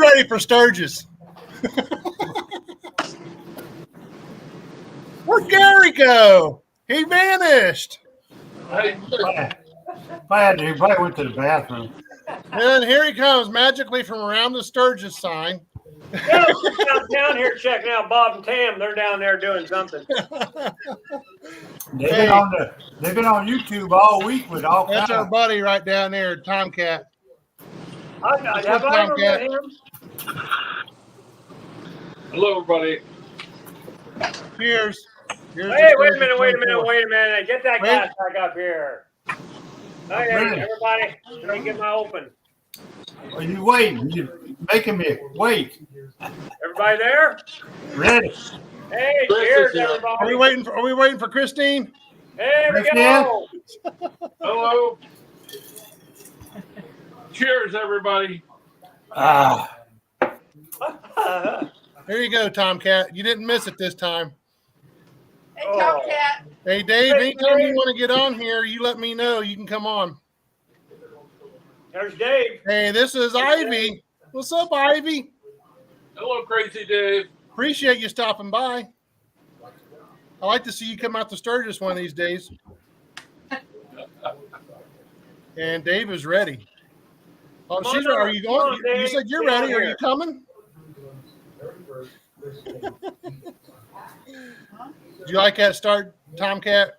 ready for Sturgis. Where'd Gary go? He vanished. Bad, he probably went to the bathroom. And here he comes magically from around the Sturgis sign. Yeah, down here checking out Bob and Tam. They're down there doing something. They've been on YouTube all week with all That's kinds. our buddy right down there, Tomcat. Have I ever met him? Hello, everybody. Cheers. Hey, wait a minute. Get that guy back up here. Okay, everybody, let me get my open. Are you waiting? You're making me wait. Everybody there? Ready. Hey, cheers, everybody. Are we waiting for Christine? Hey, we go. Hello. Cheers, everybody. There you go, Tomcat. You didn't miss it this time. Hey, Tomcat. Hey, Dave, anytime you want to get on here, you let me know. You can come on. There's Dave. Hey, this is Ivy. What's up, Ivy? Hello, Crazy Dave. Appreciate you stopping by. I like to see you come out to Sturgis one of these days. And Dave is ready. Oh, she's ready. Are you going? You said you're ready. Are you coming? Do you like that start, Tomcat?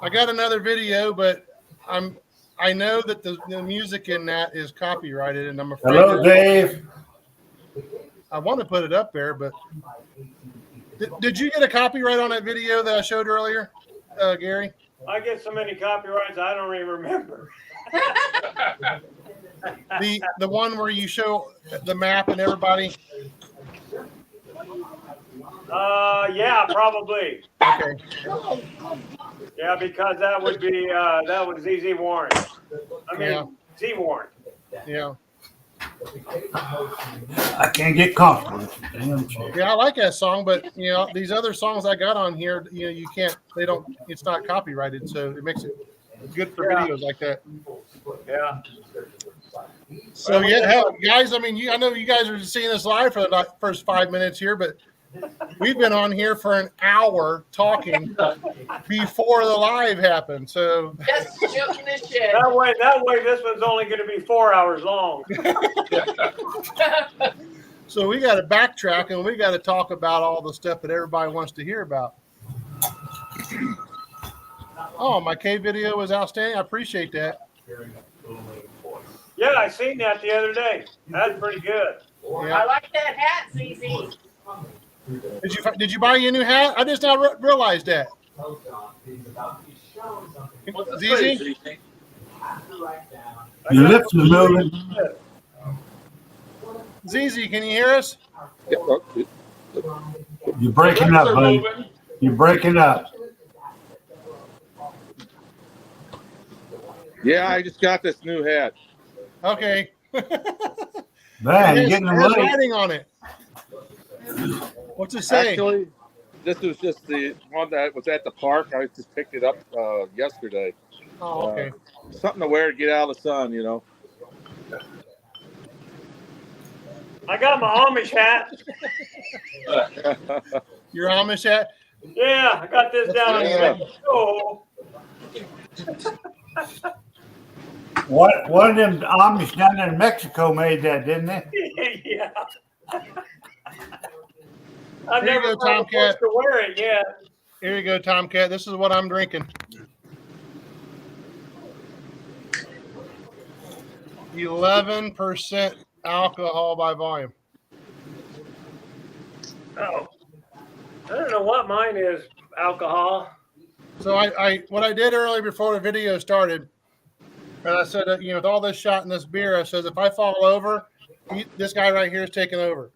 I got another video, but I know that the music in that is copyrighted, and I'm afraid. Hello, Dave. I want to put it up there, but did you get a copyright on that video that I showed earlier, Gary? I get so many copyrights, I don't even remember. The one where you show the map and everybody. Yeah, probably. Okay. Yeah, because that would be that was ZZ Warren. Z Warren. Yeah. I can't get comfortable. Yeah, I like that song, but these other songs I got on here, you can't. They don't. It's not copyrighted, so it makes it good for videos like that. Yeah. So hell, guys. I mean, I know you guys are seeing us live for the first 5 minutes here, but we've been on here for an hour talking before the live happened. So Just shooting the shit. That way, this one's only going to be 4 hours long. So we got to backtrack and we got to talk about all the stuff that everybody wants to hear about. Oh, my K video was outstanding. I appreciate that. Yeah, I seen that the other day. That's pretty good. Yeah. I like that hat, ZZ. Did you buy your new hat? I just now realized that. ZZ? Your lips are moving. ZZ, can you hear us? You're breaking up, buddy. You're breaking up. Yeah, I just got this new hat. Okay. Man, you're getting There's away. writing on it. What's it say? Actually, this was just the one that was at the park. I just picked it up yesterday. Oh, okay. Something to wear to get out of the sun, I got my Amish hat. Your Amish hat? Yeah, I got this down in oh. One of them Amish down there in Mexico made that, didn't they? Yeah. I've Here you never go, Tomcat. to wear it yet. Here you go, Tomcat. This is what I'm drinking. 11% alcohol by volume. Oh. I don't know what mine is, alcohol. So what I did earlier before the video started, and I said, with all this shot in this beer, I said, if I fall over, this guy right here is taking over.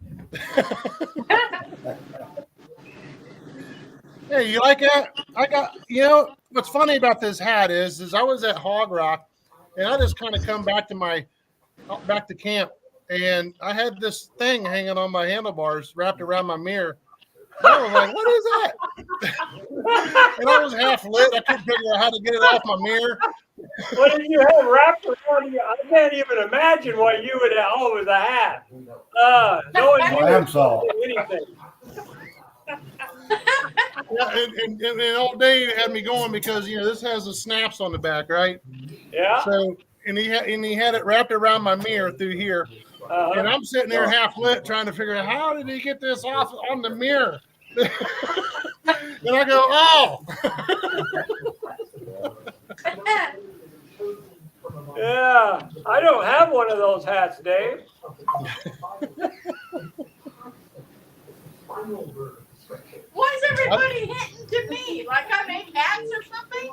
Hey, you like that? I got, what's funny about this hat is I was at Hog Rock, and I just kind of come back to camp, and I had this thing hanging on my handlebars wrapped around my mirror. I was like, what is that? And I was half lit. I couldn't figure out how to get it off my mirror. What did you have wrapped around you? I can't even imagine what you would have. Oh, it was a hat. No one knew Lamb salt. anything. Yeah, and all day it had me going because this has the snaps on the back, right? Yeah. So and he had it wrapped around my mirror through here, and I'm sitting there half lit trying to figure out how did he get this off on the mirror. And I go, oh. Yeah. I don't have one of those hats, Dave. Why is everybody hitting to me? Like I make hats or something?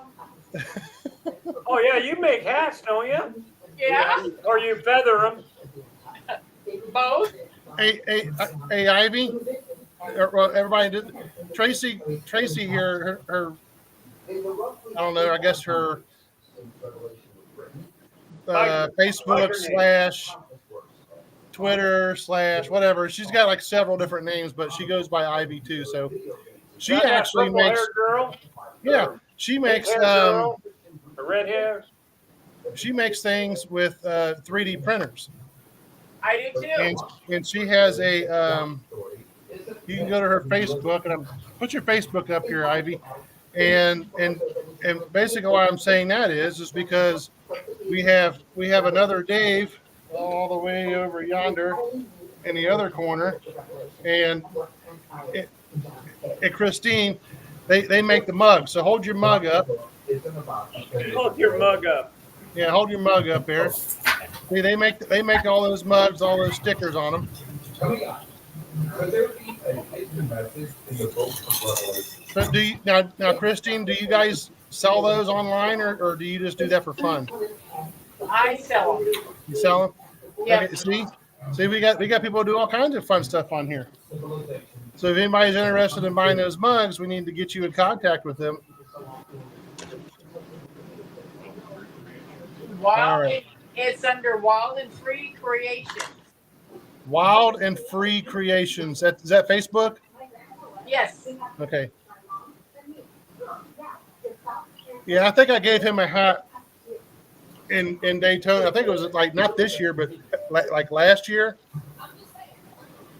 Oh yeah, you make hats, don't you? Yeah. Or you feather them. Both. Hey, Ivy. Well, everybody did. Tracy here. Her. I don't know. I guess her Facebook / Twitter / whatever. She's got like several different names, but she goes by Ivy too. So she Got that actually makes. girl? Yeah, she makes The red hair. she makes things with 3D printers. I do too. And she has a you can go to her Facebook and put your Facebook up here, Ivy. And basically why I'm saying that is because we have another Dave all the way over yonder in the other corner, and Christine, they make the mug. So hold your mug up. Hold your mug up. Yeah, hold your mug up there. See, they make all those mugs, all those stickers on them. So now, Christine, do you guys sell those online, or do you just do that for fun? I sell them. You sell them? Yeah. Okay, see, we got people who do all kinds of fun stuff on here. So if anybody's interested in buying those mugs, we need to get you in contact with them. It's under Wild and Free Creations. Wild and Free Creations. Is that Facebook? Yes. Okay. Yeah, I think I gave him a hat in Daytona. I think it was like not this year, but like last year.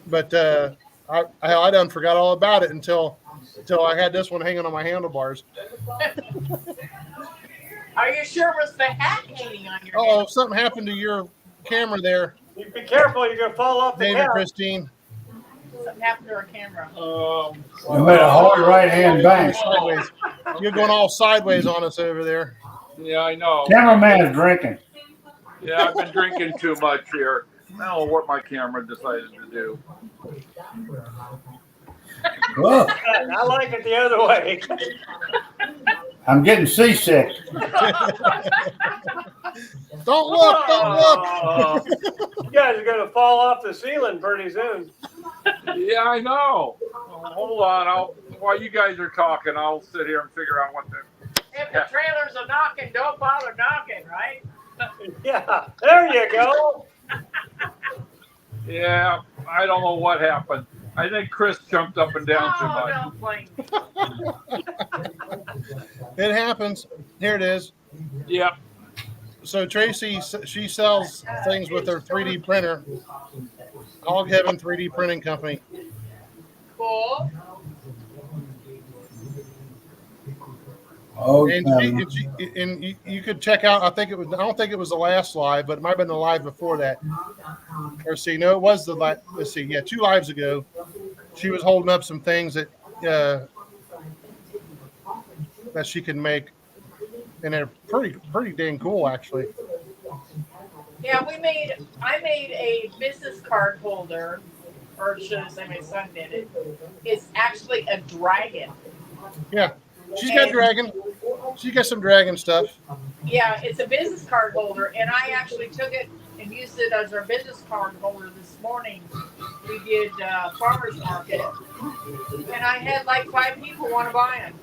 But I done forgot all about it until I had this one hanging on my handlebars. Are you sure it was the hat hanging on your Oh, head? something happened to your camera there, You be careful, you're gonna fall off the David, couch. Christine. Something happened to our camera. You made a hard right hand bank. Sideways. You're going all sideways on us over there. Yeah, I know. Cameraman's drinking. Yeah, I've been drinking too much here. I don't know what my camera decided to do. Whoa, I like it the other way. I'm getting seasick. Don't look! Oh, you guys are gonna fall off the ceiling pretty soon. Yeah, I know. Hold on. While you guys are talking, I'll sit here and figure out what the. If the trailers are knocking, don't bother knocking, right? Yeah, there you go. Yeah, I don't know what happened. I think Chris jumped up and down too much. Don't blame me. It happens. Here it is. Yep. So Tracy, she sells things with her 3D printer. Hog Heaven 3D Printing Company. Cool. Oh, And you could check out. I don't think it was the last live, but it might have been the live before that. Or see, no, it was the live. Let's see, yeah, 2 lives ago, she was holding up some things that she can make, and they're pretty dang cool, actually. Yeah, I made a business card holder, or should I say my son did it. It's actually a dragon. Yeah, she's got dragon. She got some dragon stuff. Yeah, it's a business card holder, and I actually took it and used it as our business card holder this morning. We did farmers market, and I had like 5 people want to buy them.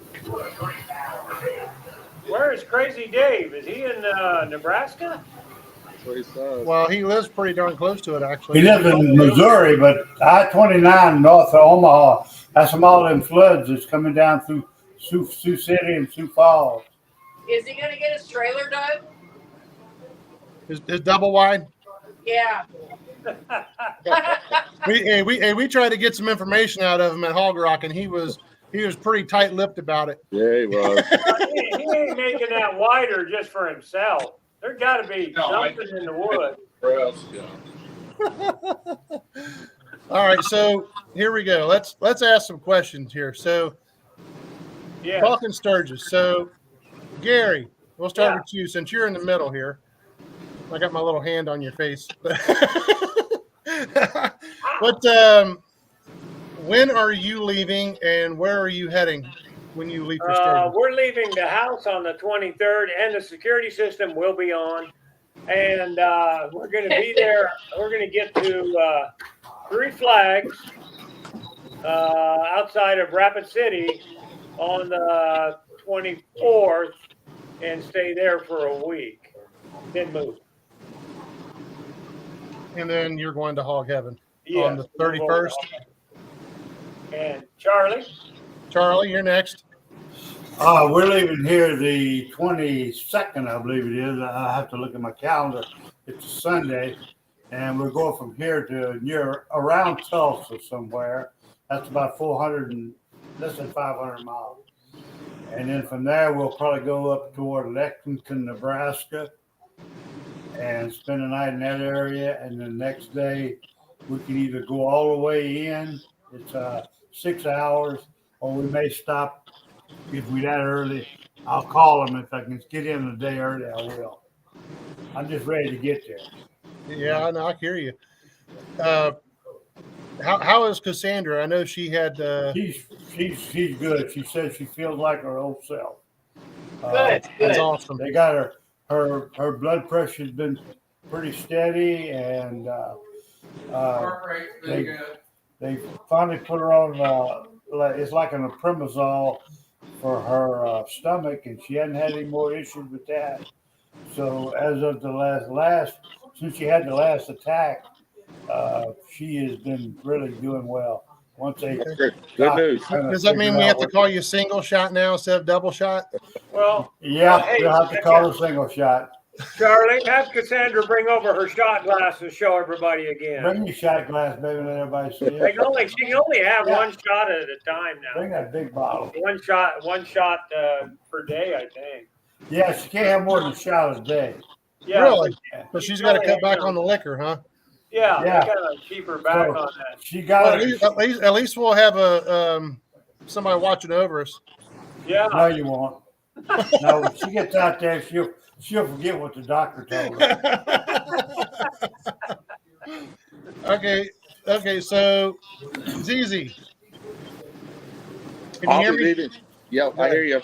Where is Crazy Dave? Is he in Nebraska? That's what he says. Well, he lives pretty darn close to it, actually. he lives in Missouri, but I-29 north of Omaha. That's from all them floods that's coming down through Sioux City and Sioux Falls. Is he gonna get his trailer done? Is double wide? Yeah. We tried to get some information out of him at Hog Rock, and he was pretty tight-lipped about it. Yeah, he was. He ain't making that wider just for himself. There's got to be something in the wood. All right, so here we go. Let's ask some questions here. So, Yeah. talking Sturgis. So, Gary, we'll start with you since you're in the middle here. I got my little hand on your face. But when are you leaving, and where are you heading when you leave for Sturgis? We're leaving the house on the 23rd, and the security system will be on. And we're going to be there. We're going to get to Three Flags outside of Rapid City on the 24th and stay there for a week. Then move. And then you're going to Hog Heaven Yes, on the 31st. And Charlie? Charlie, you're next. We're leaving here the 22nd, I believe it is. I have to look at my calendar. It's a Sunday, and we're going from here to around Tulsa somewhere. That's about 400 and less than 500 miles. And then from there, we'll probably go up toward Lexington, Nebraska, and spend the night in that area. And the next day, we can either go all the way in. It's 6 hours, or we may stop if we're that early. I'll call them if I can get in a day early. I will. I'm just ready to get there. Yeah, I know. I hear you. How is Cassandra? I know she had. She's good. She says she feels like her old self. Good. That's awesome. They got her blood pressure's been pretty steady, and they finally put her on. It's like an omeprazole for her stomach, and she hadn't had any more issues with that. So as of the last since she had the last attack, she has been really doing well. Once they Good news. Does that mean we have to call you single shot now instead of double shot? Well, Yeah, hey, we'll have to call a single shot. Charlie, have Cassandra bring over her shot glass and show everybody again. Bring your shot glass, baby, and let everybody see She it. can only have one shot at a time now. Bring that big bottle. One shot per day, I think. Yeah, she can't have more than a shot a day. Yeah, Really? But she's got to cut back on the liquor, huh? Yeah, Yeah. they gotta keep her back So, on that. She Well, got at least we'll have a somebody watching over us. Yeah. No, you won't. No, when she gets out there, she'll forget what the doctor told her. Okay. So, ZZ, can you I'll hear be me? leaving. Yeah, I hear you.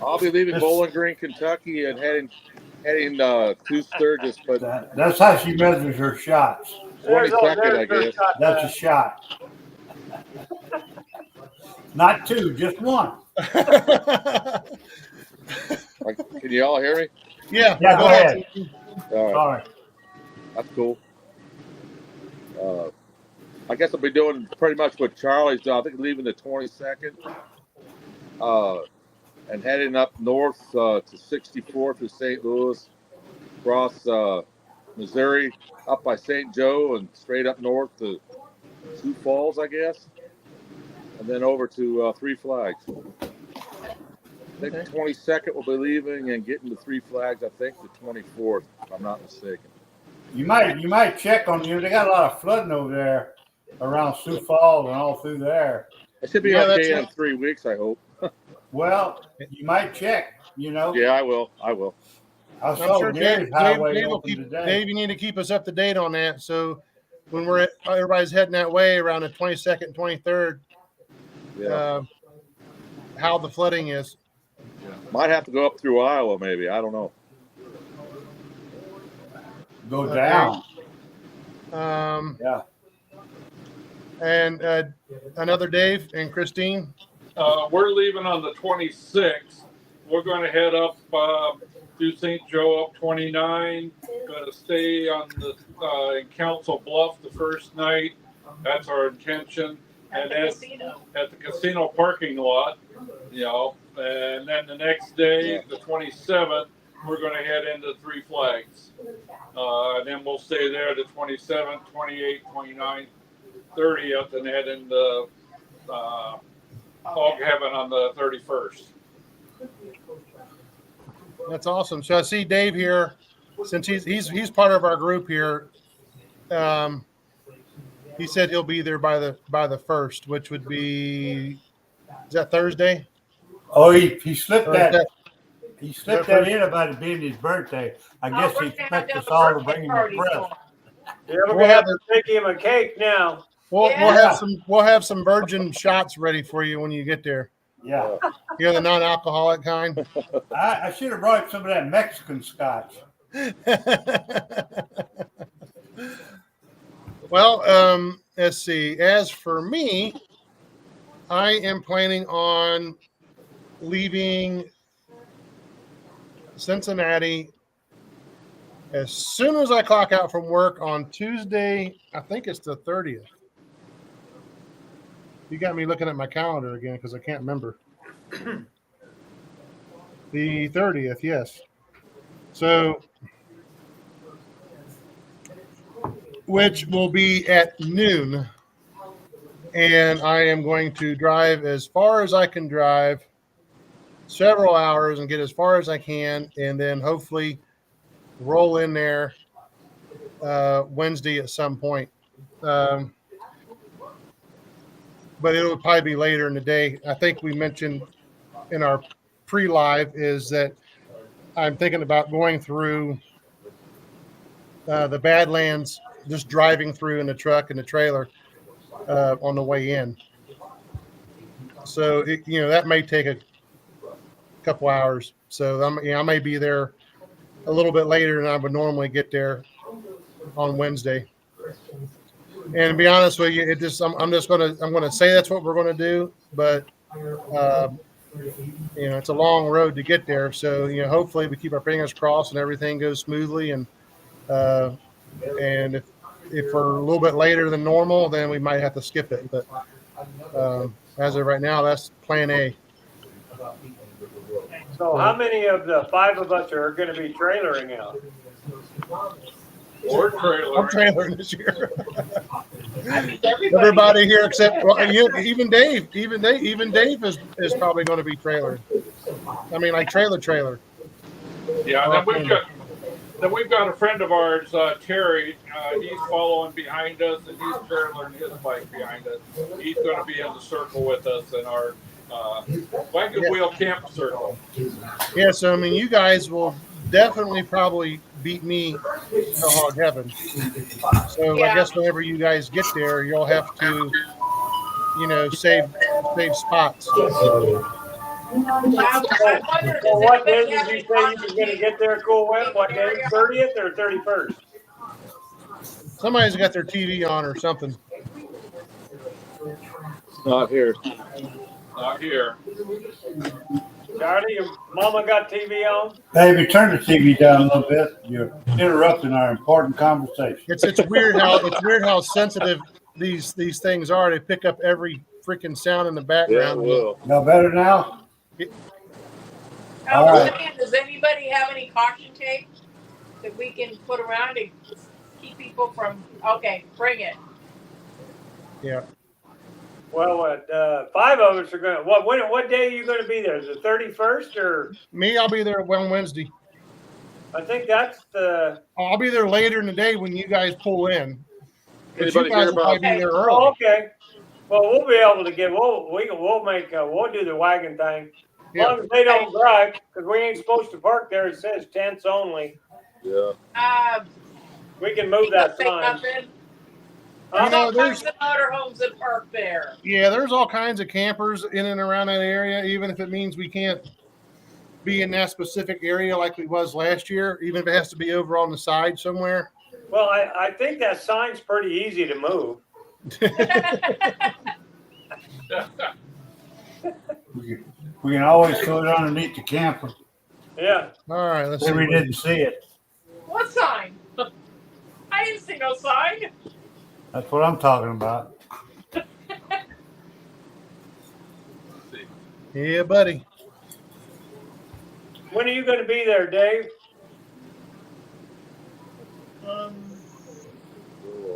I'll be leaving Bowling Green, Kentucky, and heading to Sturgis, but That's how she measures her shots. 22nd, I guess. That's a shot. Not two, just one. Can you all hear me? Yeah, Yeah, go ahead. All right, Sorry. that's cool. I guess I'll be doing pretty much what Charlie's doing. I think leaving the 22nd, and heading up north to 64th to St. Louis, across Missouri, up by St. Joe, and straight up north to Sioux Falls, I guess, and then over to Three Flags. I think the 22nd we'll be leaving and getting to Three Flags. I think the 24th, if I'm not mistaken. You might check on you. They got a lot of flooding over there around Sioux Falls and all through there. I should be okay in 3 weeks, I hope. Well, you might check, Yeah, I will. I I'm saw sure Gary's Dave highway will open today. Dave, you need to keep us up to date on that. So when everybody's heading that way around the 22nd, 23rd, Yeah. how the flooding is. Might have to go up through Iowa, maybe. I don't know. Go down. Yeah. And another Dave and Christine. We're leaving on the 26th. We're going to head up through St. Joe up 29. Going to stay on the in Council Bluff the first night. That's our intention. At And the at casino. the casino parking lot, And then the next day, the 27th, we're going to head into Three Flags. And then we'll stay there the 27th, 28th, 29th, 30th, and head into Hog Heaven on the 31st. That's awesome. So I see Dave here, since he's part of our group here. He said he'll be there by the first, which would be, is that Thursday? Oh, he slipped Or is that. He slipped that that in about it being his birthday. I guess we're he gonna have expects to us have a all to birthday bring him a party present. for him. Yeah, we're We'll gonna have have to take him a cake now. We'll Yeah. have some virgin shots ready for you when you get there. Yeah. You know, the non-alcoholic kind. I should have brought some of that Mexican scotch. Well, let's see. As for me, I am planning on leaving Cincinnati as soon as I clock out from work on Tuesday. I think it's the 30th. You got me looking at my calendar again because I can't remember. The 30th, yes. So, which will be at noon. And I am going to drive as far as I can drive, several hours, and get as far as I can, and then hopefully roll in there Wednesday at some point. But it'll probably be later in the day. I think we mentioned in our pre-live is that I'm thinking about going through the Badlands, just driving through in the truck and the trailer on the way in. So that may take a couple hours. So I may be there a little bit later than I would normally get there on Wednesday. And to be honest with you, I'm gonna say that's what we're gonna do, but it's a long road to get there. So hopefully we keep our fingers crossed and everything goes smoothly. And if we're a little bit later than normal, then we might have to skip it. But as of right now, that's Plan A. So how many of the 5 of us are going to be trailering out? Or trailer. I'm trailering this year. I think everybody. Everybody here except even Dave. Even Dave is probably going to be trailered. I mean, like trailer. Yeah, then we've got a friend of ours, Terry. He's following behind us, and he's trailering his bike behind us. He's going to be in the circle with us in our wagon wheel camp circle. Yeah, so I mean, you guys will definitely probably beat me to Hog Heaven. So I guess whenever you guys get there, you'll have to, save spots. I wonder, So does what day anybody did have you any say you were caution going to tape? get there, Cool Whip? What day? 30th or 31st? Somebody's got their TV on or something. Not here. Not here. Charlie, your mama got TV on? Baby, turn the TV down a little bit. You're interrupting our important conversation. It's weird how sensitive these things are. They pick up every freaking sound in the Yeah, background. it will. No better now? I All was right. saying, does anybody have any caution tape that we can put around to keep people from? Okay, bring it. Yeah. Well, 5 of us are going to. What day are you going to be there? Is it 31st or? Me, I'll be there on Wednesday. I think that's the. I'll be there later in the day when you guys pull in. But you Anybody guys hear will probably about? be there Oh, early. okay. Well, we'll be able to get. We'll do the wagon thing. As long as they don't drive, because we ain't supposed to park there. It says tents only. Yeah. We can move that Say sign. nothing. You There's know, all kinds of motorhomes that park there. Yeah, there's all kinds of campers in and around that area, even if it means we can't be in that specific area like we was last year, even if it has to be over on the side somewhere. Well, I think that sign's pretty easy to move. We can always throw it underneath the camper. Yeah. All right, let's see. We didn't see it. What sign? I didn't see no sign. That's what I'm talking about. Yeah, buddy. When are you going to be there, Dave?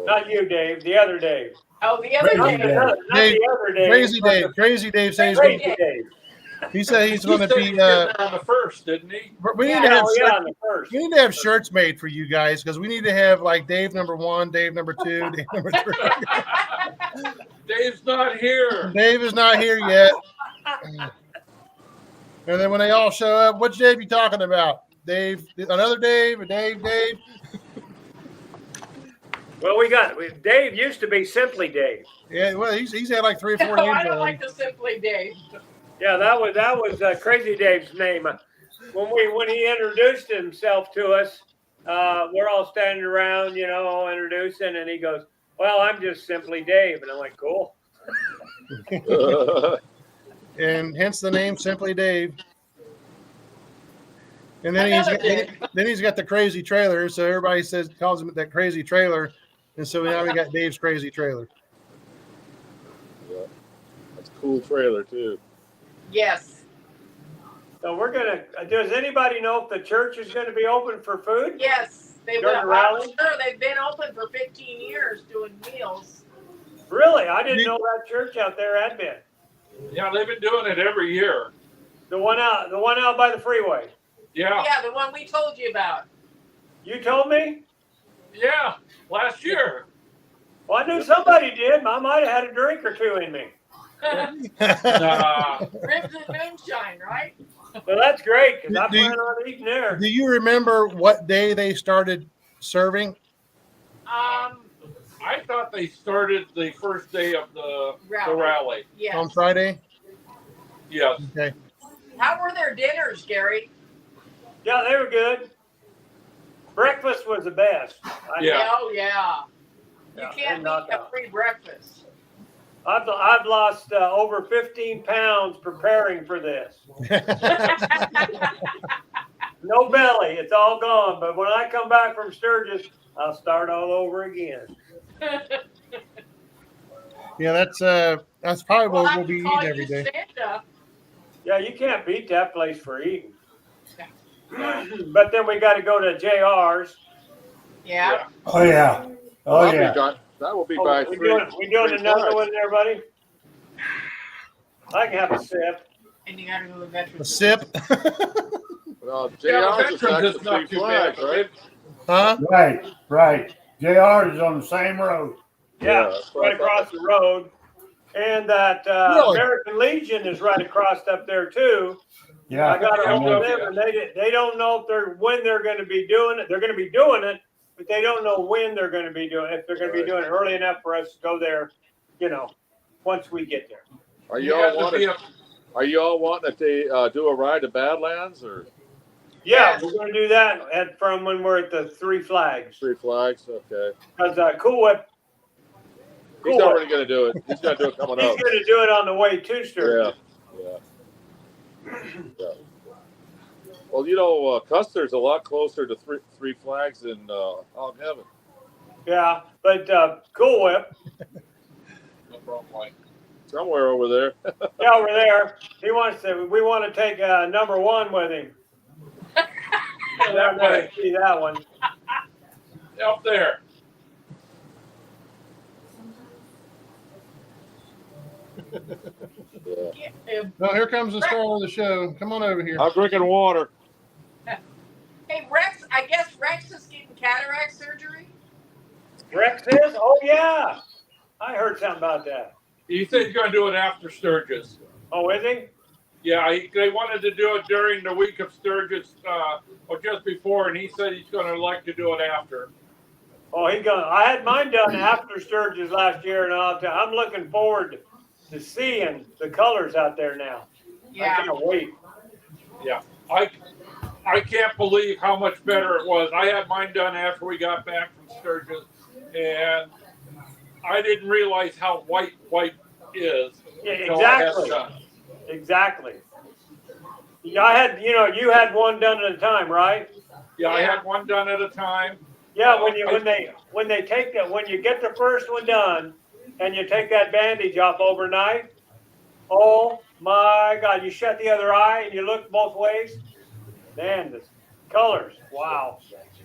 Not you, Dave. The other Dave. Oh, the other Crazy day. Dave. Not Dave, the other Dave. Crazy but Dave. the Crazy Dave says Crazy Crazy Dave. he said he's He going to said be. he'd get there on the first, didn't he? We need Yeah, to have Oh, yeah, shirts. on the first. We need to have shirts made for you guys because we need to have like Dave number 1, Dave number 2, Dave number 3. Dave's not here. Dave is not here yet. And then when they all show up, which Dave you talking about? Dave, another Dave, a Dave. Well, Dave used to be Simply Dave. Yeah, well, he's had like 3 or 4 No, names I don't already. like the Simply Dave. Yeah, that was Crazy Dave's name. When he introduced himself to us, we're all standing around, all introducing, and he goes, "Well, I'm just Simply Dave," and I'm like, "Cool." And hence the name Simply Dave. And then he's got the crazy trailer, so everybody calls him that crazy trailer, and so now we got Dave's crazy trailer. Yeah. That's a cool trailer too. Yes. So does anybody know if the church is going to be open for food? Yes. They During will. the rally? I'm sure they've been open for 15 years doing meals. Really? I didn't know that church out there had been. Yeah, they've been doing it every year. The one out by the freeway. Yeah. Yeah, the one we told you about. You told me? Yeah. Last year. Well, I knew somebody did. I might have had a drink or two in me. Nah. Ribs and moonshine, right? Well, that's great because I Do you- plan on eating there. Do you remember what day they started serving? I thought they started the first day of the rally. Yes. On Friday? Yes. Okay. How were their dinners, Gary? Yeah, they were good. Breakfast was the best. Yeah. Oh, yeah. You Yeah, can't and beat a knockout. free breakfast. I've lost over 15 pounds preparing for this. No belly, it's all gone. But when I come back from Sturgis, I'll start all over again. Yeah, that's probably We'll what have we'll to be call eating every you day. Santa. Yeah, you can't beat that place for eating. But then we got to go to JR's. Yeah. Oh yeah. Oh That'll yeah. be done. That will be Oh, by we three. doing three another flags. one there, buddy? I can have a sip. And you got to go to Veterans. A sip? Well, Yeah, JR's is the veterans next is to not Three too bad. Flags, right? Huh? Right. JR is on the same road. Yeah, that's what right I thought. across the road. And that Really? American Legion is right across up there too. Yeah. I got to Yeah, hold yeah. them, and they don't know when they're going to be doing it. They're going to be doing it, but they don't know when they're going to be doing it. If they're going to be doing it early enough for us to go there, once we get there. Are You you all have to wanting? be Are you all wanting that they do a ride to Badlands or Yeah, Yes. we're going to do that from when we're at the Three Flags. Three Flags? Okay. Because Cool Whip, He's already going to do it. He's going to do it coming he's up. going to do it on the way to Sturgis. Yeah. Well, Custer's a lot closer to Three Flags than Hog Heaven. Yeah, but Cool Whip, the wrong way. Somewhere over there. yeah, we're there. We want to take number one with him. That way. See that one. Up there. Yeah. Yeah. Oh, here comes the star of the show. Come on over here. I'm drinking water. Hey, Rex, I guess Rex is getting cataract surgery. Rex is? Oh, yeah. I heard something about that. He said he's going to do it after Sturgis. Oh, is he? Yeah, they wanted to do it during the week of Sturgis, or just before, and he said he's going to like to do it after. Oh, he's going to. I had mine done after Sturgis last year, and I'm looking forward to seeing the colors out there now. I Yeah. can't wait. Yeah, I can't believe how much better it was. I had mine done after we got back from Sturgis, and I didn't realize how white is. Yeah, until I had it exactly. done. Exactly. Yeah, you had one done at a time, right? Yeah, I Yeah. had one done at a time. Yeah, when they take that, when you get the first one done and you take that bandage off overnight, oh my God, you shut the other eye and you look both ways. Man, the colors. Wow.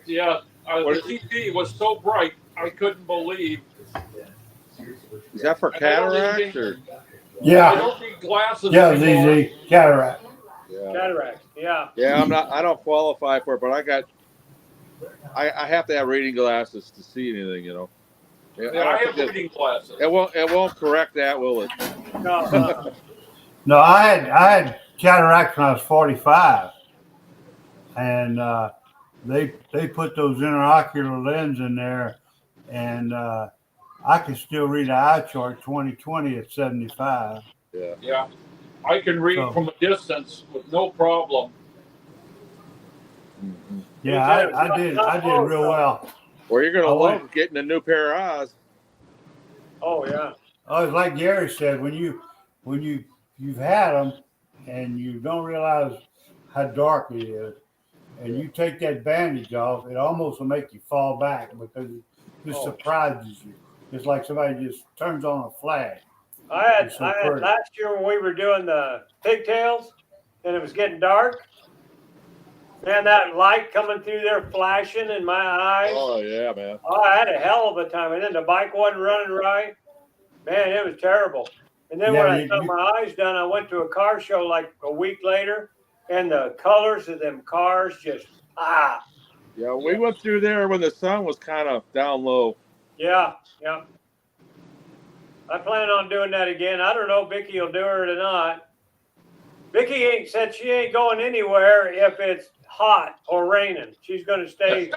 Yeah, the TV was so bright, I couldn't believe. Is that for And they don't cataracts even- or? They Yeah, don't need glasses yeah, anymore. ZZ, cataract. Yeah. Cataracts. Yeah. Yeah, I don't qualify for it, but I have to have reading glasses to see anything, you know. Yeah, Yeah, I don't have think reading glasses. it won't correct that, will it? No, No, I had cataracts when I was 45, and they put those interocular lens in there, and I can still read the eye chart 20/20 at 75. Yeah. Yeah, I can read So- from a distance with no problem. Mhm. Yeah, Me too. I did real well. Well, you're gonna I went- love getting a new pair of eyes. Oh yeah. Oh, it's like Gary said, when you've had them and you don't realize how dark it is, and you take that bandage off, it almost will make you fall back because it just surprises you. It's like somebody just turns on a flash. I had It's so I had pretty. last year when we were doing the pigtails and it was getting dark. Man, that light coming through there flashing in my eyes. Oh yeah, man. Oh, I had a hell of a time. And then the bike wasn't running right. Man, it was terrible. And then Yeah, when I got my eyes done, I went to a car show like a week later, and the colors of them cars just Yeah, we went through there when the sun was kind of down low. yeah. I plan on doing that again. I don't know if Vicky will do it or not. Vicky said she ain't going anywhere if it's hot or raining. She's going to stay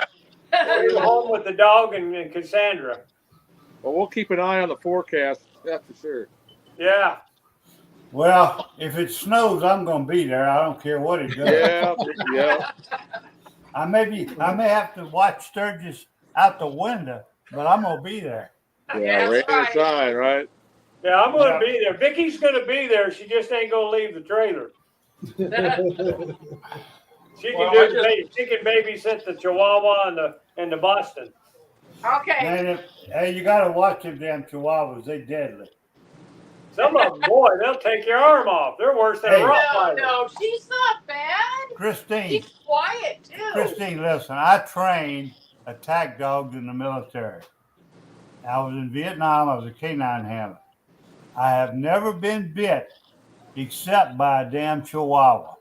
home with the dog and Cassandra. Well, we'll keep an eye on the forecast. That's for sure. Yeah. Well, if it snows, I'm going to be there. I don't care what it does. Yeah, yeah. I may have to watch Sturgis out the window, but I'm going to be there. Yeah, rain or shine, right? Yeah, I'm going to be there. Vicky's going to be there. She just ain't going to leave the trailer. She can babysit the Chihuahua and the Boston. Okay. Man, hey, you got to watch them damn chihuahuas. They deadly. Some of them, boy, they'll take your arm off. They're worse than a Hey. Rottweiler. No, she's not bad. Christine, She's quiet too. Christine, listen, I trained attack dogs in the military. I was in Vietnam. I was a canine handler. I have never been bit except by a damn chihuahua.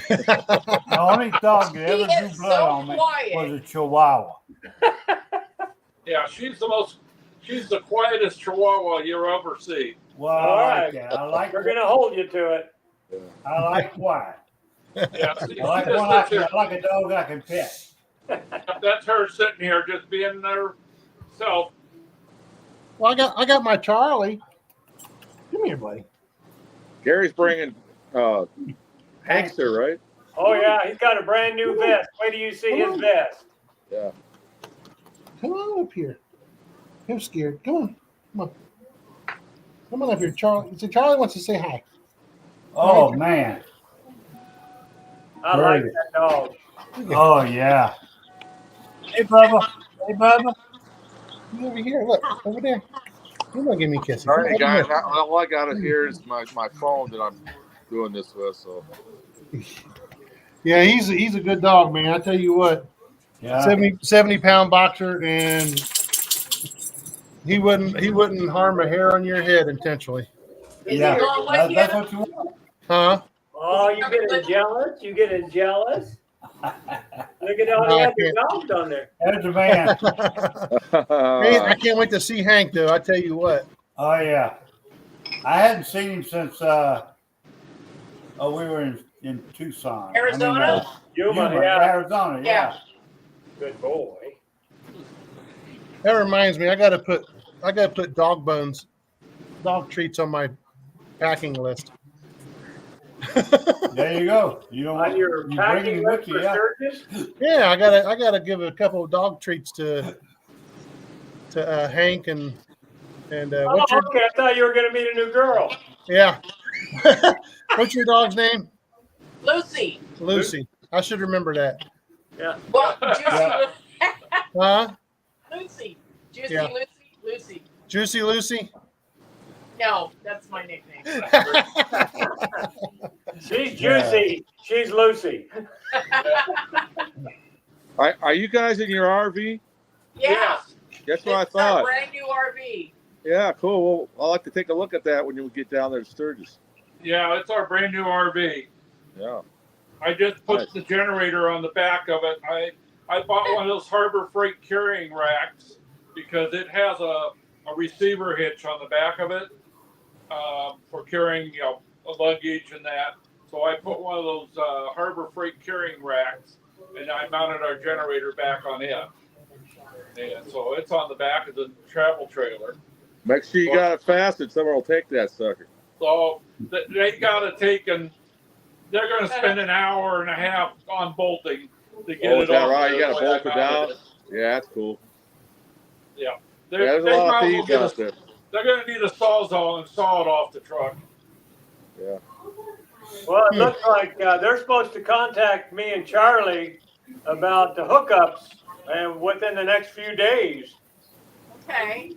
The only dog that ever She drew is blood so on me quiet. was a chihuahua. Yeah, she's the quietest Chihuahua you'll ever see. Well, All I right. like that. We're going to hold you to it. I like quiet. Yeah, see, I like she one just sits I like a dog I can pet. here. That's her sitting here just being herself. Well, I got my Charlie. Come here, buddy. Gary's bringing Hankster, right? Oh, yeah, he's got a brand new vest. Wait till you see his vest. Yeah. Come on up here. I'm scared. Come on. Come on up here, Charlie. So Charlie wants to say hi. Oh man. I like that dog. Oh yeah. Hey Bubba. Hey Bubba. Come over here. Look, over there. You're gonna give me a kiss. All right, guys. All I got here is my phone that I'm doing this with. So Yeah, he's a good dog, man. I tell you what. Yeah. 70-pound boxer, and he wouldn't harm a hair on your head intentionally. Is Yeah. he going with That's you? what you want. Huh? Oh, you getting jealous? You getting jealous? Look at all No, the I other can't. dogs on there. There's a man. Hey, I can't wait to see Hank, though. I tell you what. Oh yeah. I hadn't seen him since we were in Tucson. Arizona? Yuma, Yuma, yeah. Arizona, yeah. Good boy. That reminds me, I gotta put dog treats on my packing list. There you go. You know On what? your You bring packing him list with for you, yeah. Sturgis? Yeah, I gotta give a couple of dog treats to Hank and Oh, what's your okay. I thought you were going to meet a new girl. yeah. What's your dog's name? Lucy. Lucy. I should remember that. Yeah. Well, Juicy Yeah. Huh? Lucy. Juicy Yeah. Lucy. Juicy Lucy. No, that's my nickname. She's juicy. She's Lucy. Are you guys in your RV? Yeah. That's what I It's our thought. brand new RV. Yeah, cool. Well, I'll like to take a look at that when you get down there to Sturgis. Yeah, it's our brand new RV. Yeah. I just put Nice. the generator on the back of it. I bought one of those Harbor Freight carrying racks because it has a receiver hitch on the back of it for carrying luggage and that. So I put one of those Harbor Freight carrying racks, and I mounted our generator back on it. And so it's on the back of the travel trailer. Make sure you got it fastened. Someone will take that sucker. So they got it taken. They're going to spend an hour and a half on bolting to get Is it that off. right? You the got to way I bolt it down? mounted it. Yeah, that's cool. Yeah. Yeah, there's a lot of thieves out there. They're going to need a sawzall and saw it off the truck. Yeah. Well, it looks like they're supposed to contact me and Charlie about the hookups and within the next few days. Okay.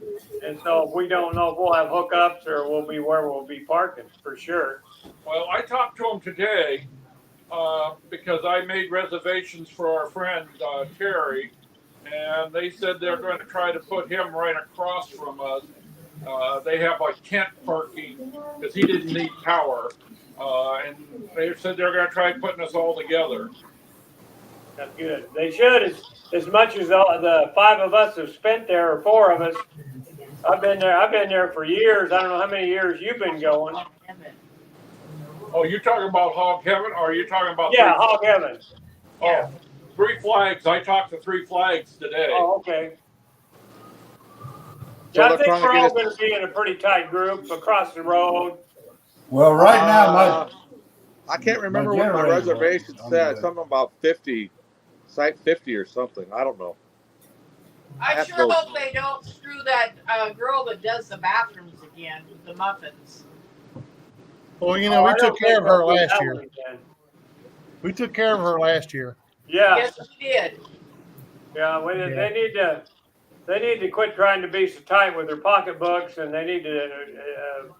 And so we don't know if we'll have hookups or we'll be where we'll be parking for sure. Well, I talked to them today because I made reservations for our friend Terry, and they said they're going to try to put him right across from us. They have like tent parking because he didn't need power, and they said they're going to try putting us all together. That's good. They should, as much as the five of us have spent there, or four of us. I've been there for years. I don't know how many years you've been going. Oh, you're talking about Hog Heaven, or are you talking about? Yeah, Hog Heaven. Oh, Three Flags. I talked to Three Flags today. Oh, okay. So Yeah, I they're think trying to we're get all us- going to be in a pretty tight group across the road. Well, right now, I can't remember my what my generator reservation I'm said. good. Something about 50, site 50 or something. I don't know. I Have sure those. hope they don't screw that girl that does the bathrooms again, the muffins. Well, you Oh, know, we I don't took care think of her they'll do last that year. one again. We took care of her last year. Yeah, Yes, we did. yeah. They need to quit trying to be so tight with their pocketbooks, and they need to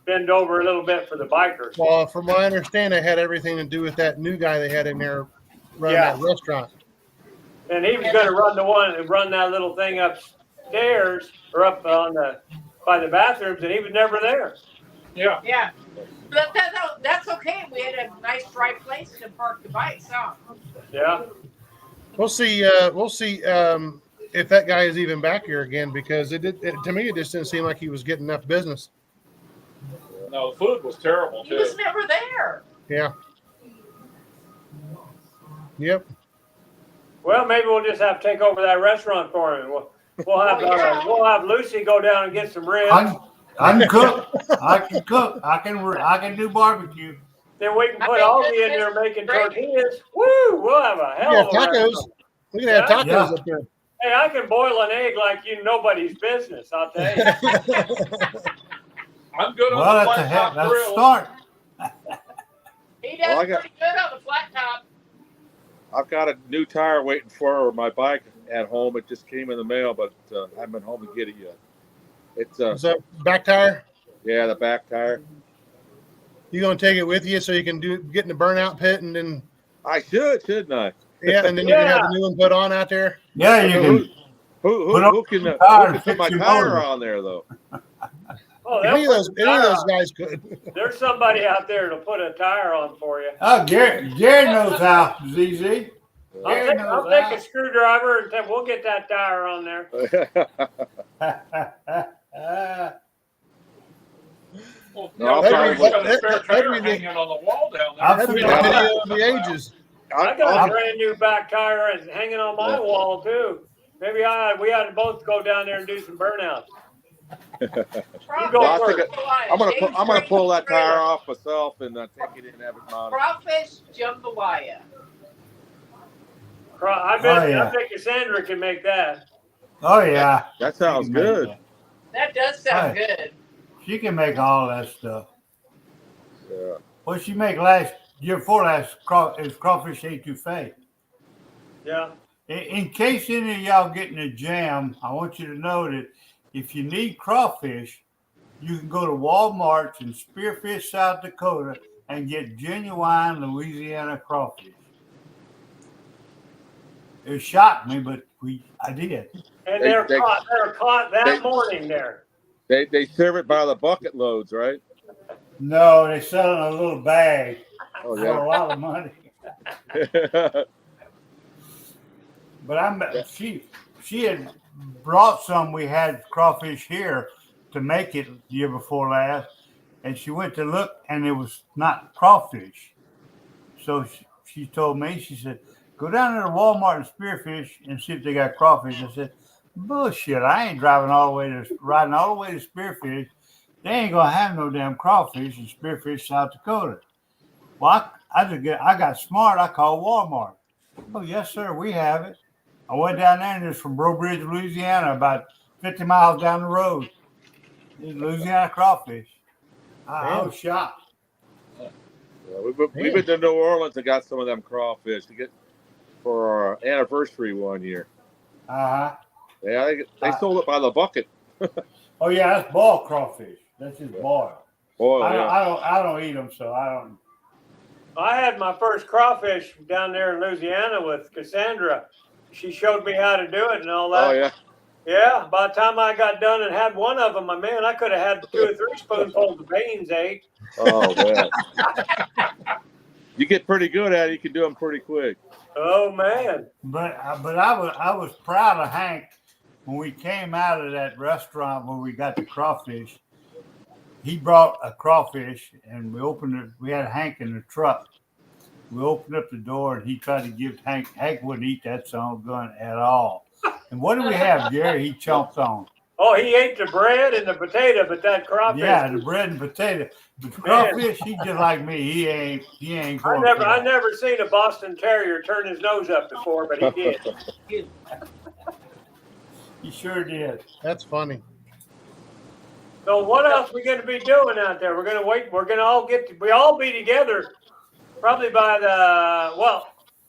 bend over a little bit for the bikers. Well, from what I understand, it had everything to do with that new guy they had in there running Yeah. that restaurant. And he was going to run that little thing upstairs or up by the bathrooms, and he was never there. Yeah. Yeah. But that's okay. We had a nice dry place to park the bikes, huh? Yeah. We'll see. We'll see if that guy is even back here again, because to me, it just didn't seem like he was getting enough business. No, the food was terrible He too. was never there. Yeah. Yep. Well, maybe we'll just have to take over that restaurant for him. We'll have Lucy go down and get some ribs. I can cook. I can cook. I can do barbecue. Then we can I put think Augie in this there is making great. tortillas. Woo! We'll have a We hell got of a tacos. restaurant. We can have tacos Yeah. up there. Hey, I can boil an egg like nobody's business. I'll tell you. I'm good on Well, the that's flat top that's a grill. start. He does Well, I got- pretty good on the flat top. I've got a new tire waiting for my bike at home. It just came in the mail, but I haven't been home to get it yet. It's Is that back tire? yeah, the back tire. You gonna take it with you so you can get in the burnout pit, and then I shouldn't I? yeah, and then you can have the new one put on out there. Yeah, you can. Who can tire and put my fix your tire motor. on there though? Oh, Any of those tire guys could. There's somebody out there to put a tire on for you. Oh, Gary knows how. ZZ. I'll take a screwdriver and we'll get that tire on there. Well, No, I'll we probably- got a spare that'd tire be the- hanging on the wall down there. I'll That'd be Yeah. the video of the ages. I got a I'll- brand new back tire and hanging on my wall too. Maybe we ought to both go down there and do some burnouts. You go Well, I first. think I'm gonna pull that tire off myself and take it in and have it mounted. Crawfish jambalaya. I bet Cassandra can make that. Oh yeah. That sounds She can make good. that. That does sound Right. good. She can make all that stuff. Yeah. What she make last year before last is crawfish etouffee. Yeah. In case any of y'all get in a jam, I want you to know that if you need crawfish, you can go to Walmart in Spearfish, South Dakota, and get genuine Louisiana crawfish. It shocked me, but I did. And They- they're they- caught that they- morning there. They serve it by the bucket loads, right? No, they sell it in a little bag Oh for a lot of money. yeah. But she had brought some. We had crawfish here to make it the year before last, and she went to look, and it was not crawfish. So she told me, she said, "Go down to the Walmart and Spearfish and see if they got crawfish." I said, "Bullshit! I ain't riding all the way to Spearfish. They ain't gonna have no damn crawfish in Spearfish, South Dakota." Well, I got smart. I called Walmart. "Oh yes, sir, we have it." I went down there, and it's from Breaux Bridge, Louisiana, about 50 miles down the road. It's Louisiana crawfish. I was shocked. Yeah, we've been to New Orleans and got some of them crawfish to get for our anniversary one year. Uh-huh. Yeah, they sold it by the bucket. Oh yeah, that's boiled crawfish. That's just boiled. Boy, I don't eat them, so I don't. I had my first crawfish down there in Louisiana with Cassandra. She showed me how to do it and all that. Oh yeah. Yeah, by the time I got done and had one of them, man, I could have had 2 or 3 spoonfuls of beans, eh? Oh man. You get pretty good at it. You can do them pretty quick. Oh man. But I was proud of Hank when we came out of that restaurant where we got the crawfish. He brought a crawfish, and we opened it. We had Hank in the truck. We opened up the door, and he tried to give Hank. Hank wouldn't eat that son of a gun at all. And what do we have, Gary? He chomped on. Oh, he ate the bread and the potato, but that crawfish. Yeah, the bread and potato. The crawfish, he just like me. He ain't I going for that. never seen a Boston Terrier turn his nose up before, but he did. He sure did. That's funny. So what else we going to be doing out there? We're going to wait. We're going to all be together probably by the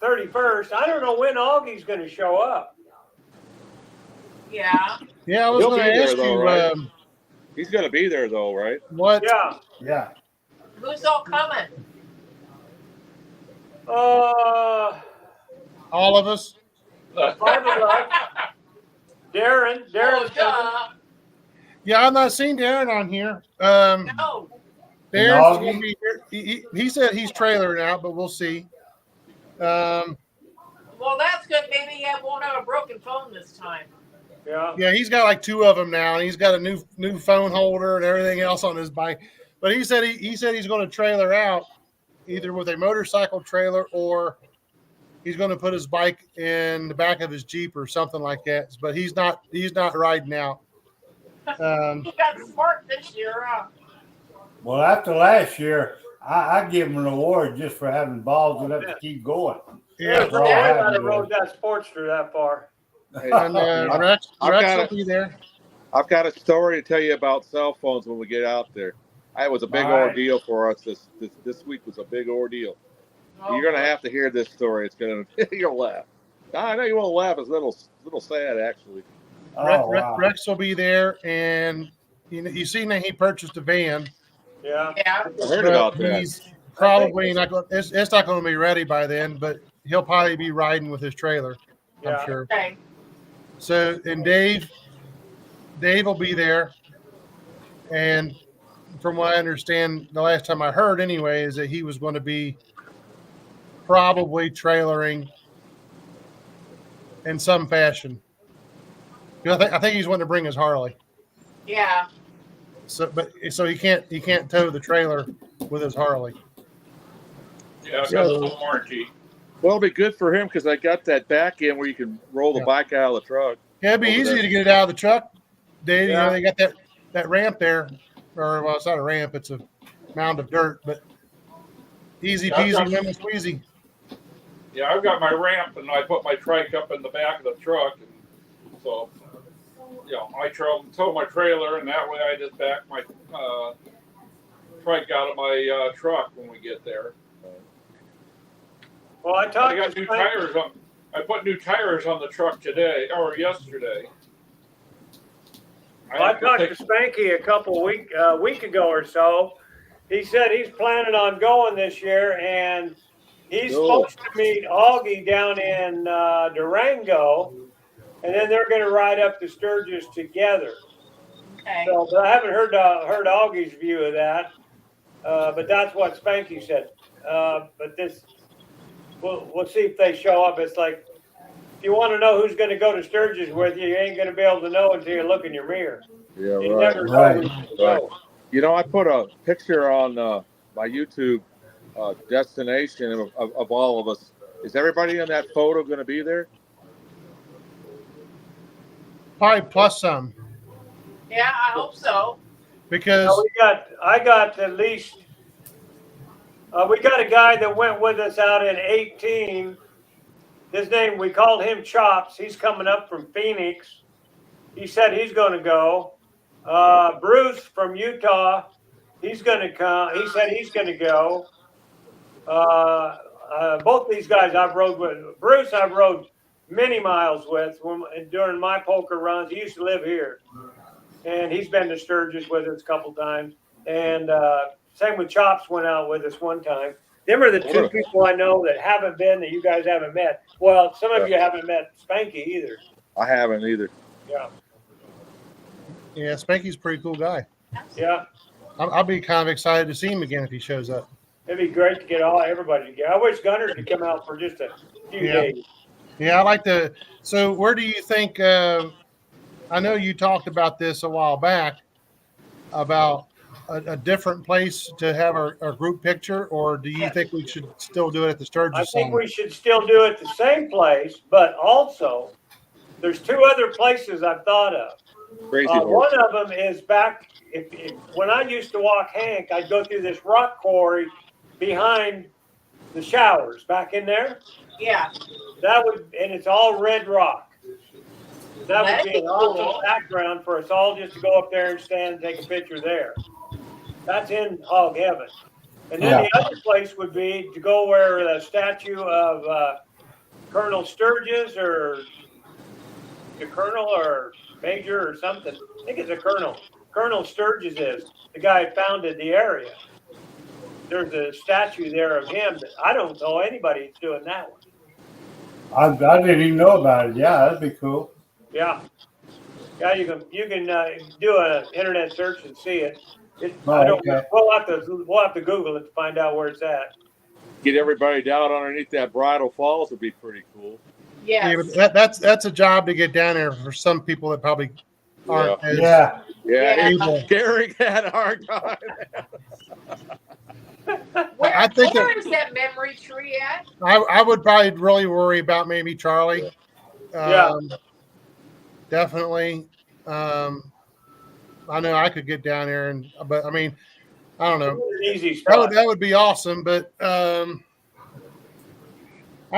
31st. I don't know when Augie's going to show up. Yeah. Yeah, I was He'll going be to there, ask though, you right? He's going to be there though, right? what. Yeah. Yeah. Who's all coming? Uh, All of us. 5 of us. Darren's coming. duh. Yeah, I've not seen Darren on here. No. Darren's Augie? gonna be here. He said he's trailering out, but we'll see. Well, that's good. Maybe he won't have a broken phone this time. Yeah. Yeah, he's got like 2 of them now, and he's got a new phone holder and everything else on his bike. But he said he's going to trailer out either with a motorcycle trailer or he's going to put his bike in the back of his Jeep or something like that. But he's not riding out. He got smart this year, huh? Well, after last year, I give him an award just for having balls enough to keep going. Yeah, That's all I Darren have might to have do. rode that Sportster that far. Hey, and Rex got will be there. I've got a story to tell you about cell phones when we get out there. It was a big All right. ordeal for us. This week was a big ordeal. You're gonna have to hear this story. It's gonna you'll laugh. I know you won't laugh. It's a little sad actually. Oh, wow. Rex will be there, and you seen that he purchased a van. Yeah. Yeah. I heard but about that. He's probably not going. It's not going to be ready by then, but he'll probably be riding with his trailer. Yeah. I'm sure. Okay. So, and Dave will be there, and from what I understand, the last time I heard, anyway, is that he was going to be probably trailering in some fashion. I think he's wanting to bring his Harley. Yeah. So he can't tow the trailer with his Harley. Yeah, I've got some warranty. Well, it'll be good for him because I got that back end where you can roll the bike out of the truck. Yeah, it'd be Over easy there. to get it out of the truck. Dave, Yeah. they got that ramp there, or well, it's not a ramp; it's a mound of dirt. But easy Yeah, I've peasy, got- lemon squeezy. Yeah, I've got my ramp and I put my trike up in the back of the truck. And so, I tow my trailer and that way I just back my trike out of my truck when we get there. Well, I I talked got to new Spank- tires on. I put new tires on the truck today or yesterday. I talked to Spanky a week ago or so. He said he's planning on going this year, and He's Cool. supposed to meet Augie down in Durango, and then they're going to ride up to Sturgis together. Okay. So, but I haven't heard Augie's view of that. But that's what Spanky said. But this, we'll see if they show up. It's like, if you want to know who's going to go to Sturgis with you, you ain't going to be able to know until you look in your mirror. Yeah, You right. never know Right. who's going to go. You know, I put a picture on my YouTube destination of all of us. Is everybody in that photo going to be there? Probably plus some Yeah, I hope so. because I got at least, we got a guy that went with us out in 18. His name, we called him Chops. He's coming up from Phoenix. He said he's going to go. Bruce from Utah, he's going to come. He said he's going to go. Both these guys I've rode with. Bruce I've rode many miles with during my poker runs. He used to live here, and he's been to Sturgis with us a couple times. And same with Chops, went out with us one time. Them are the two people I know that haven't been, that you guys haven't met. Well, some of you haven't met Spanky either. I haven't either. Yeah, yeah, Spanky's a pretty cool guy. yeah. I'll be kind of excited to see him again if he shows up. It'd be great to get everybody together. I wish Gunner could come out for just a few days. Yeah, I like to. So, where do you think? I know you talked about this a while back about a different place to have our group picture, or do you think we should still do it at the Sturgis? I think Center? we should still do it the same place, but also there's two other places I've thought of. Crazy horse. One of them is back. When I used to walk Hank, I'd go through this rock quarry behind the showers back in there. Yeah. That would, and it's all red rock. That would be an awesome background for us all just to go up there and stand and take a picture there. That's in Hog Heaven. And then the other place would be to go where the statue of Colonel Sturgis, or the Colonel or Major or something. I think it's a Colonel. Colonel Sturgis is the guy who founded the area. There's a statue there of him. That I don't know anybody that's doing that one. I didn't even know about it. Yeah, that'd be cool. Yeah, yeah. You can do an internet search and see it. Okay. We'll have to Google it to find out where it's at. Get everybody down underneath that Bridal Falls would be pretty cool. Yes. Yeah, but that's a job to get down there for some people that probably aren't. as Yeah. Yeah, able. Gary had a hard time. I think where is that memory tree at? I would probably really worry about maybe Charlie. Definitely. I know I could get down there, but I mean, I don't know. Easy spot. That would be awesome, but I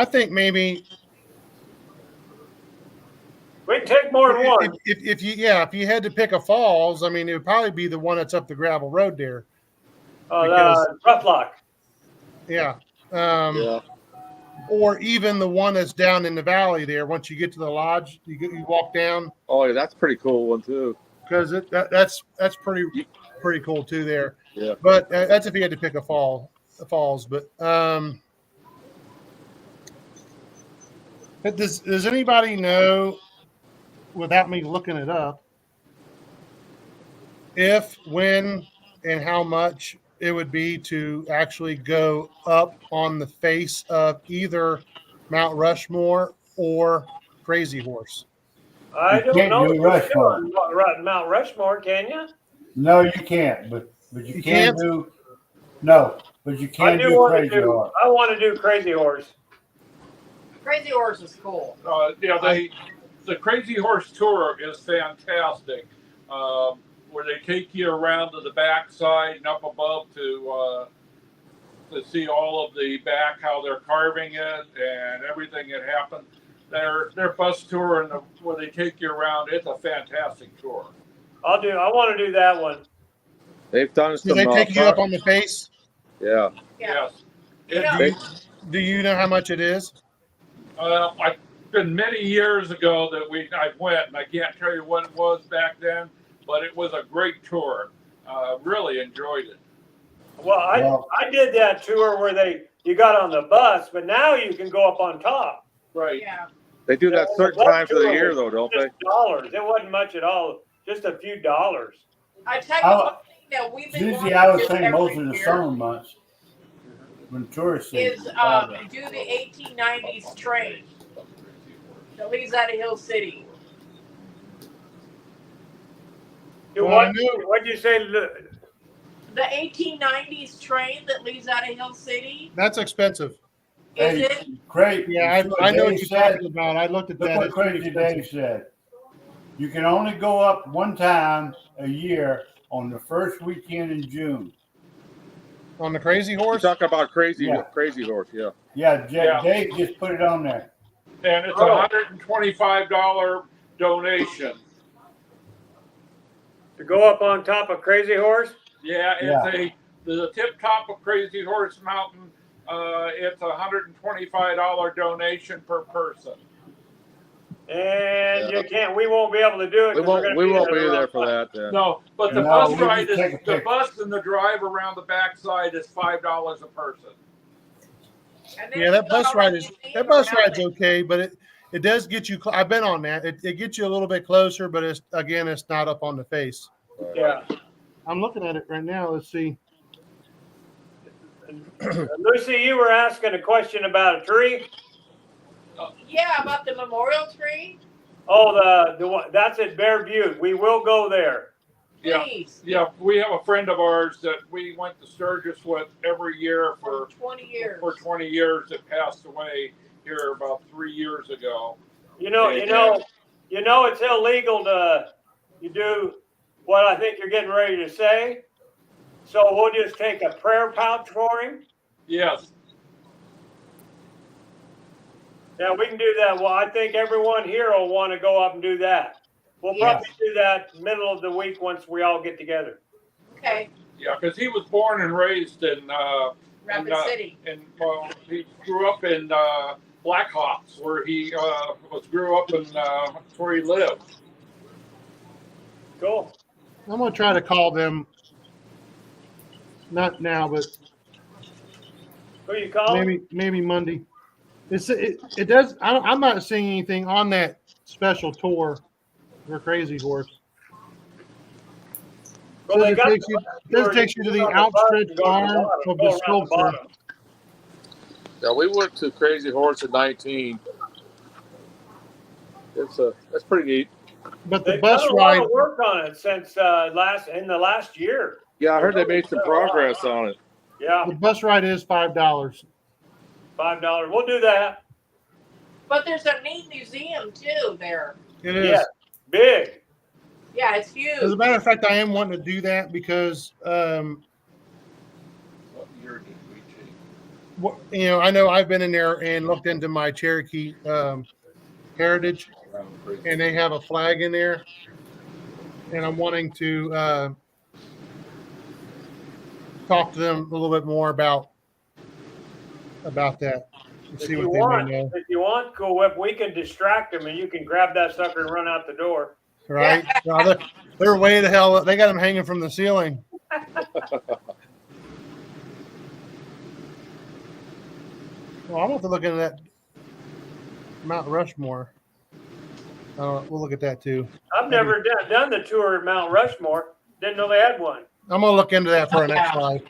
think maybe We can take more than one. if you had to pick a falls, I mean, it would probably be the one that's up the gravel road there. Rough Lock. Yeah. Yeah. Or even the one that's down in the valley there. Once you get to the lodge, you walk down. Oh, yeah, that's a pretty cool one too. Because that's pretty cool too there. Yeah. But that's if you had to pick a falls. But does anybody know, without me looking it up, if, when, and how much it would be to actually go up on the face of either Mount Rushmore or Crazy Horse? I You don't can't know. do if Rushmore. you're doing Mount Rushmore, can you? No, you can't. But you You can can't? do. No, but you I can do do want to Crazy do. Horse. I want to do Crazy Horse. Crazy Horse is cool. The Crazy Horse Tour is fantastic. Where they take you around to the backside and up above to see all of the back, how they're carving it and everything that happened. Their bus tour and where they take you around, it's a fantastic tour. I want to do that one. They've done Do some. they take you up on the face? Yeah. Yeah. Yes. Do you know how much it is? It's been many years ago that I went, and I can't tell you what it was back then, but it was a great tour. Really enjoyed it. Well, I did that tour where they you got on the bus, but now you can go up on top. Right. Yeah. They do that The certain bus times of the tour year, was though, don't they? just dollars. It wasn't much at all. Just a few dollars. I tell you one thing that we've been Usually, wanting I to would do think most every of the year summer months when tourists is season. do the 1890s train that leaves out of Hill City. Do Well, what? I knew- What'd you say? The 1890s train that leaves out of Hill City, That's expensive. is Hey, it? Craig, Yeah, you see I know what Dave you're said? talking about. I looked at Look that. what It's pretty Crazy expensive. Dave said. You can only go up one time a year on the first weekend in June. On the Crazy You Horse? talk about crazy Yeah. horse, yeah. Yeah, Yeah. Dave just put it on there. And it's Oh. $125 donation. To go up on top of Crazy Horse? Yeah, Yeah. it's the tip top of Crazy Horse Mountain. It's $125 donation per person. And Yeah. we won't be able to do it. We 'cause we're won't gonna we won't there be the there wrong for time. that then. No, but the No, bus we ride just is take a the picture. bus and the drive around the backside is $5 a person. And then Yeah, you that got bus all ride that is museum ride's around it. okay, but it does get you. I've been on that. It gets you a little bit closer, but it's not up on the face. Yeah. I'm looking at it right now. Let's see. Lucy, you were asking a question about a tree. Yeah, about the memorial tree. Oh, the one that's at Bear Butte. We will go there. Yeah. Please. Yeah, we have a friend of ours that we went to Sturgis with every year For 20 years. for 20 years that passed away here about 3 years ago. You know, it's illegal to you do what I think you're getting ready to say. So we'll just take a prayer pouch for him. Yes. Yeah, we can do that. Well, I think everyone here will want to go up and do that. We'll probably do that middle of the week once we all get together. Okay. Yeah, because he was born and raised in Rapid City. and well, he grew up in Blackhawks, where he grew up in that's where he lived. Cool. I'm gonna try to call them. Not now, but Who you calling? maybe Monday. It does. I'm not seeing anything on that special tour for Crazy Horse. Well, they It got takes you to the outstretched arm of the sculpture. Yeah, we went to Crazy Horse in 19. That's pretty neat. But the They've bus done a lot ride, of work on it since the last year. Yeah, I heard they made some progress on it. Yeah, the bus ride is $5. $5. We'll do that. But there's a neat museum too there. It is. Yeah, big. Yeah, it's huge. As a matter of fact, I am wanting to do that because, What year did we change? I know I've been in there and looked into my Cherokee heritage, and they have a flag in there, and I'm wanting to talk to them a little bit more about that and see what they may know. If you want, cool. If we can distract them and you can grab that sucker and run out the door. Right? No, they're way the hell. They got them hanging from the ceiling. Well, I'm going to look into that Mount Rushmore. We'll look at that too. I've never done the tour at Mount Rushmore. Didn't know they had one. I'm going to look into that for our next live.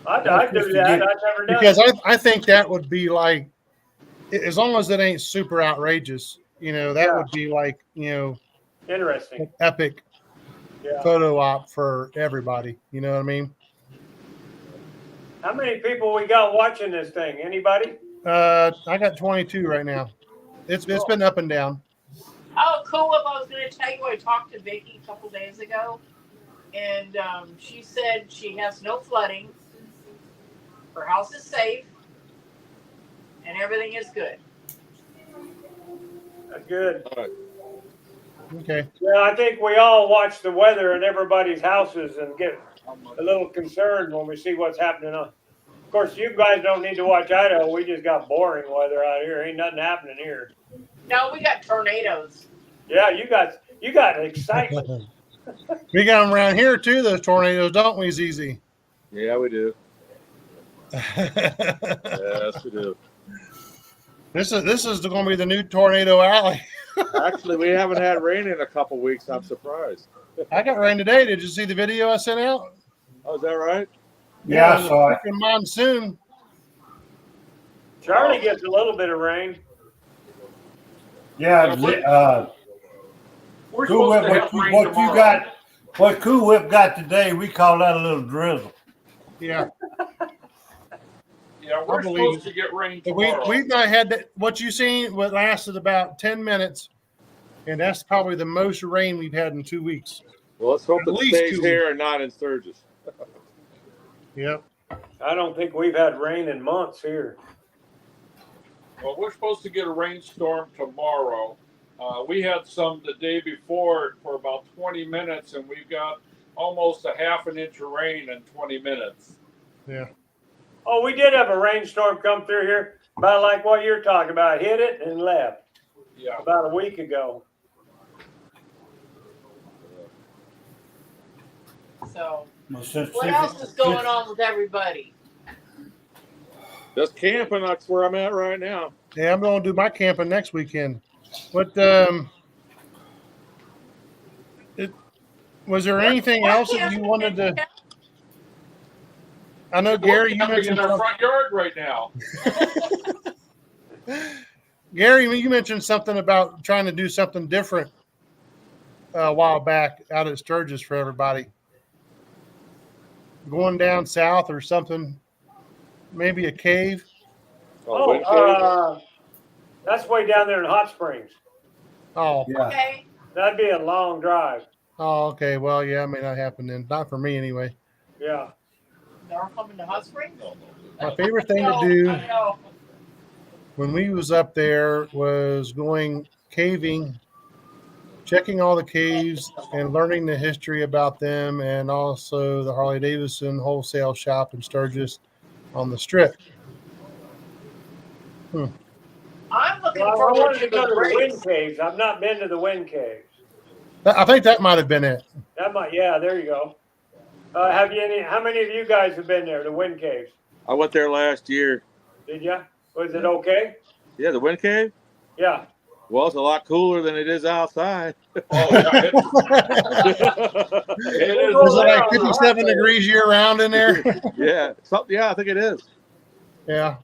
I'd do that. I've never done Because it. I think that would be like, as long as it ain't super outrageous, that would be like, Interesting. epic Yeah. photo op for everybody. You know what I mean? How many people we got watching this thing? Anybody? I got 22 right now. It's been up and down. Oh, cool. I was going to tell you, I talked to Vicki a couple days ago, and she said she has no flooding. Her house is safe, and everything is good. Good. All right. Okay. Yeah, I think we all watch the weather in everybody's houses and get a little concerned when we see what's happening. Of course, you guys don't need to watch Idaho. We just got boring weather out here. Ain't nothing happening here. No, we got tornadoes. Yeah, you got excitement. We got them around here too, those tornadoes, don't we, ZZ? Yeah, we do. Yes, we do. This is going to be the new Tornado Alley. Actually, we haven't had rain in a couple weeks. I'm surprised. I got rain today. Did you see the video I sent out? Oh, is that right? Yeah, I the saw it. freaking monsoon. Charlie gets a little bit of rain. Yeah, We're Cool supposed Whip, to have rain what you tomorrow. got, what Cool Whip got today, we call that a little drizzle. Yeah. Yeah, we're I believe supposed to get rain But tomorrow. we've not had that. What you seen, what lasted about 10 minutes, and that's probably the most rain we've had in 2 weeks. Well, let's hope At it least stays 2 here and not in Sturgis. Yep. I don't think we've had rain in months here. Well, we're supposed to get a rainstorm tomorrow. We had some the day before for about 20 minutes, and we've got almost a half an inch of rain in 20 minutes. Yeah. Oh, we did have a rainstorm come through here, about like what you're talking about. Hit it and left Yeah. about a week ago. So, Well, what else is going on with everybody? Just camping. That's where I'm at right now. Yeah, I'm going to do my camping next weekend. But was there anything else that you wanted to? I know Gary, you We're camping mentioned in our something. front yard right now. Gary, you mentioned something about trying to do something different a while back out at Sturgis for everybody. Going down south or something, maybe a cave. Wind cave? That's way down there in Hot Springs. Oh, Yeah, Okay. That'd be a long drive. oh, okay. Well, yeah, it may not happen then. Not for me anyway. Yeah. Never coming to Hot Springs? My favorite thing to No, do I know. when we was up there was going caving, checking all the caves and learning the history about them, and also the Harley Davidson wholesale shop in Sturgis on the strip. I'm looking Well, I forward wanted to to go the to the race. wind caves. I've not been to the wind caves. I think that might have been it. That might, yeah, there you go. How many of you guys have been there, the wind caves? I went there last year. Did ya? Was it okay? Yeah, the wind cave? Yeah. Well, it's a lot cooler than it is outside. Oh, yeah. It is. Was it like 57 degrees year round in there? Yeah. Yeah, I think it is. Yeah.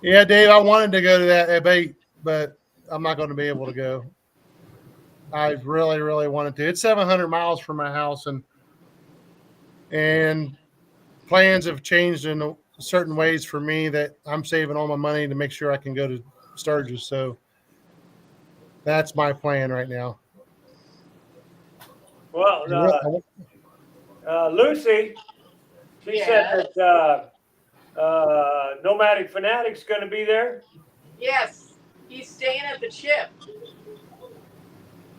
Yeah, Dave, I wanted to go to that debate, but I'm not going to be able to go. I really, really wanted to. It's 700 miles from my house, and plans have changed in certain ways for me that I'm saving all my money to make sure I can go to Sturgis. So that's my plan right now. Well, Lucy, she said that Nomadic Fanatic's going to be there. Yes. He's staying at the Chip.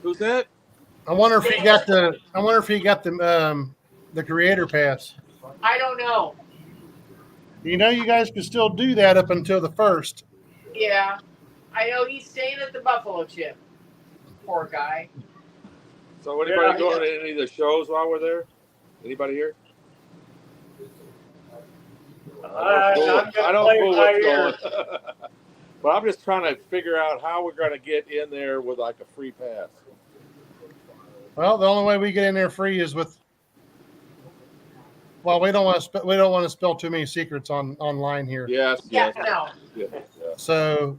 Who's that? I wonder if he got the creator pass. I don't know. You know, you guys could still do that up until the 1st. Yeah. I know he's staying at the Buffalo Chip. Poor guy. So anybody Yeah, going to any of the shows while we're there? Anybody here? I'm just I don't playing know by what's ear. going. But I'm just trying to figure out how we're going to get in there with like a free pass. Well, the only way we get in there free is with. Well, we don't want to spill too many secrets online here. Yes. Yeah, Yes. no. Yeah. So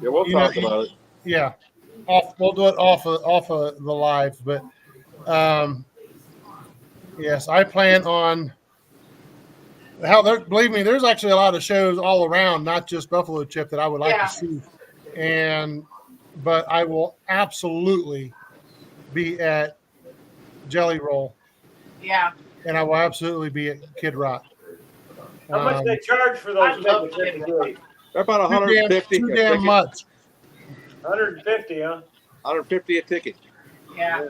Yeah. We'll You know, talk about it. yeah, we'll do it off of the live, but yes, I plan on. Believe me, there's actually a lot of shows all around, not just Buffalo Chip, that I would like Yeah. to see, but I will absolutely be at Jelly Roll, Yeah. and I will absolutely be at Kid Rock. How much they charge for I those love tickets? Kid Rock. They're about Too 150. too a damn ticket. much. 150, huh? 150 a ticket. Yeah.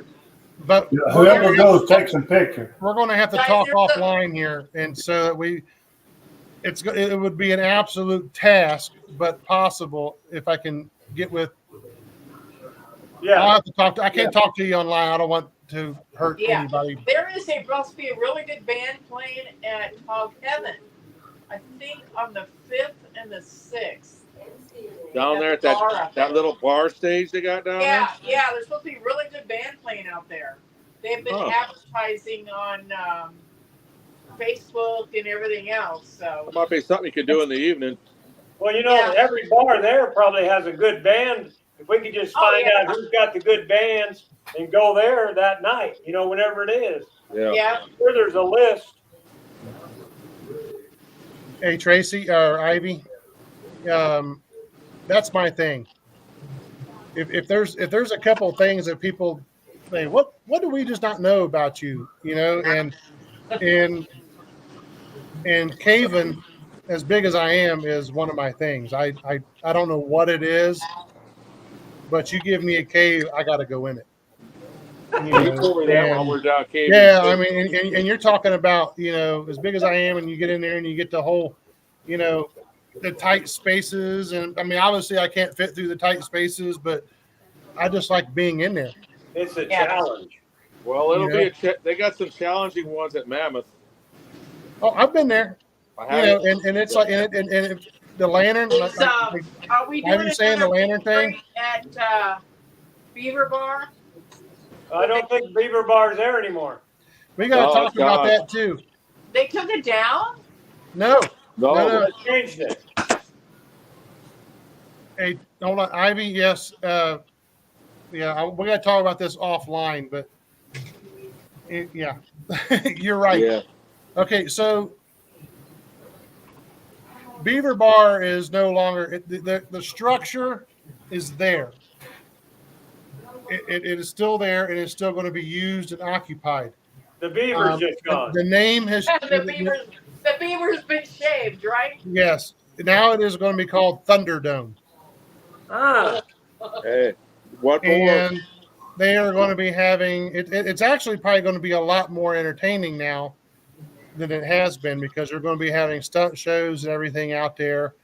But whoever goes, take some pictures. we're going to have to Guys, talk there's a- offline here, and so that it would be an absolute task, but possible if I can get with. I'll Yeah. have to talk. I can't talk to you online. I don't want to hurt Yeah. anybody. There is supposed to be a really good band playing at Hog Heaven. I think on the 5th and the 6th. Down there at the bar that up there. little bar stage they got down Yeah, yeah. There's supposed to be a really good band playing out there. They've been Huh. advertising on Facebook and everything else. So there? That might be something you could do in the evening. Well, you know, Yeah. every bar there probably has a good band. If we could just Oh, find yeah. out who's got the good bands and go there that night, you know, whenever it is. Yeah. yeah. I'm sure there's a list. Hey, Tracy or Ivy, that's my thing. If there's a couple of things that people say, what do we just not know about you, you know, and caving, as big as I am, is one of my things. I don't know what it is, but you give me a cave, I got to go in it. You You told me that while and- we're down caving. yeah, I mean, and you're talking about, you know, as big as I am, and you get in there and you get the whole, you know, the tight spaces, and I mean, obviously I can't fit through the tight spaces, but I just like being in there. It's a Yeah. challenge. Well, it'll Yeah. be they got some challenging ones at Mammoth. Oh, I've been there, I you have. know, and it's like, and the lantern. Is, are we Have doing you saying the another lantern thing? at Beaver Bar? I don't think Beaver Bar's there anymore. We got to No, talk it's about not. that too. They took it down? No, No, No. They changed it. hey, hold on, Ivy. Yes, yeah, we got to talk about this offline, but yeah, you're right. Yeah. Okay, so Beaver Bar is no longer the structure is there. It is still there, and it's still going to be used and occupied. The Beaver's just gone. The name has the beaver's been shaved, right? yes. Now it is going to be called Thunderdome, Ah, Hey, what more? and they are going to be having it's actually probably going to be a lot more entertaining now than it has been, because they're going to be having stunt shows and everything out there.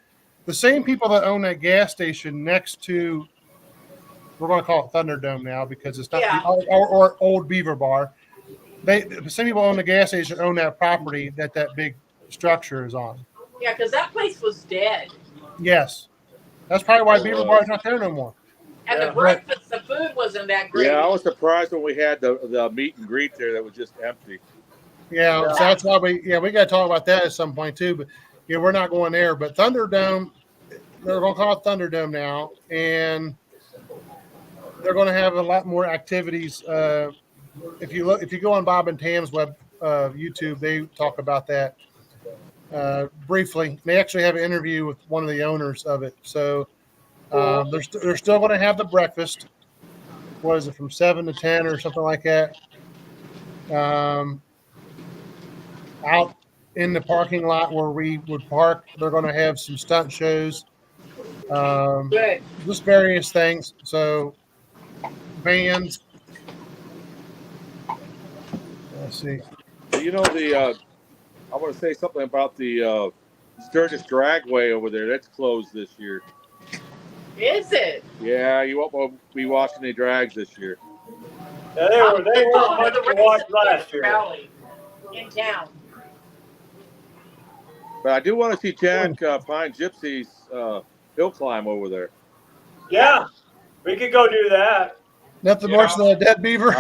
The same people that own that gas station next to, we're going to call it Thunderdome now because it's not Yeah. or Old Beaver Bar. The same people own the gas station own that property that big structure is on. Yeah, because that place was dead. Yes, that's probably why Beaver Bar is not there no more. And Yeah. the breakfast, the food wasn't that great. Yeah, I was surprised when we had the meet and greet there that was just empty. Yeah, so that's why we got to talk about that at some point too. But yeah, we're not going there. But Thunderdome, they're going to call it Thunderdome now, and they're going to have a lot more activities. If you go on Bob and Tam's web YouTube, they talk about that briefly. They actually have an interview with one of the owners of it. So they're still going to have the breakfast. What is it, from 7 to 10 or something like that? Out in the parking lot where we would park, they're going to have some stunt shows, Good. just various things. So bands. Let's see. You know I want to say something about the Sturgis Dragway over there. That's closed this year. Is it? Yeah, you won't be watching any drags this year. yeah, they weren't much to watch last year. Rally in town. But I do want to see Jack Pine Gypsy's hill climb over there. Yeah, we could go do that. Nothing Yeah. worse than a dead beaver.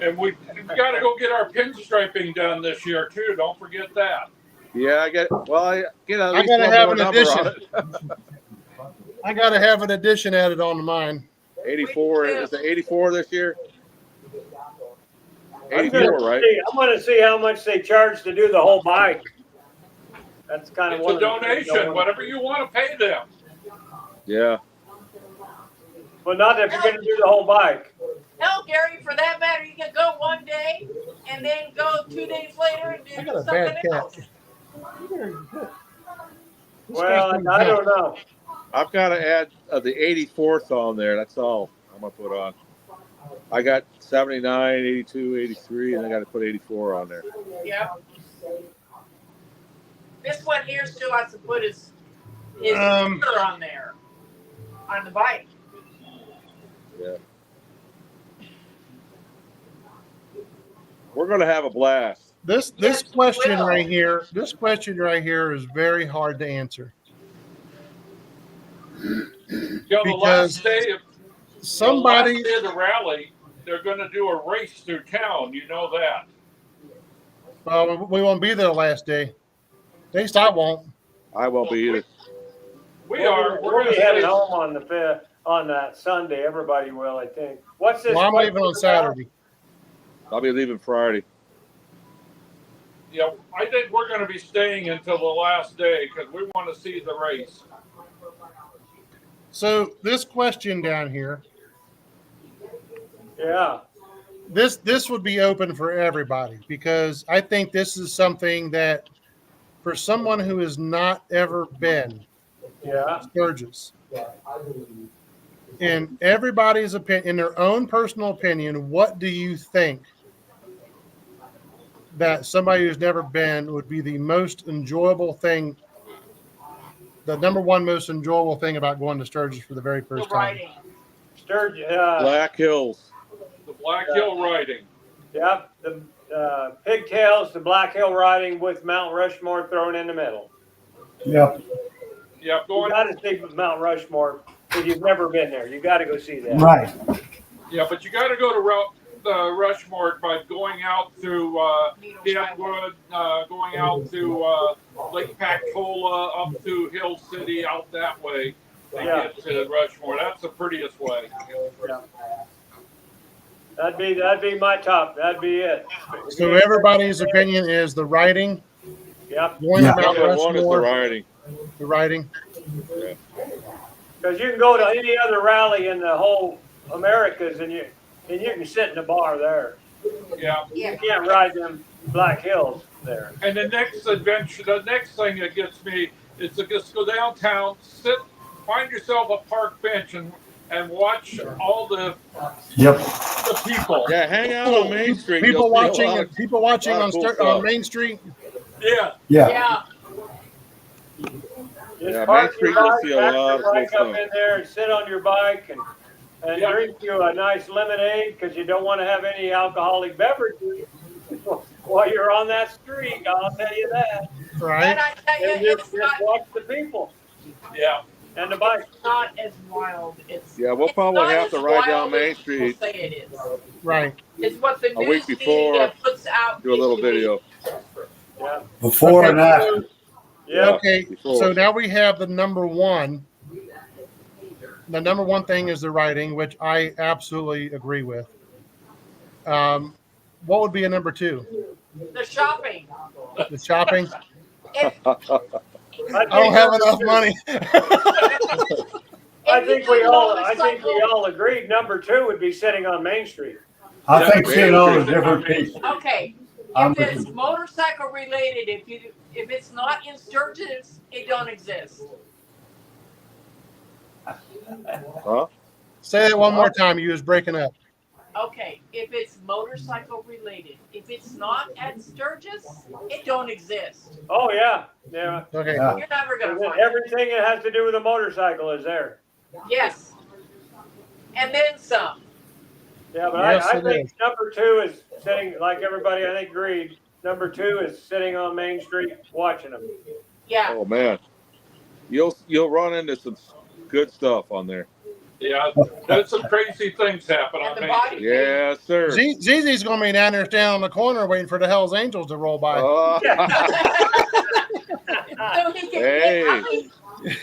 And we got to go get our pinstriping done this year too. Don't forget that. Yeah, I get at I least gotta one have more an number addition. on it. I got to have an addition added on to mine. 84 is it 84 this year? I'm 84, right? gonna see how much they charge to do the whole bike. That's kind of It's one a of the things I donation, want. whatever you want to pay them. Yeah. But not if you're gonna do the whole bike. Hell, Gary, for that matter, you can go one day and then go 2 days later and I do got a something bad cat. else. Well, I don't know. I've got to add the 84th on there. That's all I'm going to put on. I got 79, 82, 83, and I got to put 84 on there. Yep. This one here still has to put his Um, sticker on there on the bike. Yeah. We're going to have a blast. This Yes, we question will. right here, this question right here is very hard to answer You know, the because last day of somebody, the rally, they're going to do a race through town. You know that. we won't be there the last day. At least I won't. I won't be either. We are. We're We'll going be to heading stay. home on the 5th, on that Sunday. Everybody will, I think. What's this? Well, I'm question leaving on about? Saturday. I'll be leaving Friday. Yeah, I think we're going to be staying until the last day because we want to see the race. So this question down here, Yeah. this would be open for everybody because I think this is something that for someone who has not ever been Yeah. Sturgis, in everybody's opinion, in their own personal opinion, what do you think that somebody who's never been would be the most enjoyable thing, the number one most enjoyable thing about going to Sturgis for the very The first time? writing. Sturgis. Black Hills. The Black Hill riding. Yep. The pigtails, the Black Hill riding with Mount Rushmore thrown in the middle. Yep. Yeah, You going. got to see Mount Rushmore if you've never been there. You got to go see that. Right. Yeah, but you got to go to Rushmore by going out through Deathwood, going out to Lake Pactola, up to Hill City, out that way to Yeah. get to Rushmore. That's the prettiest way. Yeah. That'd be my top. That'd be it. So everybody's opinion is the writing, Yep. going Yeah. to Mount Number one is the Rushmore, riding. the writing. Because you can go to any other rally in the whole Americas and you can sit in the bar there. Yeah. You can't ride them Black Hills there. And the next adventure, the next thing that gets me is to just go downtown, find yourself a park bench and watch all the Yep. people. Yeah, hang out on Main Street. People You'll see a watching, lot of- people watching lot on of cool Stur- stuff. on Main Street. Yeah. Yeah. Yeah. Just Yeah, park Main Street, your you'll bike, see a back lot your of cool bike up stuff. in there and sit on your bike and Yeah. drink you a nice lemonade because you don't want to have any alcoholic beverages while you're on that street. I'll tell you that. Right. And I tell And you, just it's not, watch the people Yeah. and the bike. not as wild. It's Yeah, we'll it's probably not have as to ride down wild Main as people Street say it is. Right. It's what the a week news before, media puts out. do a little each week. video. Yeah. Before and Okay, after. Yeah. Okay, before. so now we have the number one. The number one thing is the writing, which I absolutely agree with. What would be a number two? The shopping. The shopping. If, I don't have enough money. I think we all agreed number two would be sitting on Main Street. I think Main seeing all the Street. different people. Okay, I'm if it's with motorcycle related, if it's not in Sturgis, it don't exist. Huh? Say that one more time. You was breaking up. Okay, if it's motorcycle related, if it's not at Sturgis, it don't exist. Oh yeah, yeah. Okay. Yeah. You're never gonna find it. Everything that has to do with a motorcycle is there. Yes. And then some. Yeah, but Yes, I it think is. number two is sitting, like everybody I think agreed, number two is sitting on Main Street watching them. Yeah. Oh man, you'll run into some good stuff on there. Yeah. There's some crazy things happen And on the Main body- Street. Yes, sir. Zizi's going to be down there standing on the corner waiting for the Hell's Angels to roll by. So he can Hey.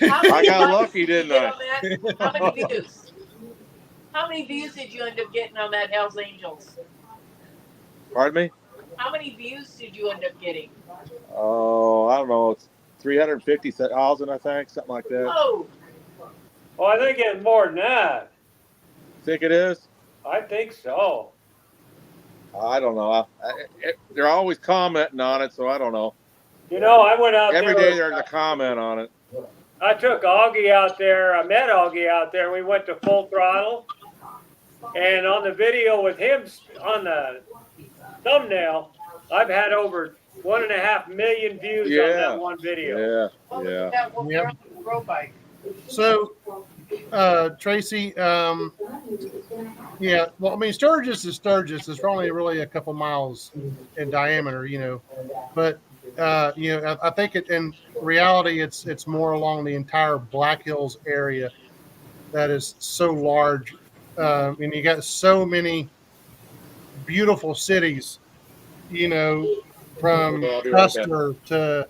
how many I got likes lucky, did you didn't get on that? How many views? How many views did you end up getting on that Hell's Angels? Pardon me? How many views did you end up getting? Oh, I don't know. It's 350,000, I think, something like that. Oh, Well, I think it's more than that. Think it is? I think so. I don't know. They're always commenting on it, so I don't know. You know, I went out Every there. day there's a comment on it. I took Augie out there. I met Augie out there. We went to Full Throttle. And on the video with him on the thumbnail, I've had over 1.5 million views on Yeah. that one video. Yeah, well, yeah. that one Yep. girl on the road bike. So Tracy. Yeah. Well, I mean, Sturgis is Sturgis. It's only really a couple miles in diameter, but I think in reality, it's more along the entire Black Hills area that is so large, and you got so many beautiful cities, from Well, I'll be right back. Custer to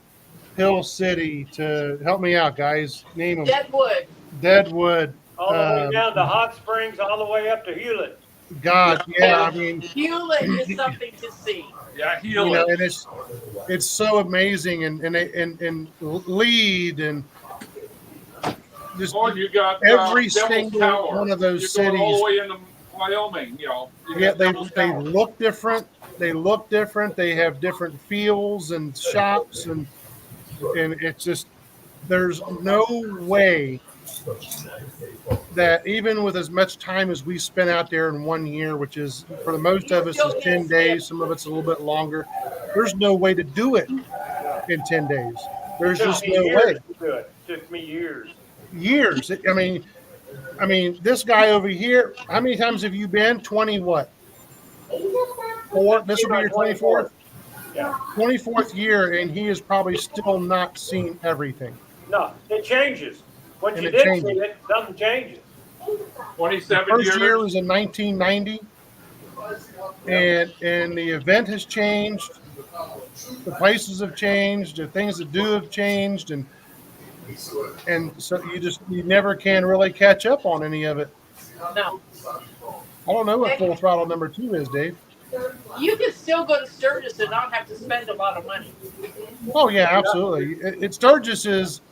Hill City to help me out, guys. Name them. Deadwood. Deadwood. All the way down to Hot Springs, all the way up to Hewlett. God, yeah. I mean, Hewlett is something to see. Yeah, heal it. and it's so amazing, and lead and just Or you got every Devil's single Tower. one of those You're going all the cities. way into Wyoming. You Yeah, got they Devil's Tower. look different. They look different. They have different feels and shops, and it's just there's no way that even with as much time as we spent out there in 1 year, which is for the most of us is 10 days, some of it's a little bit longer. There's no way to do it in 10 days. There's just no way. It took me years. Years. I mean, this guy over here. How many times have you been? 20 what? Four. This will be your 24th. Yeah. 24th year, and he has probably still not seen everything. No, it changes. Once And you it did changes. see it, something changes. 27 First years. year was in 1990, and the event has changed. The places have changed. The things that do have changed, and so you never can really catch up on any of it. No. I don't know what Full Throttle #2 is, Dave. You can still go to Sturgis and not have to spend a lot of money. Oh yeah, absolutely. It Sturgis is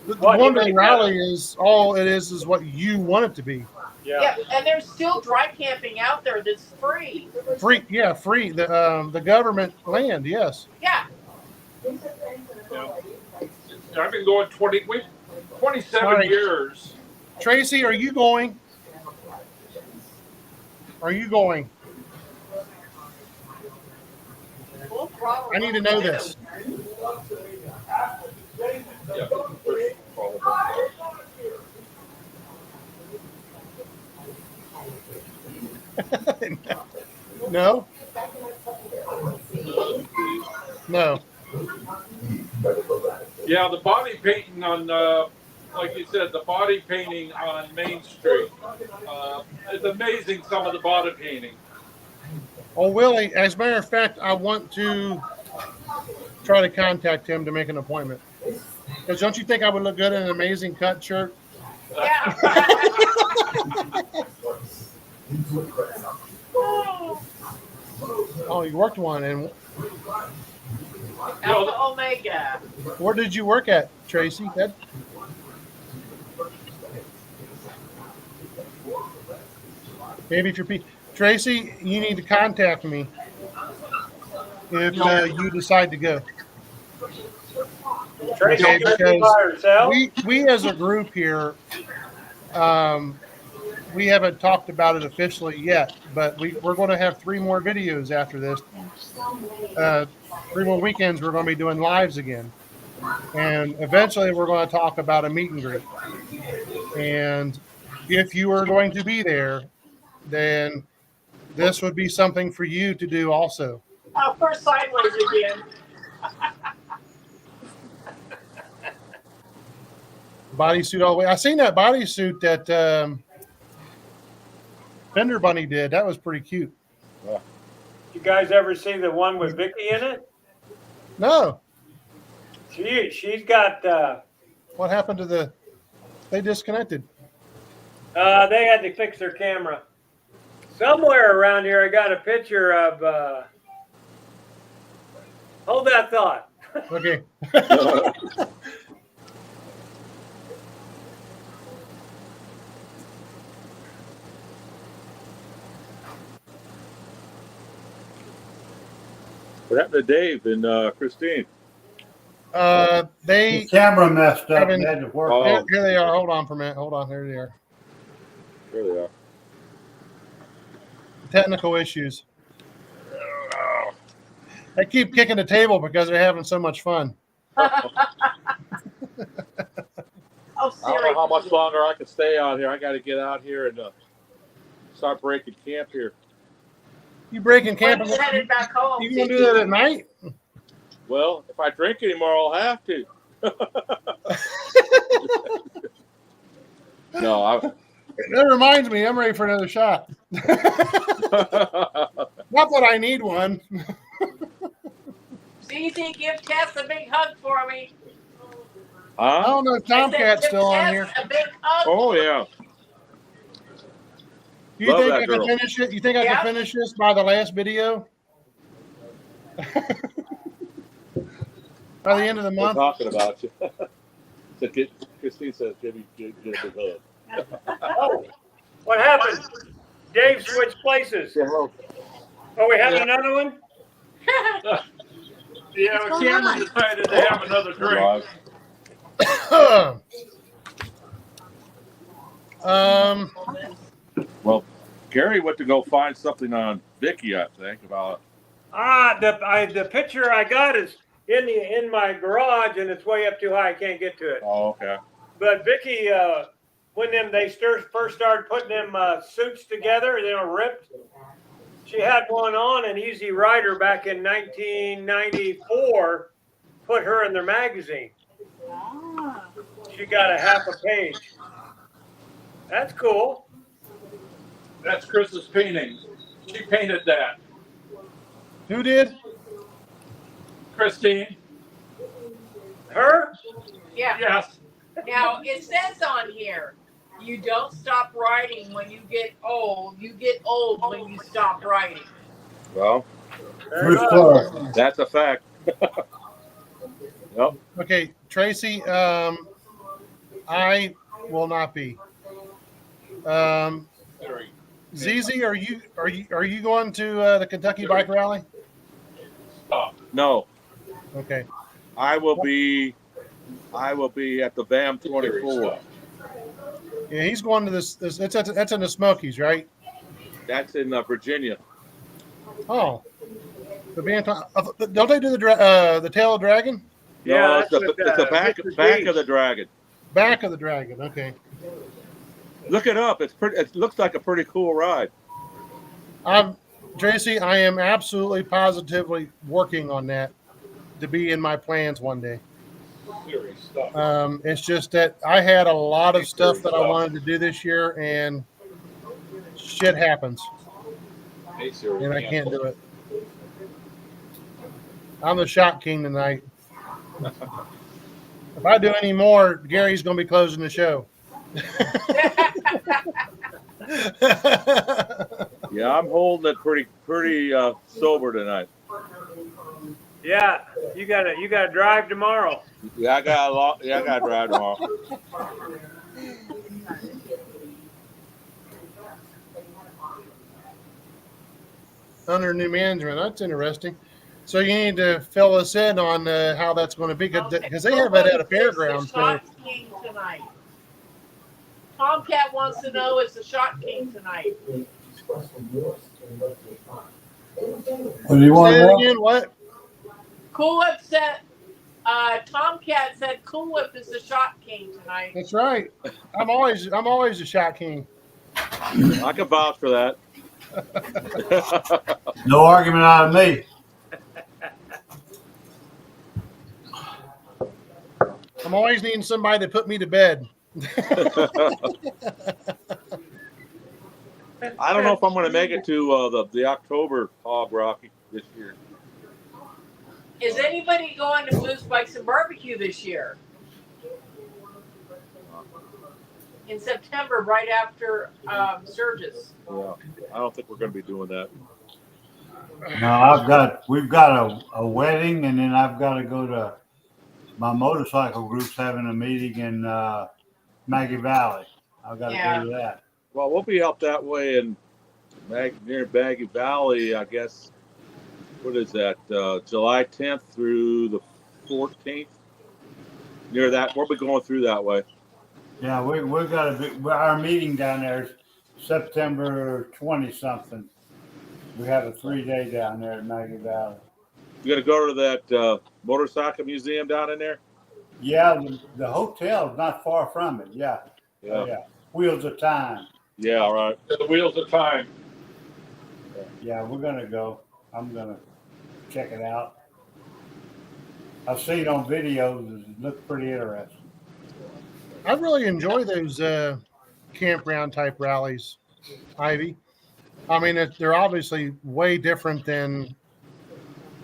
the What you one-day make rally is all it is what you want it to be. Yeah, and there's still dry camping out there that's free. Free, yeah, free. The government land, yes. Yeah. I've been going 27 Sorry. years. Tracy, are you going? Are you going? Full throttle. I need to know this. Yeah. No. No. Yeah, the body painting on, like you said, the body painting on Main Street. It's amazing, some of the body painting. Oh, Willie, as a matter of fact, I want to try to contact him to make an appointment. Because don't you think I would look good in an amazing cut shirt? Yeah. Oh, you worked one. And Alpha Omega. where did you work at, Tracy? Maybe if you're Tracy, you need to contact me if you decide to go. Tracy Okay, goes because by herself. we as a group here, we haven't talked about it officially yet, but we're going to have 3 more videos after this. 3 more weekends we're going to be doing lives again. And eventually we're going to talk about a meet and greet. And if you are going to be there, then this would be something for you to do also. Oh, we're sideways again. Bodysuit all the way. I seen that bodysuit that Fender Bunny did. That was pretty cute. You guys ever see the one with Vicky in it? No. She's got. What happened to they disconnected? They had to fix their camera. Somewhere around here, I got a picture of. Hold that thought. Okay. What happened to Dave and Christine? The They camera messed up. Haven't- Had to work. Oh. here they are. Hold on for a minute. Hold on. There they are. There they are. Technical issues. They keep kicking the table because they're having so much fun. Oh, I don't know how much longer I can stay out here. I got to get out here and start breaking camp here. You breaking When camp? you headed back home, You gonna do that at night? Well, if I drink anymore, I'll have to. No, That reminds me, I'm ready for another shot. Not that I need one. CZ, give Tess a big hug for me. I huh? don't know if I said, Tomcat's give still on Tess here. a big hug. Oh yeah. Do you Love think that I girl. can finish it? You think I Yeah. can finish this by the last video? By the end of the We're month? talking about you. So Christine says, "Give me get a big hug." Oh, what happened? Dave switched places. Say hello. Oh, we having another one? Yeah, What's going Cameron on? decided to have another drink. Well, Gary went to go find something on Vicky, I think, about. The picture I got is in my garage, and it's way up too high. I can't get to it. Oh, okay. But Vicky, when they first started putting them suits together, they were ripped. She had one on, an Easy Rider back in 1994 put her in their magazine. Ah. She got a half a page. That's cool. That's Chris's painting. She painted that. Who did? Christine. Her? Yeah. Yes. Now it says on here, you don't stop writing when you get old. You get old when you stop writing. Well, Bruce Clark. that's a fact. Yep. Okay, Tracy. I will not be. ZZ, are you going to the Kentucky Bike Rally? Stop. No, Okay. I will be at the BAM 24. Yeah, he's going to this that's in the Smokies, right? That's in Virginia. Oh. Don't they do the tail of the dragon? Yeah, No, that's it's the with, back Mr. back G. of the dragon. Back of the dragon. Okay. Look it up. It's pretty. It looks like a pretty cool ride. Tracy, I am absolutely positively working on that to be in my plans one day. Serious stuff. It's just that I had a lot of stuff that I wanted to do this year, and shit happens, Hey, Siri, and I can't do it. I'm the shot king tonight. If I do any more, Gary's going to be closing the show. Yeah, I'm holding it pretty sober tonight. Yeah, you gotta drive tomorrow. Yeah, I got to drive tomorrow. Under new management, that's interesting. So you need to fill us in on how that's going to be, because they have it at a fairground. So Shot King tonight. Tomcat wants to know, is the Shot King tonight? What do you want say to it know? again. What? Cool Whip said, Tomcat said Cool Whip is the Shot King tonight. That's right. I'm always a shot king. I can vouch for that. No argument out of me. I'm always needing somebody to put me to bed. I don't know if I'm going to make it to the October Hog Rocky this year. Is anybody going to Blues Bikes and Barbecue this year? In September, right after Sturgis. Yeah, I don't think we're going to be doing that. No, we've got a wedding, and then I've got to go to my motorcycle group's having a meeting in Maggie Valley. I've got to go to that. Well, we'll be up that way in near Maggie Valley, I guess. What is that? July 10th through the 14th. Near that, we'll be going through that way. Yeah, we've got our meeting down there is September 20 something. We have a 3-day down there at Maggie Valley. You gonna go to that motorcycle museum down in there? Yeah, the hotel's not far from it. Yeah. Yeah. Yeah. Wheels of Time. Yeah. All right. The Wheels of Time. Yeah, we're gonna go. I'm gonna check it out. I've seen on videos. It looks pretty interesting. I really enjoy those campground type rallies, Ivy. I mean, they're obviously way different than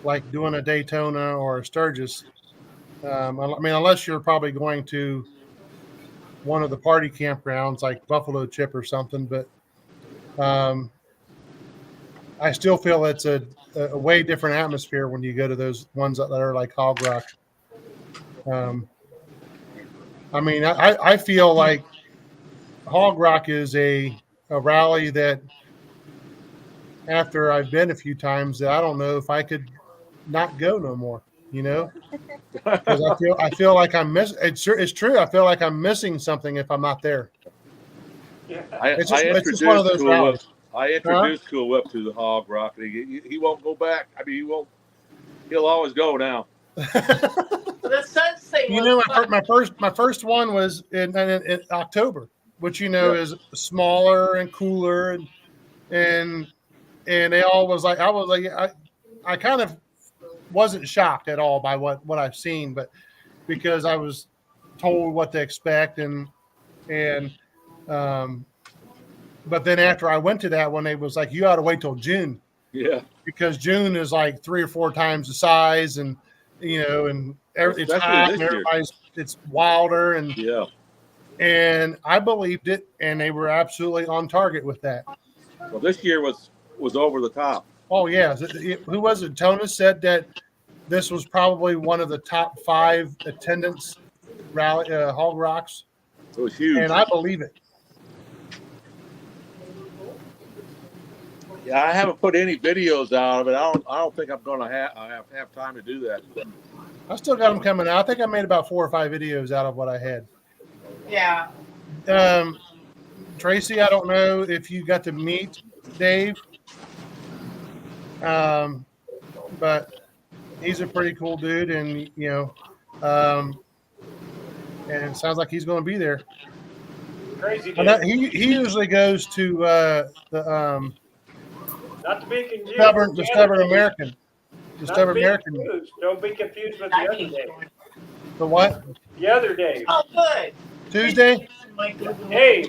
like doing a Daytona or a Sturgis. I mean, unless you're probably going to one of the party campgrounds like Buffalo Chip or something, but um, I still feel it's a way different atmosphere when you go to those ones that are like Hog Rock. Um, I mean, I feel like Hog Rock is a rally that after I've been a few times that I don't know if I could not go no more, you know, because I feel like I'm miss. It's true. I feel like I'm missing something if I'm not there. Yeah. It's just one of those Cool Whip. rallies. I introduced Cool Whip to the Hog Rock. He won't go back. I mean, he won't. He'll always go now. The Suns thing. You know, my first one was in October, which is smaller and cooler, and they all was like I kind of wasn't shocked at all by what I've seen, but because I was told what to expect and but then after I went to that one, it was like you ought to wait till June. Yeah. Because June is like 3 or 4 times the size, and and it's hot, and it's wilder, and I believed it, and they were absolutely on target with that. Well, this year was over the top. Oh yeah, who was it? Tona said that this was probably one of the top 5 attendance rally Hog Rocks. It was huge, and I believe it. Yeah, I haven't put any videos out of it. I don't think I'm going to have time to do that. I still got them coming out. I think I made about 4 or 5 videos out of what I had. Yeah. Tracy, I don't know if you got to meet Dave, but he's a pretty cool dude, and and it sounds like he's going to be there. Crazy. He usually goes to the not to be confused. Discover American. Discover American. Don't be confused with the other day. The what? The other day. Oh, good. Tuesday? Dave.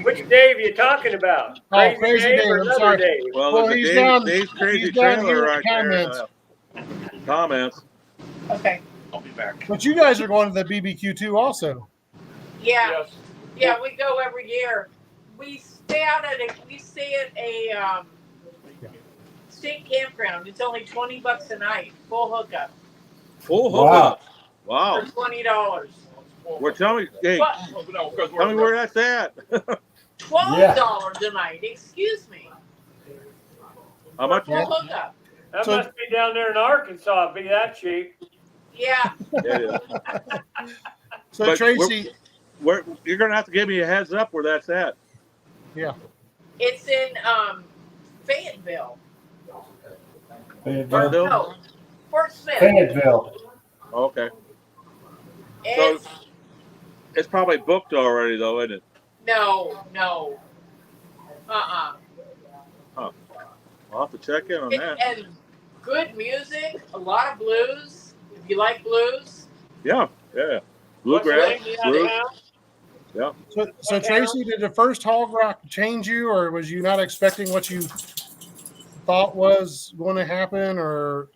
Which Dave are you talking about? Oh, Crazy Dave. Or I'm another sorry. Dave? Well, he's Dave, down. Dave's Crazy He's down here Trailer in right comments. there. Comments. Okay. I'll be back. But you guys are going to the BBQ too, also. Yeah. Yes. Yeah, we go every year. We stay at a state campground. It's only $20 a night, full hookup Full hookup. for Wow. $20. Well, tell me, hey, tell me where that's at. $12 a night. Excuse me. How much? Full hookup. That So- must be down there in Arkansas. Be that cheap. Yeah. Yeah. So But Tracy, You're going to have to give me a heads up where that's at. yeah. It's in Fayetteville. Fayetteville. No, Fort Smith. Fayetteville. Okay. It's, It's probably booked already, though, isn't it? no. I'll have to check in on that. And good music, a lot of blues. If you like blues. Yeah. Bluegrass. What's the name of the town? So Tracy, did the first Hog Rock change you, or was you not expecting what you thought was going to happen, or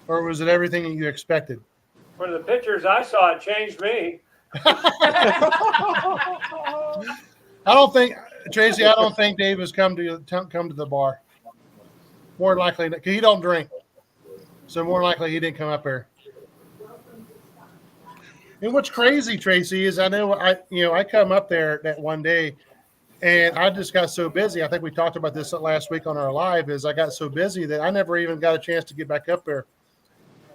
was it everything that you expected? For the pictures I saw, it changed me. I don't think Tracy. I don't think Dave has come to the bar. More than likely, because he don't drink, so more likely he didn't come up there. And what's crazy, Tracy, is I come up there that one day, and I just got so busy. I think we talked about this last week on our live. Is I got so busy that I never even got a chance to get back up there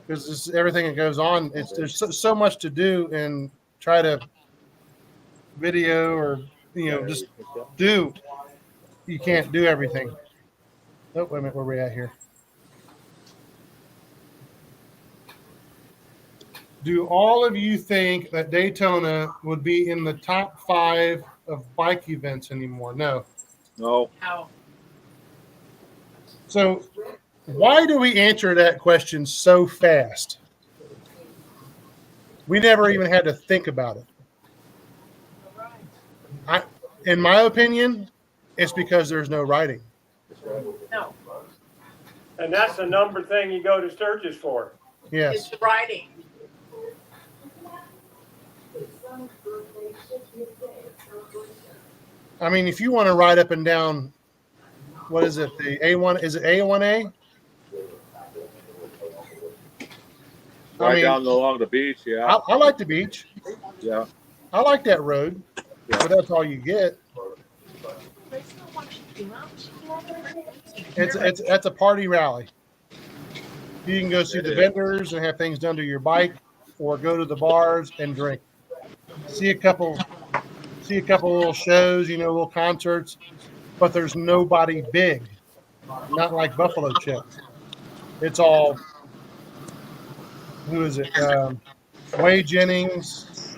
because everything that goes on. There's so much to do and try to video or just do. You can't do everything. Oh, wait a minute, where are we at here? Do all of you think that Daytona would be in the top 5 of bike events anymore? No. No. No. So why do we answer that question so fast? We never even had to think about it. In my opinion, it's because there's no writing. No. And that's the number thing you go to Sturgis for. Yes. It's the writing. I mean, if you want to ride up and down, what is it? The A1, is it A1A? Right down along the beach, yeah. I like the beach. Yeah. I like that road, but that's all you get. It's a party rally. You can go see the vendors and have things done to your bike, or go to the bars and drink. See a couple little shows, little concerts, but there's nobody big. Not like Buffalo Chip. It's all, who is it? Wade Jennings.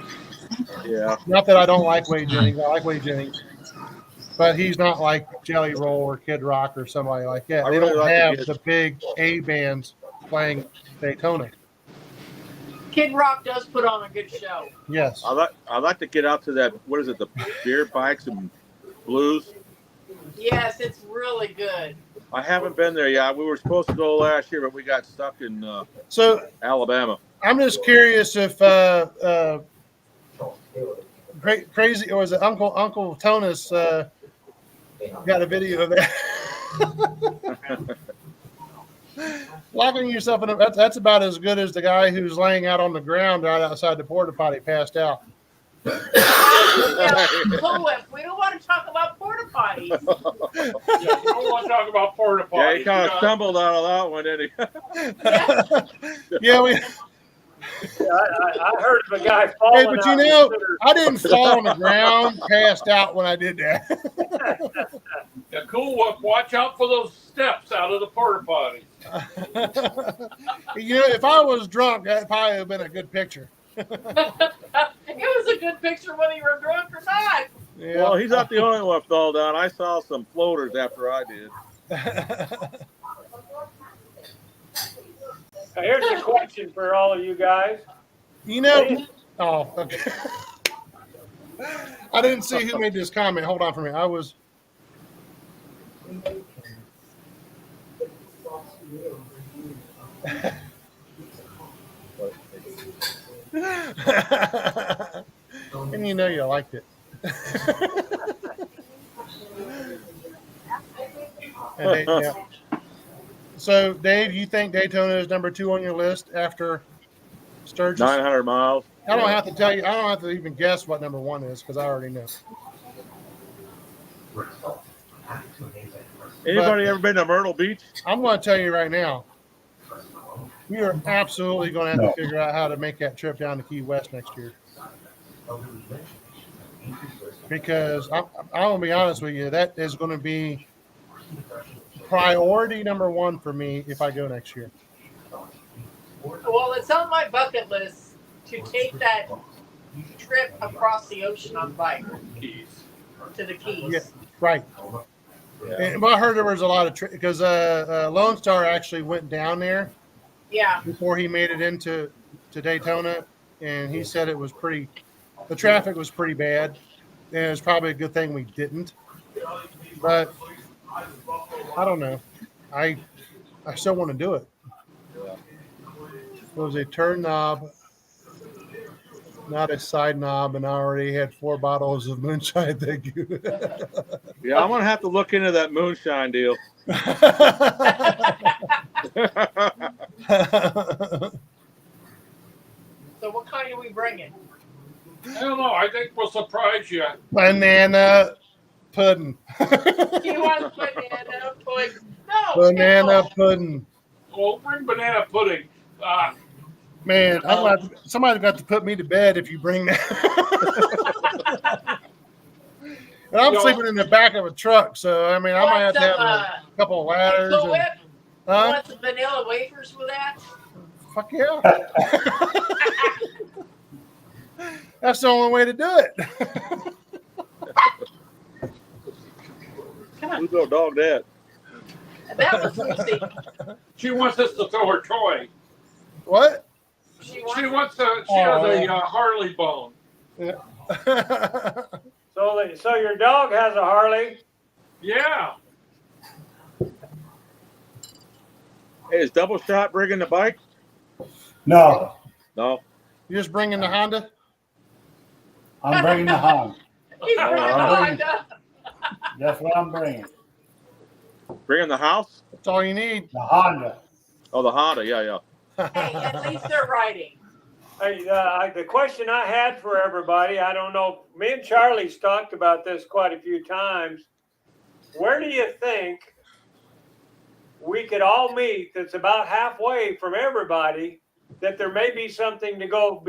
Yeah. Not that I don't like Wade Jennings. I like Wade Jennings. But he's not like Jelly Roll or Kid Rock or somebody like that. They don't have the big A bands playing Daytona. Kid Rock does put on a good show. Yes. I'd like to get out to that, what is it, the beer bikes and blues? Yes, it's really good. I haven't been there yet. We were supposed to go last year, but we got stuck in Alabama. I'm just curious if crazy, or was it Uncle Tonus got a video of that? Locking yourself in that's about as good as the guy who's laying out on the ground right outside the porta potty, passed out. We don't want to talk about porta potties. Yeah, you don't want to talk about porta potties. Yeah, he kind of stumbled out of that one, didn't he? Yeah, I heard of a guy falling. Hey, but I didn't fall on the ground, passed out when I did that. Yeah, cool. Watch out for those steps out of the porta potty. If I was drunk, that probably would have been a good picture. It was a good picture whether you were drunk or not. Yeah. Well, he's not the only one that fell down. I saw some floaters after I did. Here's a question for all of you guys. Oh, okay. I didn't see who made this comment. Hold on for me. I was. And you liked it. Yeah. So, Dave, you think Daytona is number 2 on your list after Sturgis? 900 miles. I don't have to tell you. I don't have to even guess what number 1 is because I already know. Anybody ever been to Myrtle Beach? I'm going to tell you right now. We are absolutely going to have to figure out how to make that trip down to Key West next year. Because I'm going to be honest with you, that is going to be priority number 1 for me if I go next year. Well, it's on my bucket list to take that trip across the ocean on bike to the Keys. Yeah, right. Yeah. And I heard there was a lot of because Lone Star actually went down there. Yeah. Before he made it into Daytona, and he said it was the traffic was pretty bad, and it's probably a good thing we didn't. But I don't know. I still want to do it. It was a turn knob, not a side knob, and I already had 4 bottles of moonshine. Thank you. Yeah, I'm gonna have to look into that moonshine deal. So what kind are we bringing? I don't know. I think we'll surprise you. Banana pudding. You want banana pudding? No. Banana pudding. Well, bring banana pudding. Man, somebody's got to put me to bed if you bring that. And I'm sleeping in the back of a truck, so I mean, I might have to have a couple of ladders. You want some vanilla wafers with that? Fuck yeah. That's the only way to do it. Who's gonna dog that? That was Lucy. She wants us to throw her toy. What? She She wants wants a. She has a Harley bone. So your dog has a Harley. Yeah. Hey, is Double Shot bringing the bike? No, No. You just bringing the Honda? I'm bringing the Honda. He's bringing the Honda. That's what I'm bringing. Bringing the house? That's all you need. The Honda. Oh, the Honda. Yeah, yeah. Hey, at least they're riding. Hey, the question I had for everybody, I don't know, me and Charlie's talked about this quite a few times. Where do you think we could all meet that's about halfway from everybody, that there may be something to go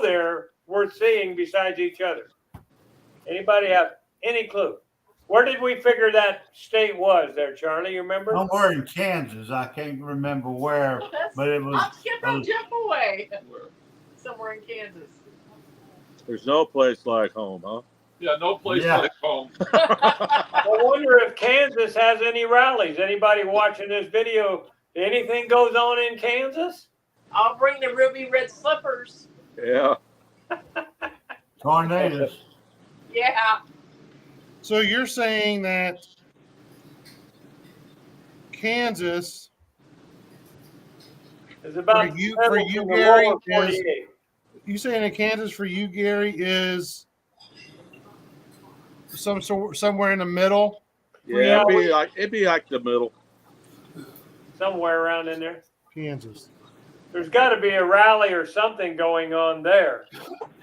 there worth seeing besides each other? Anybody have any clue? Where did we figure that state was there, Charlie? You remember? Somewhere in Kansas. I can't remember where, but it was. I'll skip on jump away. Somewhere in Kansas. There's no place like home, huh? Yeah, no place Yeah. like home. I wonder if Kansas has any rallies. Anybody watching this video, anything goes on in Kansas? I'll bring the ruby red slippers. Yeah. Tornadoes. Yeah. So you're saying that Kansas, It's about For you, seven from the Gary, lower is 48. you saying in Kansas for you, Gary, is somewhere in the middle? Yeah, it'd be like the middle. Somewhere around in there. Kansas. There's got to be a rally or something going on there.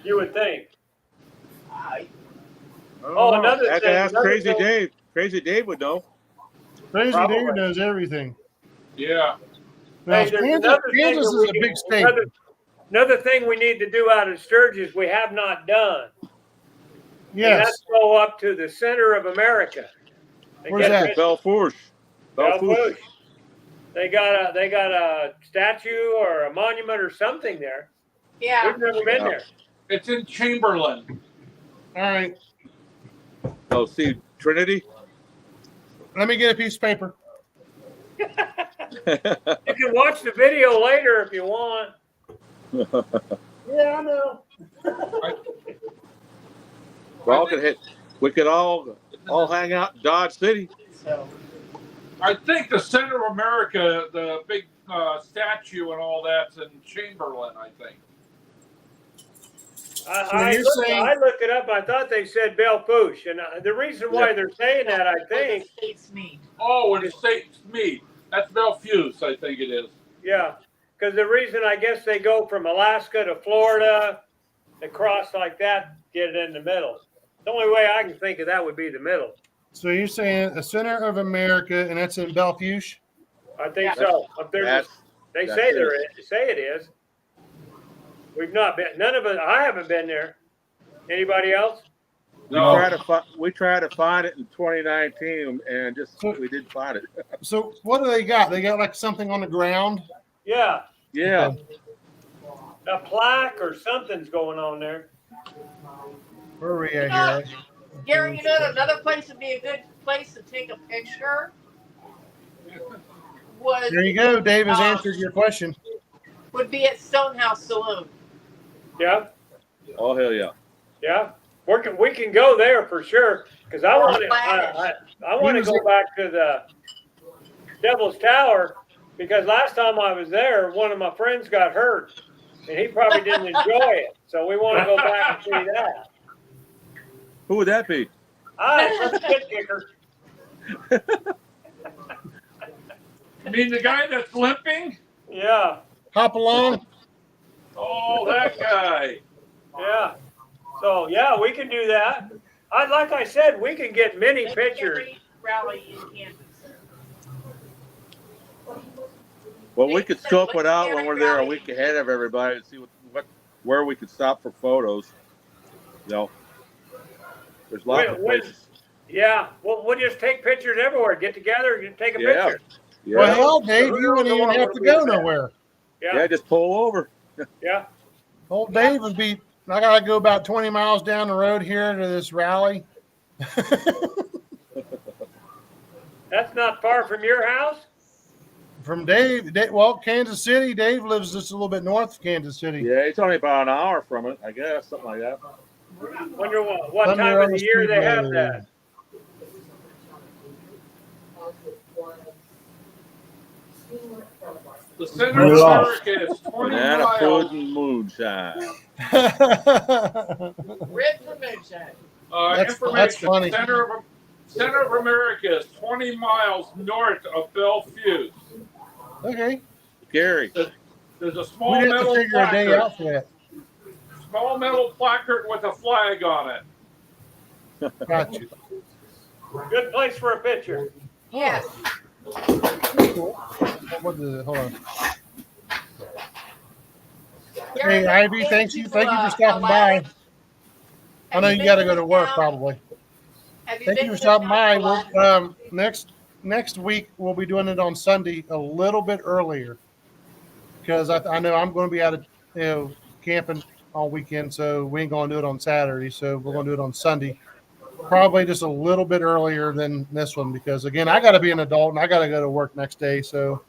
You would think. Oh, another I thing. can ask another Crazy thing- Dave. Crazy Dave would know. Crazy Probably. Dave knows everything. Yeah. Now, Hey, there's Kansas, another thing Kansas that is we a can- big state. Another thing we need to do out of Sturgis we have not done. And Yes. that's go up to the center of America. And Where's get that? this- Belfouche. Belfouche. They got a statue or a monument or something there. Yeah. We've never been Yeah. there. It's in Chamberlain. All right. Oh, see, Trinity? Let me get a piece of paper. You can watch the video later if you want. Yeah, I know. We could all hang out in Dodge City. So I think the center of America, the big statue and all that's in Chamberlain, I think. I you're saying- looked it up. I thought they said Belfouche, and the reason why they're saying that, I where the think, states meet. Oh, and State's Meat. That's Belfouche, I think it is. yeah, because the reason I guess they go from Alaska to Florida, across like that, get it in the middle. The only way I can think of that would be the middle. So you're saying the center of America, and that's in Belfouche? I think Yeah. so. Up there, That's- they that's say it. say it is. We've not been. None of us. I haven't been there. Anybody else? No. We tried to find it in 2019, and we didn't find it. So what do they got? They got like something on the ground? Yeah, Yeah. a plaque or something's going on there. Where are we at here? Gary, you know another place would be a good place to take a picture There you go. Dave has Uh, answered your question. would be at Stonehouse Saloon. Yeah, Oh, hell yeah. yeah. We can go there for sure because I Or want to. Spanish. I want to go back to the Devil's Tower because last time I was there, one of my friends got hurt and he probably didn't enjoy it. So we want to go back and see that. Who would that be? Some shit kicker. You mean the guy that's limping? Yeah, Hop along. Oh, that guy. yeah. So yeah, we can do that. Like I said, we can get many Maybe pictures. every rally in Kansas. Well, we could scope it out when we're there a week ahead of everybody and see where we could stop for photos. You know, there's lots of places. Yeah, we'll just take pictures everywhere. Get together and take a Yeah. picture. Yeah. Well, hell, Dave, you wouldn't even have to go nowhere. Yeah. just pull over. Yeah. Old Dave would be. I gotta go about 20 miles down the road here to this rally. That's not far from your house. From Dave, well, Kansas City. Dave lives just a little bit north of Kansas City. Yeah, it's only about an hour from it, I guess, something like that. Wonder what Thunder time of on the year they have Speedway. that. The center of We're lost. America is 20 Banana food miles. and moonshine. Rib for moonshine. That's Information. funny. Center of America is 20 miles north of Bellevue. Okay, There's Gary, a we small have to metal figure a day placard. out for that. Small metal placard with a flag on it. Got you. Good place for a picture. Yes. Cool. What is it? Hold on. Gary, Hey, Ivy, thank you for stopping by. I know you got to go to work probably. Thank you for stopping by. We'll, next week we'll be doing it on Sunday a little bit earlier because I know I'm going to be out of camping all weekend, so we ain't going to do it on Saturday. So we're going to do it on Sunday, probably just a little bit earlier than this one because again I got to be an adult and I got to go to work next day. So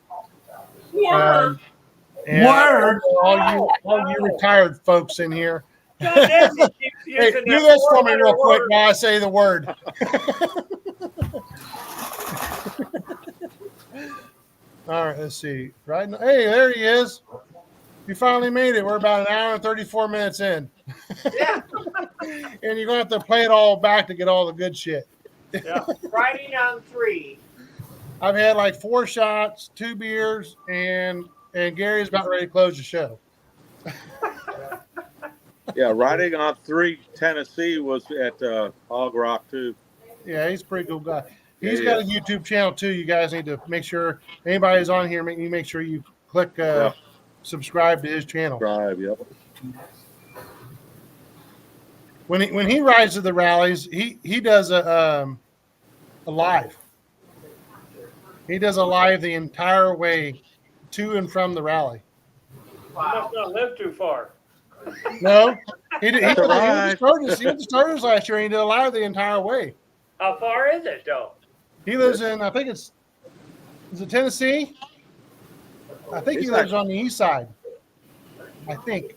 and Word. all you retired folks in here. God damn, he keeps Hey, using do that this for me four-letter real quick word. while I say the word. All right, let's see. Right now, hey, there he is. You finally made it. We're about an hour and 34 minutes in. Yeah. And you're going to have to play it all back to get all the good shit. Yeah. Riding on 3. I've had like 4 shots, 2 beers, and Gary's about ready to close the show. yeah, riding on 3 Tennessee was at Hog Rock too. Yeah, he's a pretty cool guy. He's Yeah, got a YouTube channel too. You guys need to make sure anybody's on here, make sure you click subscribe to his channel. Drive, yep. When he rides to the rallies, he does a live. He does a live the entire way to and from the rally. You must not live too far. No, he did. He That's went all to right. Sturgis. He went to Sturgis last year. And he did a live the entire way. How far is it though? He lives in, I think is it Tennessee? I think he He's lives like- on the east side. I think.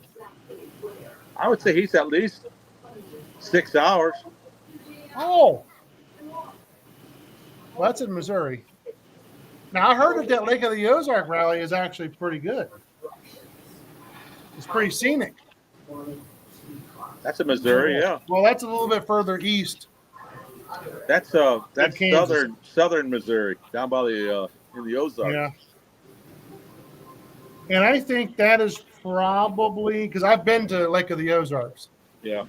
I would say he's at least 6 hours. Oh, well, that's in Missouri. Now I heard that Lake of the Ozark rally is actually pretty good. It's pretty scenic. That's in Missouri, yeah. Well, that's a little bit further east. That's Kansas. southern Missouri, down by the in the Ozarks. Yeah. And I think that is probably because I've been to Lake of the Ozarks. Yeah.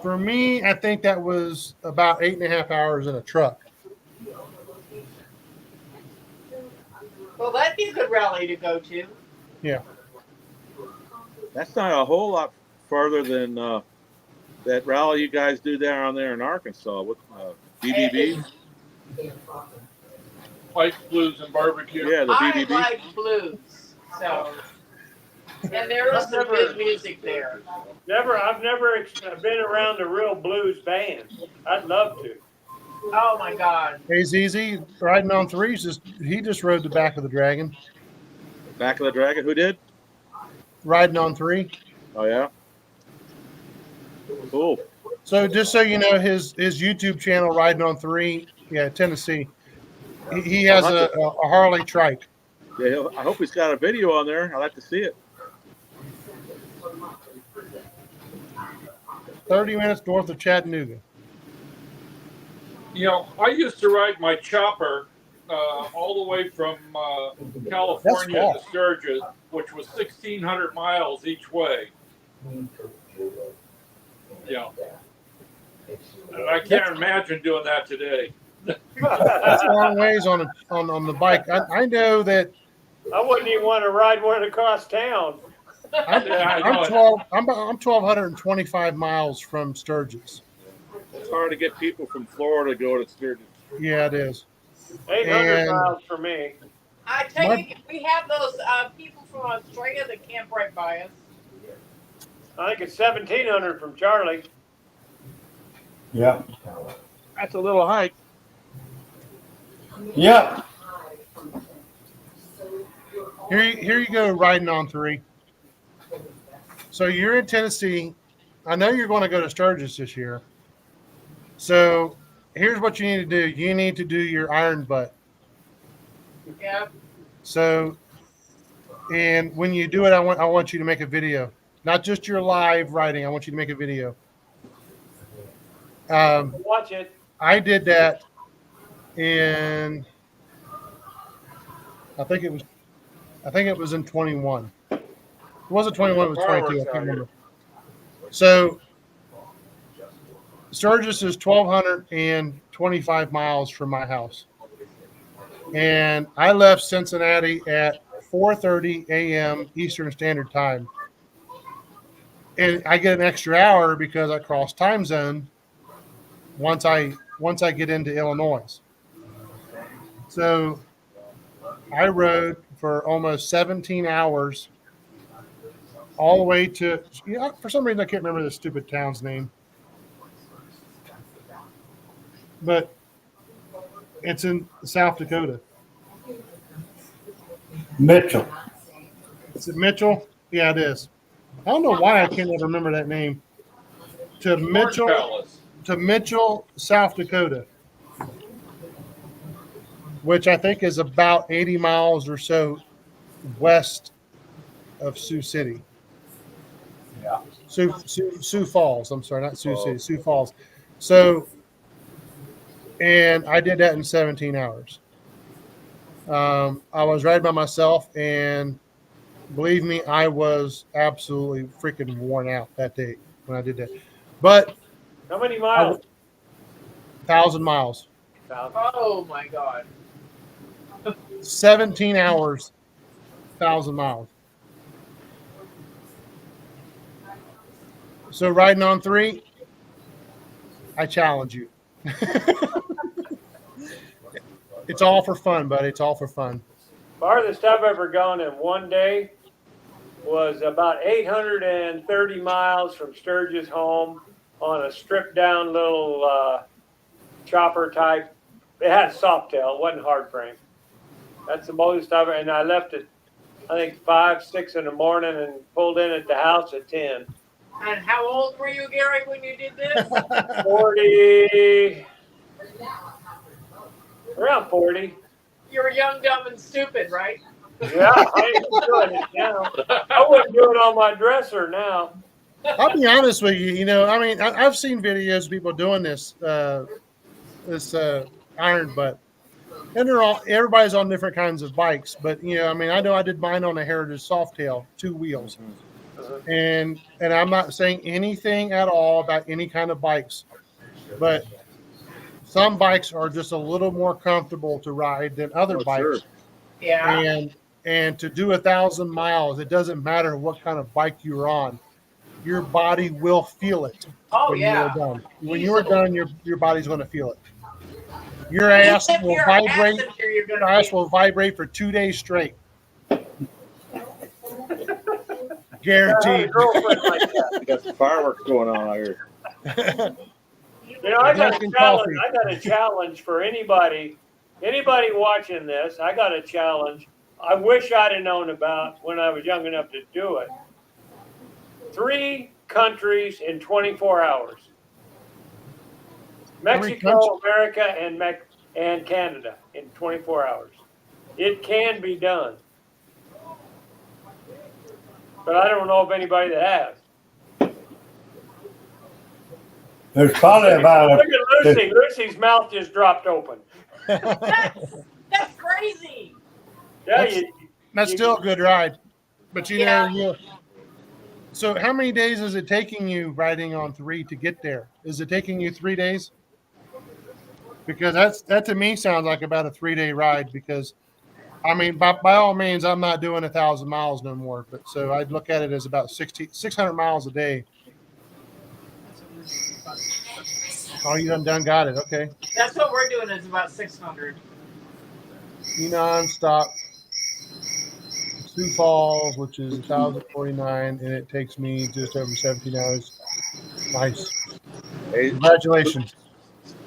For me, I think that was about 8.5 hours in a truck. Well, that'd be a good rally to go to. Yeah. That's not a whole lot further than that rally you guys do down there in Arkansas with BBB. White blues and barbecue. Yeah, the I BBB. like blues. So, and there is some good music there. I've never been around a real blues band. I'd love to. Oh my God. Hey, ZZ, riding on 3s, he just rode the back of the Dragon. Back of the Dragon. Who did? Riding on 3. Oh yeah. Cool. So just so you know, his YouTube channel, Riding on 3, yeah, Tennessee. He has a Harley trike. Yeah, I hope he's got a video on there. I'd like to see it. 30 minutes north of Chattanooga. You know, I used to ride my chopper all the way from California That's to Sturgis, which was 1,600 miles each way. Yeah. And I can't imagine doing that today. That's a long ways on the bike. I know that I wouldn't even want to ride one across town. I'm 1,225 miles from Sturgis. It's hard to get people from Florida to go to Sturgis. Yeah, it is. 800 And- miles for me. I tell My- you, we have those people from Australia that camp right by us. I think it's 1,700 from Charlie. Yeah. That's a little hike. Yeah. Here you go, riding on 3. So you're in Tennessee. I know you're going to go to Sturgis this year. So here's what you need to do. You need to do your iron butt. Yeah. So, and when you do it, I want you to make a video, not just your live riding. I want you to make a video. Watch it. I did that in, I think it was in 21. It wasn't 21. It was 22. I can't remember. So Sturgis is 1,225 miles from my house, and I left Cincinnati at 4:30 a.m. Eastern Standard Time, and I get an extra hour because I cross time zone once I get into Illinois. So I rode for almost 17 hours all the way to, for some reason I can't remember the stupid town's name, but it's in South Dakota. Mitchell. Is it Mitchell? Yeah, it is. I don't know why I can't ever remember that name. To Mitchell, South Dakota, which I think is about 80 miles or so west of Sioux City. Yeah. Sioux Falls. I'm sorry, not Sioux City, Sioux Falls. So, and I did that in 17 hours. I was riding by myself, and believe me, I was absolutely freaking worn out that day when I did that. But How many miles? 1,000 miles, Oh my God. 17 hours, 1,000 miles. So riding on 3, I challenge you. It's all for fun, buddy. It's all for fun. Farthest I've ever gone in one day was about 830 miles from Sturgis home on a stripped down little chopper type. It had a soft tail, it wasn't hard frame. That's the most I've ever, and I left at, I think 5, 6 in the morning and pulled in at the house at 10. And how old were you, Gary, when you did this? 40, around 40. You were young, dumb, and stupid, right? Yeah, I ain't doing it now. I wouldn't do it on my dresser now. I'll be honest with you. You know, I mean, I've seen videos of people doing this, iron butt, and everybody's on different kinds of bikes. But you know, I mean, I know I did mine on a Heritage Softail, 2 wheels, and I'm not saying anything at all about any kind of bikes, but some bikes are just a little more comfortable to ride than other bikes. Sure. Yeah. And to do 1,000 miles, it doesn't matter what kind of bike you're on. Your body will feel it. Oh, when yeah. You're done. When you're done, your body's going to feel it. Your ass If will you're a vibrate. passenger, you're Your gonna ass feel will vibrate for 2 days straight. Guaranteed. Girlfriend like that. We got some fireworks going on out here. You know, I got Drinking a challenge. coffee. I got a challenge for anybody watching this. I got a challenge. I wish I'd have known about when I was young enough to do it. 3 countries in 24 hours: Mexico, America, and Canada in 24 hours. It can be done, but I don't know of anybody that has. There's probably about Look at Lucy. Lucy's mouth just dropped open. That's crazy. Yeah, That's still a good ride. But you know, so how many days is it taking you riding on 3 to get there? Is it taking you 3 days? Because that to me sounds like about a 3-day ride. Because I mean, by all means, I'm not doing 1,000 miles no more. But so I'd look at it as about 600 miles a day. Oh, you done got it. Okay. That's what we're doing is about 600. You non-stop. Sioux Falls, which is 1,049, and it takes me just over 17 hours. Nice. Hey, Congratulations.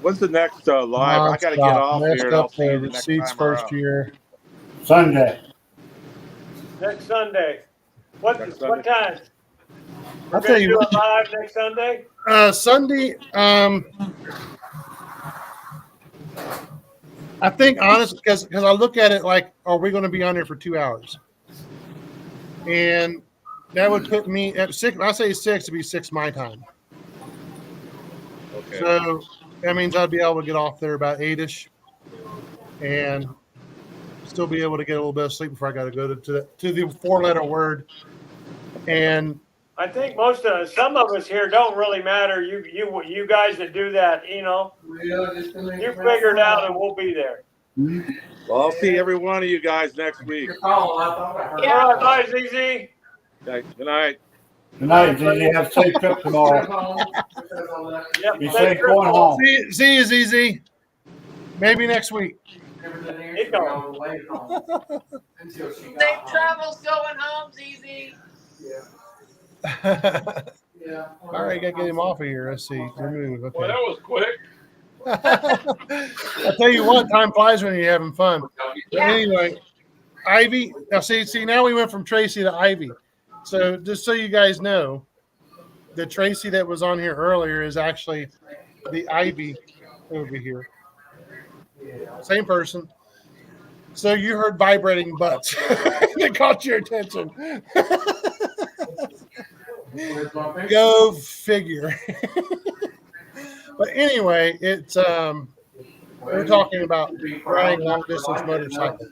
when's the next live? I got to get Nonstop. off Messed here, and I'll up see you the the next receipts time first around. year. Sunday. Next Sunday. What Next what Sunday? time? We're I'll tell gonna you do what, it live next Sunday. Sunday, I think honestly, because I look at it like, are we going to be on there for 2 hours? And that would put me at 6. I say 6 to be 6 my time. Okay. So that means I'd be able to get off there about 8ish, and still be able to get a little bit of sleep before I got to go to the 4-letter word. And I think some of us here don't really matter. You guys that do that, you figure it out, and we'll be there. Well, I'll see every one of you guys next week. All right, bye, ZZ. Okay. Good night. Good night, Gigi. Have a safe trip tomorrow. Yep, Be safe safe trip going home. see you, ZZ. Maybe next week. Keep going. Safe travels going home, ZZ. All right, got to get him off of here. Let's see. Remove. Well, Okay. that was quick. I'll tell you what, time flies when you're having fun. But Yeah. anyway, Ivy. Now, see, now we went from Tracy to Ivy. So just so you guys know, the Tracy that was on here earlier is actually the Ivy over here. Same person. So you heard vibrating butts. That caught your attention. Go figure. But anyway, it's we're talking about riding long distance motorcycle.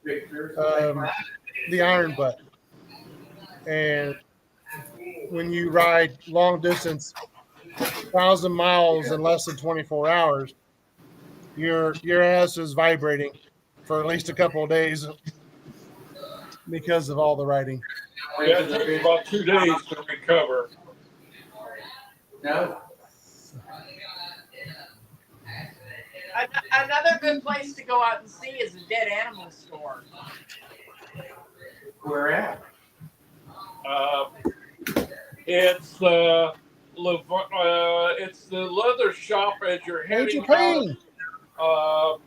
The iron butt. And when you ride long distance, 1,000 miles in less than 24 hours, your ass is vibrating for at least a couple of days because of all the riding. Yeah, it takes about 2 days to recover. Another good place to go out and see is a dead animal store. Where at? It's it's the leather shop as you're Major heading pain. out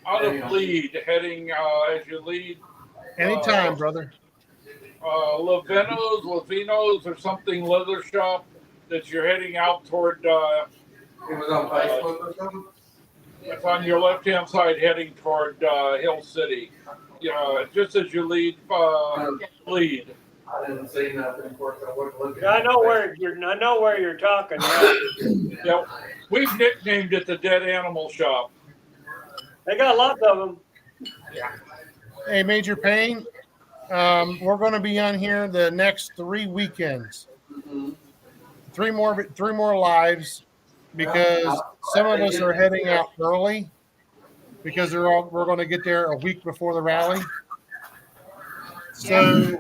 of Lead, heading as you lead. Anytime, brother. Lavino's or something leather shop that you're heading out toward. It was on Facebook or something? It's on your left-hand side heading toward Hill City. Just as you lead. I didn't see nothing. Of course, I wasn't looking. I know where you're talking. Yeah, we've nicknamed it the Dead Animal Shop. They got lots of them. Hey, Major Pain. We're going to be on here the next 3 weekends. Mm-hmm. Three more lives, because some of us are heading out early because we're going to get there a week before the rally. So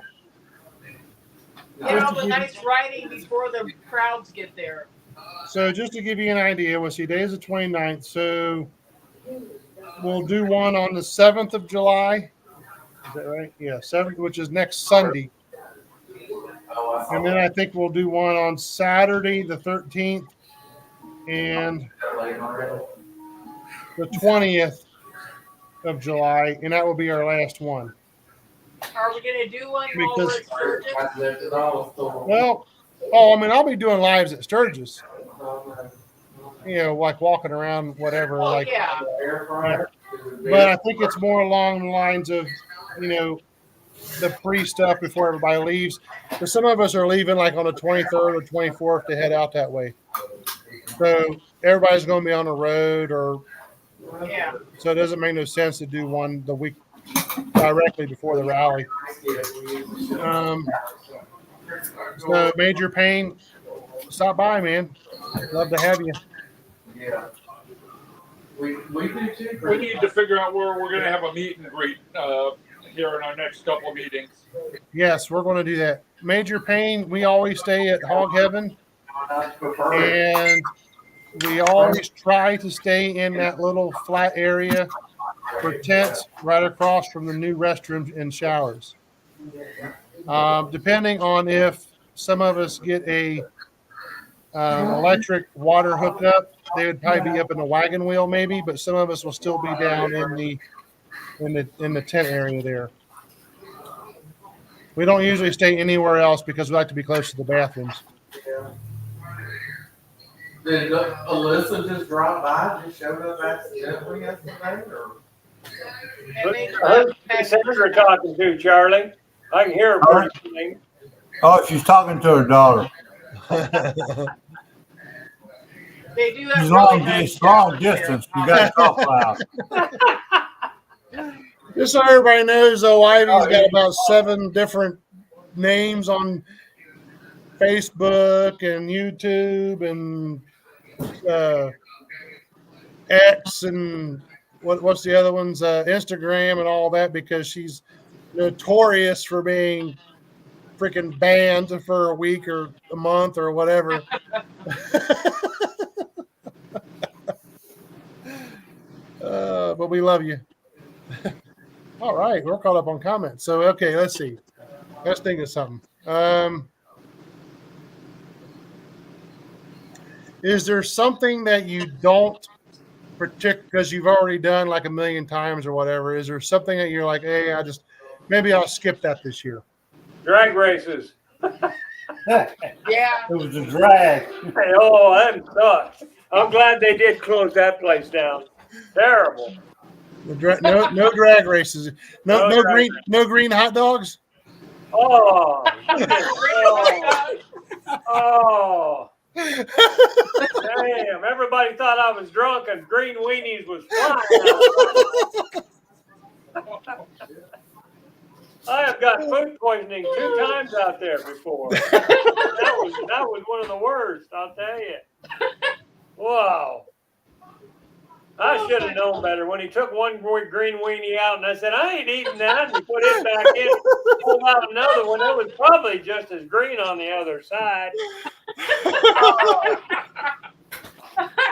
Get all the nice riding before the crowds get there. So just to give you an idea, today is the 29th. So we'll do one on the 7th of July. Is that right? Yeah, 7th, which is next Sunday. And then I think we'll do one on Saturday, the 13th, and the 20th of July, and that will be our last one. Are we going to do one while we're at Sturgis? Well, I'll be doing lives at Sturgis. Like walking around, whatever. Yeah. But I think it's more along the lines of, the pre-stuff before everybody leaves. Because some of us are leaving like on the 23rd or 24th to head out that way. So everybody's going to be on the road, so it doesn't make no sense to do one the week directly before the rally. So Major Pain, stop by, man. Love to have you. Yeah. We do too. We need to figure out where we're going to have a meet and greet here in our next couple of meetings. Yes, we're going to do that. Major Pain, we always stay at Hog Heaven, and we always try to stay in that little flat area for tents right across from the new restrooms and showers. Depending on if some of us get a electric water hookup, they would probably be up in the wagon wheel maybe, but some of us will still be down in the tent area there. We don't usually stay anywhere else because we like to be close to the bathrooms. Did Alyssa just drop by? Just showed up accidentally yesterday, or? And they Who's Sandra talking to, Charlie? I can hear her pretty plain. Oh, she's talking to her daughter. They do have She's really nice long showers there. distance. You got to talk loud. Just so everybody knows, though, Ivy's got about 7 different names on Facebook and YouTube and X and what's the other ones? Instagram and all that, because she's notorious for being freaking banned for a week or a month or whatever. But we love you. All right, we're caught up on comments. So okay, let's see. Let's think of something. Is there something that you don't because you've already done like 1,000,000 times or whatever? Is there something that you're like, hey, maybe I'll skip that this year? Drag races. Yeah. It was a drag. Hey, oh, that sucks. I'm glad they did close that place down. Terrible. No drag races. No green hot dogs. Oh. Oh. Damn. Everybody thought I was drunk and green weenies was flying. I have got food poisoning 2 times out there before. That was one of the worst, I'll tell you. Wow. I should have known better. When he took one green weenie out and I said, I ain't eating that, and he put it back in, pulled out another one. It was probably just as green on the other side.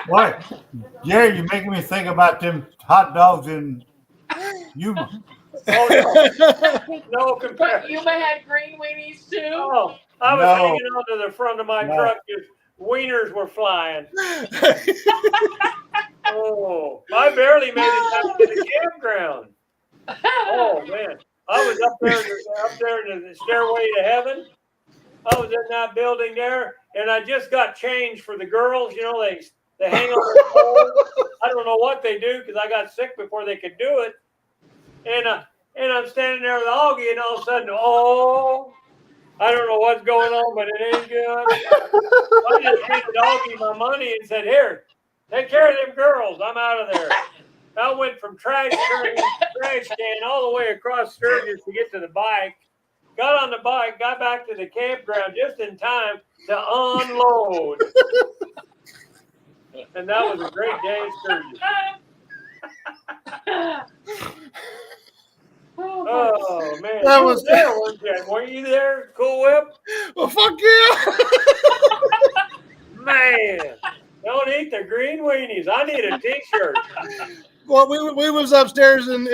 What? Jerry, you're making me think about them hot dogs in Yuma. Oh, no But comparison. Yuma had green weenies too. Oh, I was hanging onto the front of my truck. Just wieners were flying. Oh, I barely made it back to the campground. Oh man, I was up there in the stairway to heaven. I was in that building there, and I just got changed for the girls. You know, they hang on their pole. I don't know what they do because I got sick before they could do it. And I'm standing there with Augie, and all of a sudden, I don't know what's going on, but it ain't good. I just handed Augie my money and said, "Here, take care of them girls. I'm out of there." I went from trash can all the way across Sturgis to get to the bike. Got on the bike, got back to the campground just in time to unload. And that was a great day in Sturgis. Oh man, That you was were there, weren't you? Were you there, Cool Whip? Well, fuck yeah. Man, don't eat the green weenies. I need a T-shirt. Well, we was upstairs in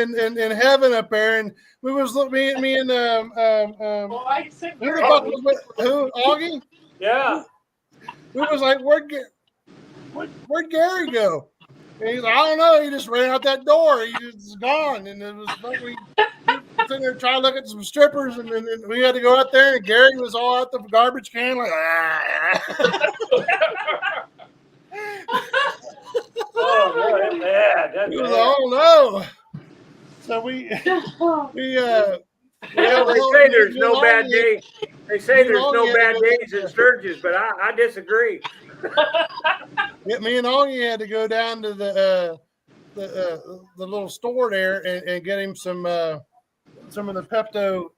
heaven up there, and we was me and Well, I said who the fuck was who Augie? Yeah. We was like, where'd Gary go? And he's like, I don't know. He just ran out that door. He just gone, and it was like we sitting there trying to look at some strippers, and then we had to go out there, and Gary was all out the garbage can like. Oh, boy, that's bad. He was like, oh no. So we They say there's no bad days. They say there's no bad days in Sturgis, but I disagree. Me and Augie had to go down to the little store there and get him some of the Pepto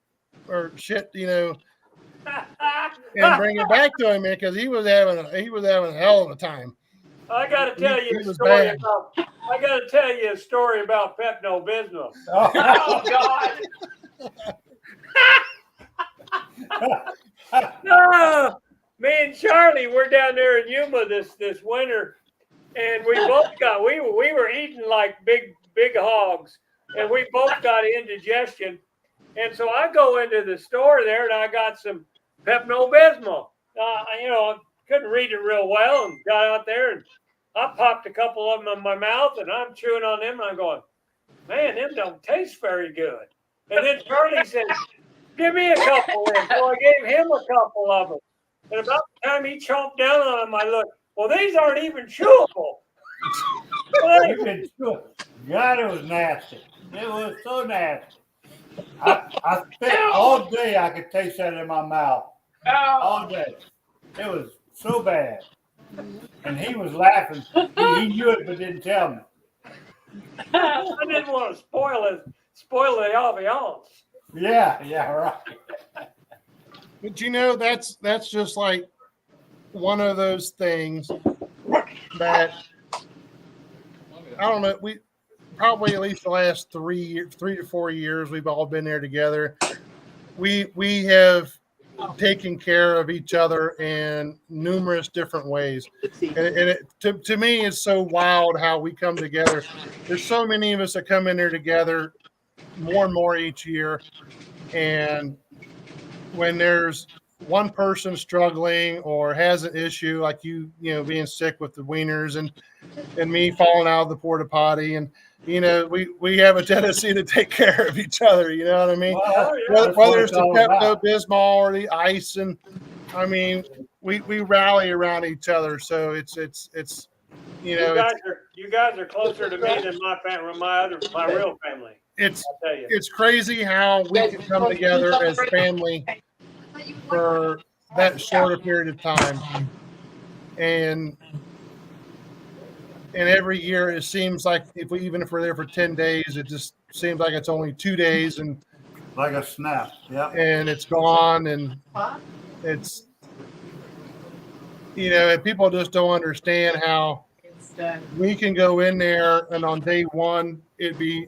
or shit, and bring it back to him, man, because he was having a hell of a time. I got to tell you a story about Pepto Bismol. oh God. No, me and Charlie, we're down there in Yuma this winter, and we both got we were eating like big hogs, and we both got indigestion. And so I go into the store there and I got some Pepto-Bismol. I couldn't read it real well and got out there and I popped a couple of them in my mouth and I'm chewing on them and I'm going, man, them don't taste very good. And then Charlie said, give me a couple of them. So I gave him a couple of them. And about the time he chomped down on them, I looked, well, these aren't even chewable. You can sure. God, it was nasty. It was so nasty. I spit all day. I could taste that in my mouth all day. It was so bad. And he was laughing. He knew it, but didn't tell me. I didn't want to spoil the ambiance. Yeah, right. But that's just like one of those things that I don't know. We probably at least the last 3 to 4 years we've all been there together. We have taken care of each other in numerous different ways, and to me it's so wild how we come together. There's so many of us that come in there together more and more each year, and when there's one person struggling or has an issue, like you being sick with the wieners and me falling out of the porta potty, and we have a tendency to take care of each other. You know what I mean? Well, Whether it's the Pepto-Bismol or the ice, and I mean we rally around each other. So it's You guys are closer to me than my family, my real family. It's crazy how we can come together as family for that short a period of time, and every year it seems like even if we're there for 10 days, it just seems like it's only 2 days and like a snap. Yeah, and it's gone, and it's and people just don't understand how we can go in there and on day one it'd be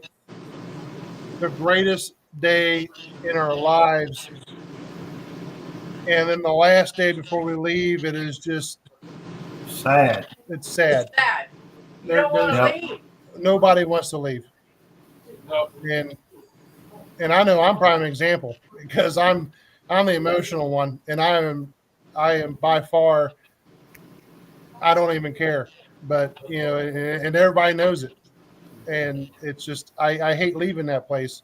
the greatest day in our lives, and then the last day before we leave, it is just sad. It's sad. It's sad. You don't want to leave. Nobody wants to leave. Nope. And I know I'm prime example because I'm the emotional one, and I am by far, I don't even care, but and everybody knows it, and it's just I hate leaving that place,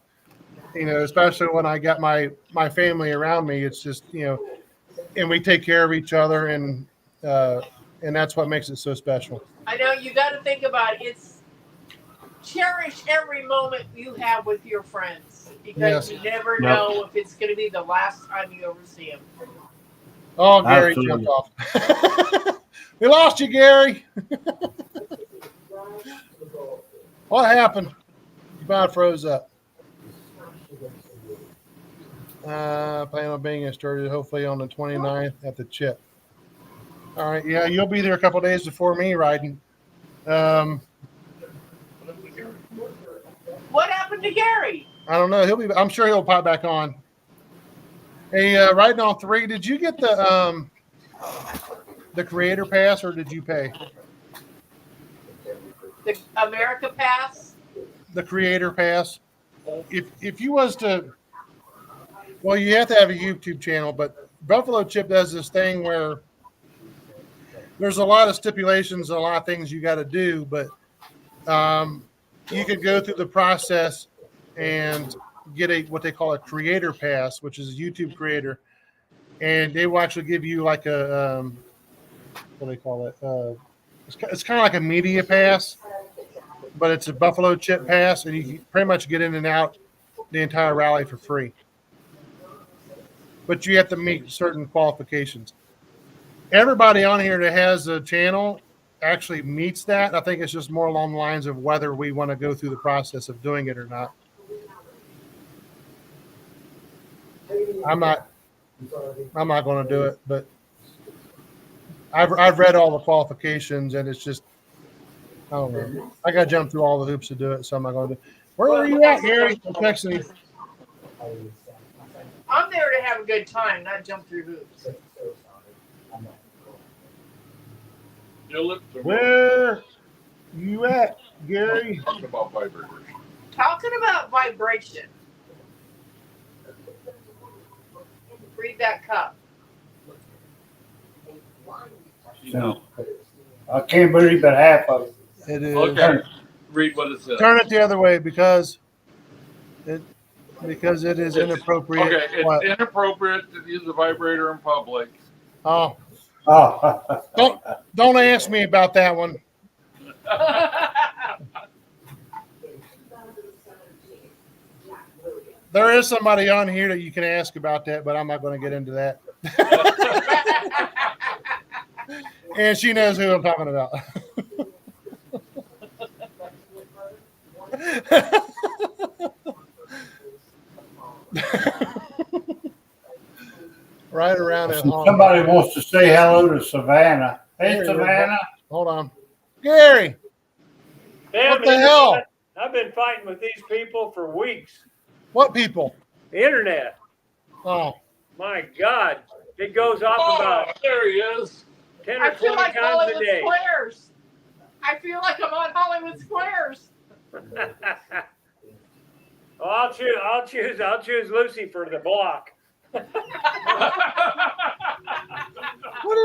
especially when I got my family around me. It's just and we take care of each other, and that's what makes it so special. I know you got to think about cherish every moment you have with your friends, because you never know if it's going to be the last time you ever see them. Oh, Gary jumped off. We lost you, Gary. What happened? You about froze up. Plan on being in Sturgis, hopefully on the 29th at the Chip. All right, yeah, you'll be there a couple days before me riding. What happened to Gary? I don't know. I'm sure he'll pop back on. Hey, riding on 3. Did you get the creator pass, or did you pay? The America Pass? The creator pass. If you was to, well, you have to have a YouTube channel, but Buffalo Chip does this thing where there's a lot of stipulations and a lot of things you got to do, but you could go through the process and get what they call a creator pass, which is a YouTube creator, and they will actually give you like a what do they call it? It's kind of like a media pass, but it's a Buffalo Chip pass, and you can pretty much get in and out the entire rally for free. But you have to meet certain qualifications. Everybody on here that has a channel actually meets that. I think it's just more along the lines of whether we want to go through the process of doing it or not. I'm not going to do it, but I've read all the qualifications, and it's just, I don't know. I got to jump through all the hoops to do it, so I'm not going to do it. Where are you at, Gary? I'm texting you. I'm there to have a good time, not jump through hoops. Where you at, Gary? Talking about vibrators. Talking about vibration. Read that cup. So, I can't believe but half of it. It is. Okay. Read what it says. Turn it the other way because it is inappropriate. Okay, it's What? inappropriate to use a vibrator in public. Oh, Oh, don't ask me about that one. There is somebody on here that you can ask about that, but I'm not going to get into that. And she knows who I'm talking about. Right around at home. somebody wants to say hello to Savannah. Hey, There he is. Savannah. Hold on. Gary, Damn, what the hell? I've been fighting with these people for weeks. What people? The internet. Oh, My God. It goes off Oh, about there he is. 10 I or feel 20 like times a Hollywood day. Squares. I feel like I'm on Hollywood Squares. Well, I'll choose Lucy for the block. what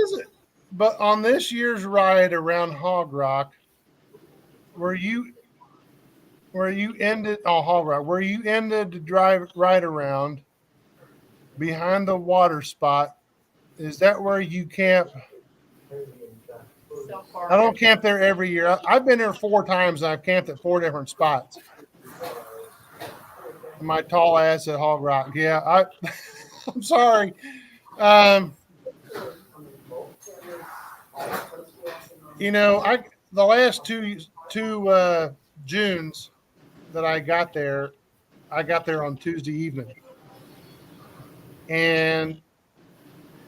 is it? But on this year's ride around Hog Rock, where you ended Hog Rock, where you ended to drive right around behind the water spot, is that where you camp? So far. I don't camp there every year. I've been there 4 times and I've camped at 4 different spots. My tall ass at Hog Rock. Yeah, I'm sorry. The last two Junes that I got there on Tuesday evening. And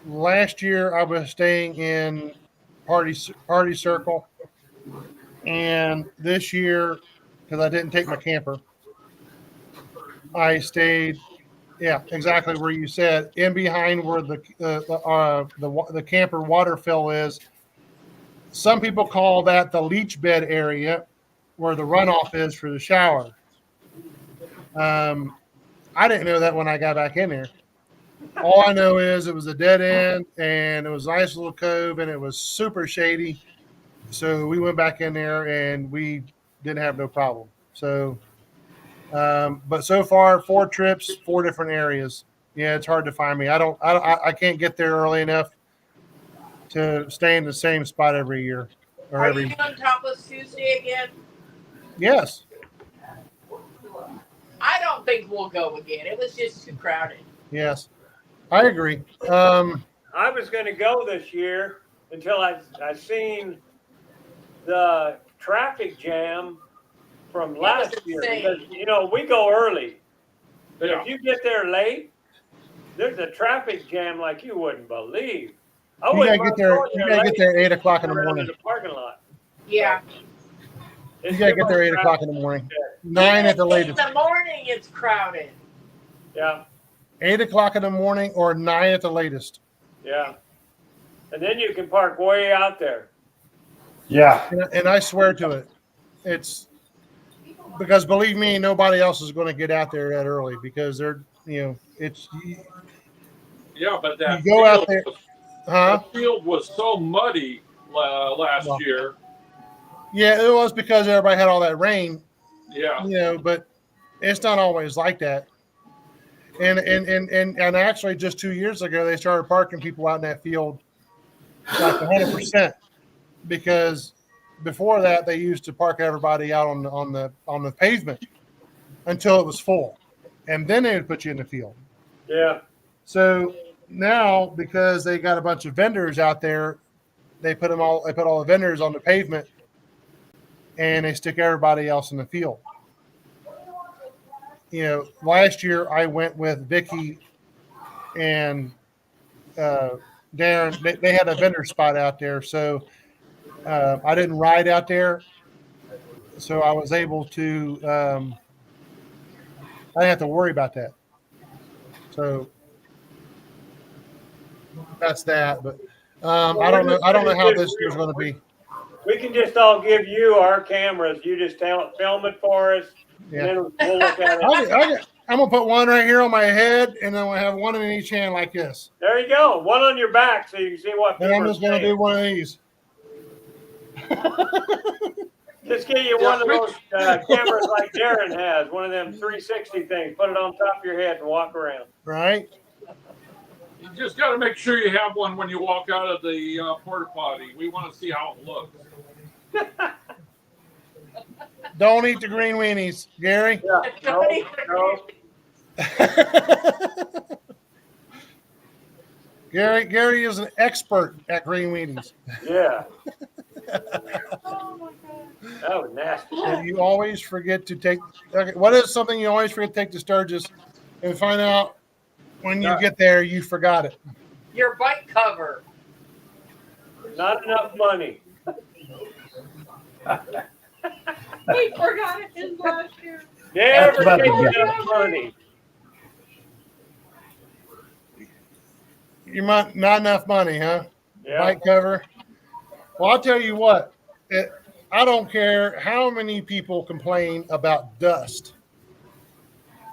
last year I was staying in party circle, and this year, because I didn't take my camper, I stayed, yeah, exactly where you said, in behind where the camper water fill is. Some people call that the leach bed area, where the runoff is for the shower. I didn't know that when I got back in there. All I know is it was a dead end, and it was a nice little cove, and it was super shady. So we went back in there, and we didn't have no problem. So, but so far, 4 trips, 4 different areas. Yeah, it's hard to find me. I can't get there early enough to stay in the same spot every year. Are you doing Topless Tuesday again? Yes. I don't think we'll go again. It was just too crowded. Yes, I agree. I was going to go this year until I seen the traffic jam from last year. Because, we go early. But Yeah. if you get there late, there's a traffic jam like you wouldn't believe. You gotta get there. You gotta get there at 8 o'clock in the morning. In the parking lot. Yeah. You gotta get there 8 o'clock in the morning. 9 at the latest. In the morning, it's crowded. Yeah. 8 o'clock in the morning or 9 at the latest. Yeah. And then you can park way out there. Yeah. And I swear to it, it's because believe me, nobody else is going to get out there that early because they're, it's. Yeah, but that You go out there, huh? that field was so muddy last year. Yeah, it was because everybody had all that rain. Yeah. But it's not always like that. And actually, just 2 years ago, they started parking people out in that field like 100%, because before that they used to park everybody out on the pavement until it was full, and then they would put you in the field. Yeah. So now, because they got a bunch of vendors out there, they put all the vendors on the pavement, and they stick everybody else in the field. Last year I went with Vicky and Darren. They had a vendor spot out there, so I didn't ride out there, so I was able to. I didn't have to worry about that. So that's that. But I don't know. I don't know how this year's going to be. We can just all give you our cameras. You just film it for us. Yeah. And then we'll look at it. I'm gonna put one right here on my head, and then we'll have one in each hand like this. There you go. One on your back so you can see what And I'm people just gonna are do saying. one of these. Just get you one of those cameras like Darren has, one of them 360 things. Put it on top of your head and walk around. Right? You just got to make sure you have one when you walk out of the porta potty. We want to see how it looks. Don't eat the green weenies, Gary. Yeah. No. Gary is an expert at green weenies. Yeah. Oh my God. That was nasty. And you always forget to take. Okay, what is something you always forget to take to Sturgis, and find out when you get there you forgot it? Your bike cover. Not enough money. He forgot it his last year. Never about take the enough money. You might not enough money, huh? Yeah. Bike cover. Well, I'll tell you what. I don't care how many people complain about dust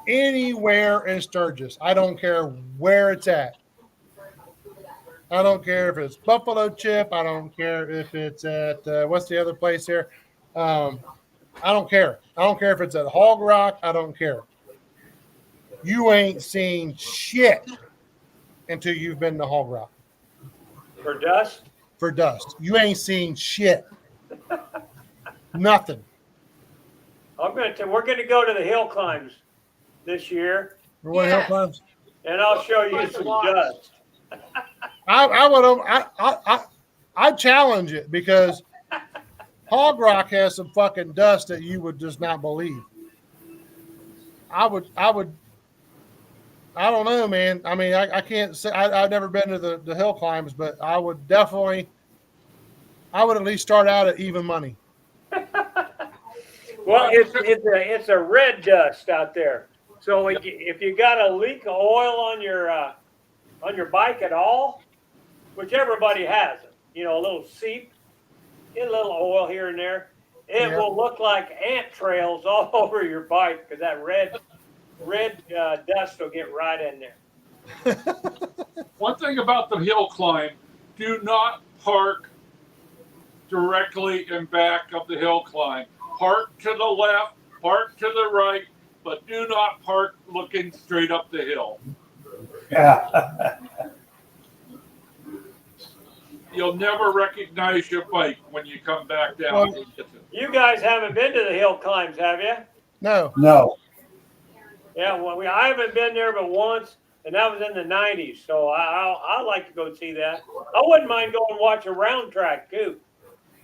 anywhere in Sturgis. I don't care where it's at. I don't care if it's Buffalo Chip. I don't care if it's at what's the other place here. I don't care. I don't care if it's at Hog Rock. I don't care. You ain't seen shit until you've been to Hog Rock For dust? for dust. You ain't seen shit. Nothing. We're going to go to the hill climbs this year, For what Yes. hill climbs? and I'll show you some dust. I challenge it because Hog Rock has some fucking dust that you would just not believe. I don't know, man. I mean, I can't say I've never been to the hill climbs, but I would at least start out at even money. Well, it's a red dust out there. So if you got a leak of oil on your bike at all, which everybody has, a little seep, get a little oil here and there, it will look like ant trails all over your bike because that red dust will get right in there. One thing about the hill climb, do not park directly in back of the hill climb. Park to the left, park to the right, but do not park looking straight up the hill. Yeah. You'll never recognize your bike when you come back down. Well, You guys haven't been to the hill climbs, have you? No. No. Yeah, well, I haven't been there but once, and that was in the 90s. So I like to go see that. I wouldn't mind going and watch a round track, too.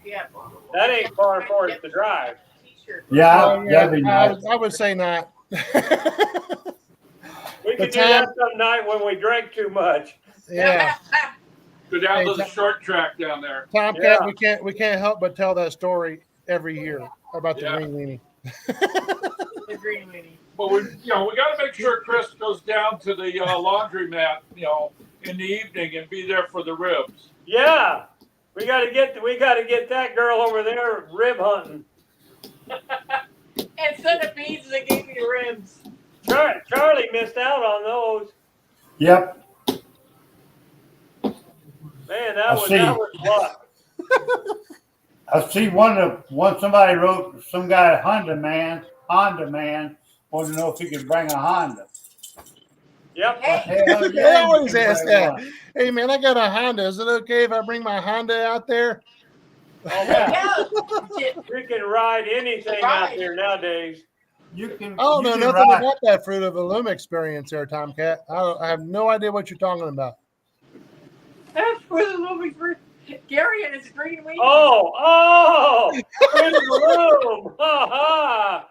Yeah. That ain't far for us to drive. T-shirt. Yeah, that'd be nice. I would say not. We The could do time- that some night when we drank too much. Yeah. Go down to Hey, the short track down there. Tomcat, Yeah. we can't help but tell that story every year about the Yeah. green weenie. The green weenie. But we got to make sure Chris goes down to the laundromat, in the evening and be there for the ribs. Yeah, we got to get that girl over there rib hunting. And centipedes that gave me ribs. Charlie missed out on those. Yep. Man, I see. that was luck. I see somebody wrote, some guy, Honda man, wanted to know if he could bring a Honda. Yep. Hey, Hell They yeah, you always can ask bring that. one. Hey, man, I got a Honda. Is it okay if I bring my Honda out there? Oh, man. yeah. You can ride anything out there nowadays. You can. I don't you know can nothing ride. about that Fruit of the Loom experience there, Tomcat. I have no idea what you're talking about. That's for the movie for Gary and his green weenie. Oh, in the room. Ha ha.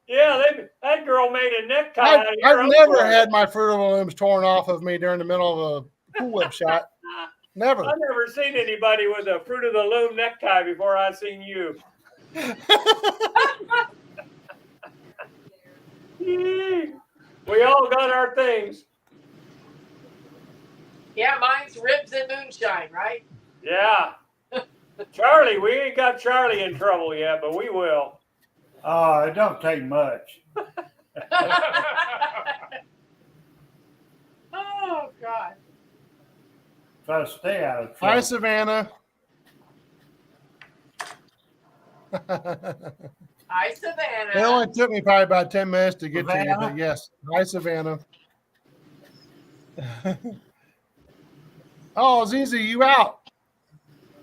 Yeah, that girl made a necktie out of your I've never underwear. had my Fruit of the Looms torn off of me during the middle of a Cool Whip shot. Never. I've never seen anybody with a Fruit of the Loom necktie before I seen you. We all got our things. Yeah, mine's ribs and moonshine, right? Yeah. Charlie, we ain't got Charlie in trouble yet, but we will. It don't take much. Oh God. Try to stay out of Hi, trouble. Savannah. Hi, Savannah. It only took me probably about 10 minutes to get to you, Savannah? but yes. Hi, Savannah. Oh, Zizi, you out?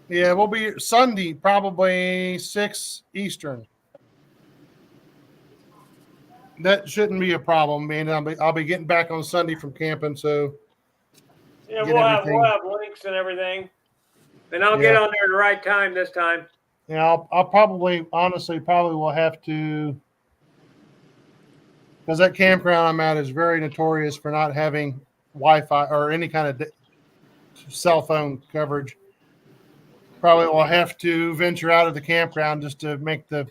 Yeah, we'll be Sunday, probably 6 Eastern. That shouldn't be a problem, man. I'll be getting back on Sunday from camping, so Yeah, get we'll everything. have links and everything, and I'll Yeah. get on there at the right time this time. Yeah, I'll probably, honestly, probably will have to, because that campground I'm at is very notorious for not having Wi-Fi or any kind of cell phone coverage. Probably will have to venture out of the campground just to make the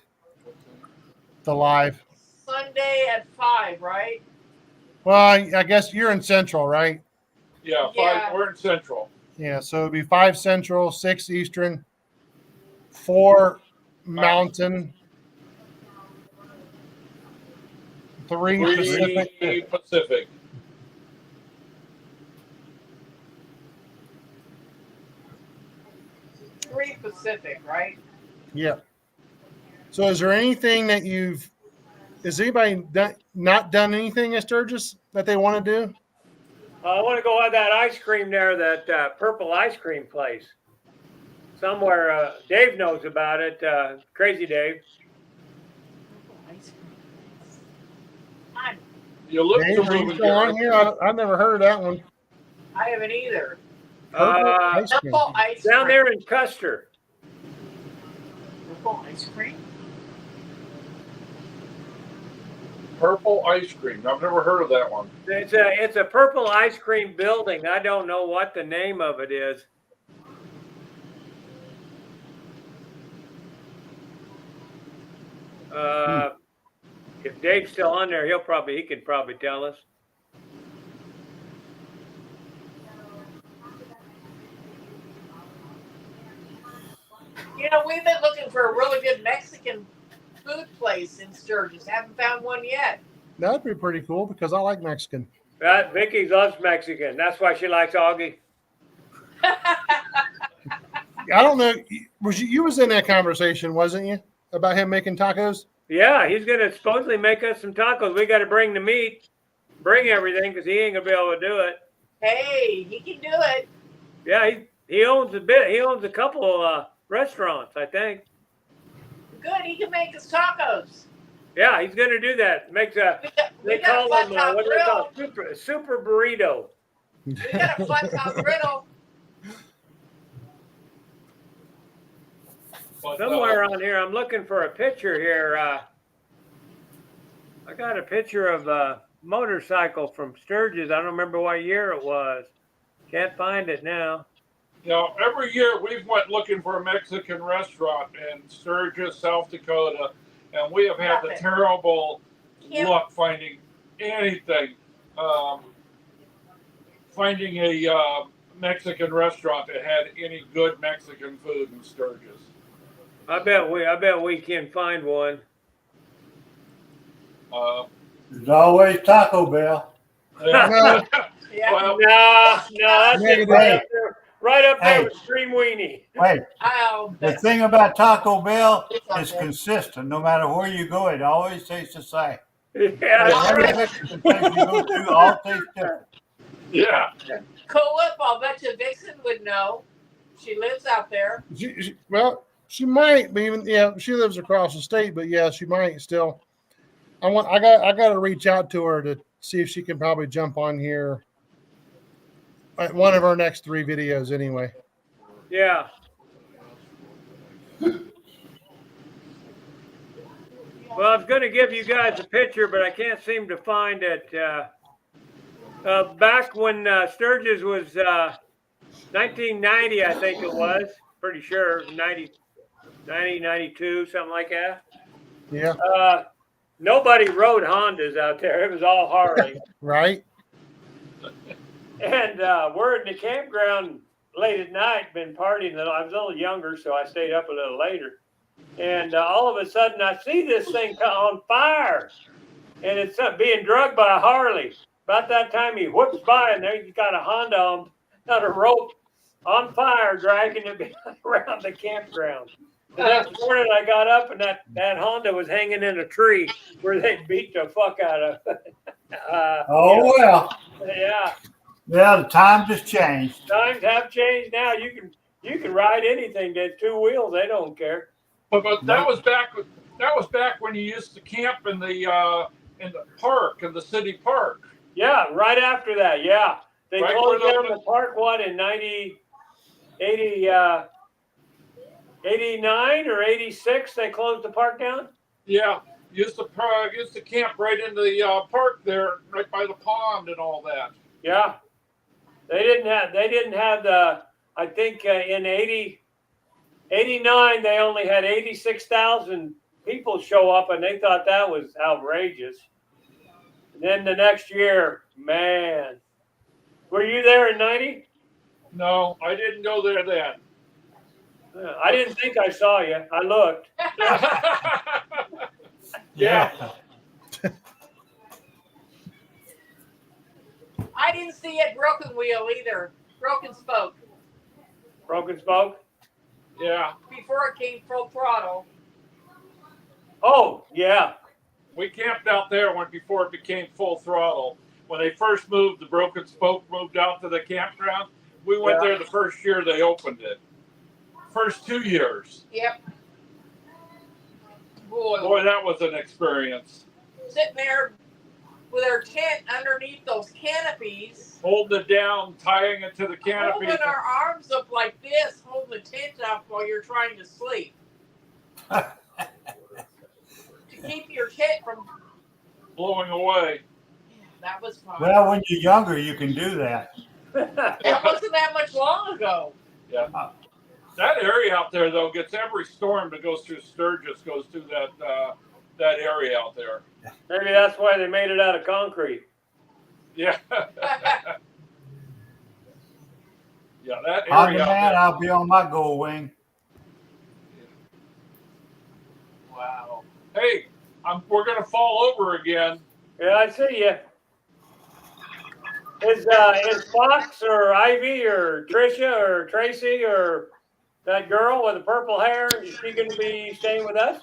live. Sunday at 5, right? Well, I guess you're in Central, right? Yeah, Yeah. we're in Central. Yeah, so it'd be 5 Central, 6 Eastern, 4 Mountain, 3 Pacific. 3 Pacific. Three Pacific, right? Yeah. So is there anything that has anybody not done anything at Sturgis that they want to do? I want to go have that ice cream there, that purple ice cream place. Somewhere, Dave knows about it. Crazy Dave. Your lips Dave, are are you moving, still on Gary. here? I've never heard of that one. I haven't either. Purple ice cream. Purple ice Down cream. there in Custer. Purple ice cream? Purple ice cream. I've never heard of that one. It's a purple ice cream building. I don't know what the name of it is. If Dave's still on there, he could probably tell us. You know, we've been looking for a really good Mexican food place in Sturgis. Haven't found one yet. That'd be pretty cool because I like Mexican. Vicky loves Mexican. That's why she likes Augie. I don't know. You was in that conversation, wasn't you, about him making tacos? Yeah, he's gonna supposedly make us some tacos. We got to bring the meat, bring everything, because he ain't gonna be able to do it. Hey, he can do it. Yeah, he owns a bit. He owns a couple restaurants, I think. Good, he can make us tacos. Yeah, he's gonna do that. Makes a We they got call a them flat top what do they call grill. it? Super burrito. We got a flat top griddle. But, Somewhere around here, I'm looking for a picture here. I got a picture of a motorcycle from Sturgis. I don't remember what year it was. Can't find it now. You know, every year we've went looking for a Mexican restaurant in Sturgis, South Dakota, and we have had the Nothing. terrible Can't- luck finding anything. Finding a Mexican restaurant that had any good Mexican food in Sturgis. I bet we can find one. There's always Taco Bell. No. Yeah. Well, No, that's Negative. right up there Hey. with Stream Weenie. Wait, Oh, the that's thing about Taco Bell It's is okay. consistent. No matter where you go, it always tastes the same. Yeah, Yeah. Every Mexican place you go to, all tastes different. yeah. Coop, I'll bet you Vixen would know. She lives out there. She might be even. Yeah, she lives across the state, but yeah, she might still. I got to reach out to her to see if she can probably jump on here at one of our next 3 videos anyway. yeah. Well, I was going to give you guys a picture, but I can't seem to find it. Back when Sturgis was 1990, I think it was. Pretty sure 90, 92, something like that. Yeah, Nobody rode Hondas out there. It was all Harley. right. And we're in the campground late at night, been partying. I was a little younger, so I stayed up a little later. And all of a sudden, I see this thing on fire. and it's being drugged by a Harley. About that time, he whoops by, and there he's got a Honda on a rope on fire, dragging it around the campground. The next morning, I got up, and that Honda was hanging in a tree where they beat the fuck out of it. Oh, well. Yeah. Yeah, the times has changed. Times have changed now. You can ride anything that's two wheels. They don't care. But that was back when you used to camp in the park, in the city park. Yeah, right after that. Yeah, they Right closed where down the park. What in 89 or 86? They closed the park down. Yeah, used to camp right in the park there, right by the pond and all that. Yeah, they didn't have the. I think in 89 they only had 86,000 people show up, and they thought that was outrageous. And then the next year, man, were you there in 90? No, I didn't go there then. I didn't think I saw you. I looked. Yeah. I didn't see it Broken Wheel either. Broken Spoke. Broken Spoke? Yeah. Before it came full throttle. Oh, yeah. We camped out there before it became full throttle. When they first moved, the Broken Spoke moved out to the campground. We went there the first year they opened it. First 2 years. Yep. Boy, that was an experience. sitting there with our tent underneath those canopies. Holding it down, tying it to the canopy. Holding our arms up like this, holding the tent up while you're trying to sleep. To keep your tent from blowing away. That was fun. Well, when you're younger, you can do that. It wasn't that much long ago. Yeah. That area out there, though, gets every storm that goes through Sturgis goes through that area out there. Maybe that's why they made it out of concrete. Yeah. Yeah, that On area out demand, there. I'll be on my gold wing. Wow. Hey, we're gonna fall over again. Yeah, I see you. Is Fox or Ivy or Trisha or Tracy or that girl with the purple hair, is she going to be staying with us?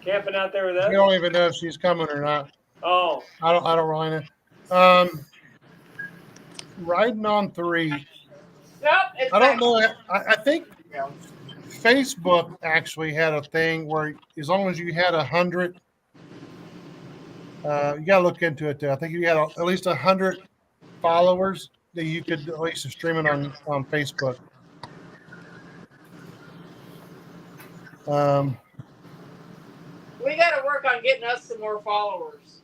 Camping out there with us? We don't even know if she's coming or not. Oh, I don't really know. Riding on 3. Nope, it's I don't back. know. I think Facebook actually had a thing where as long as you had 100, you got to look into it too. I think you had at least 100 followers that you could at least stream it on Facebook. We got to work on getting us some more followers.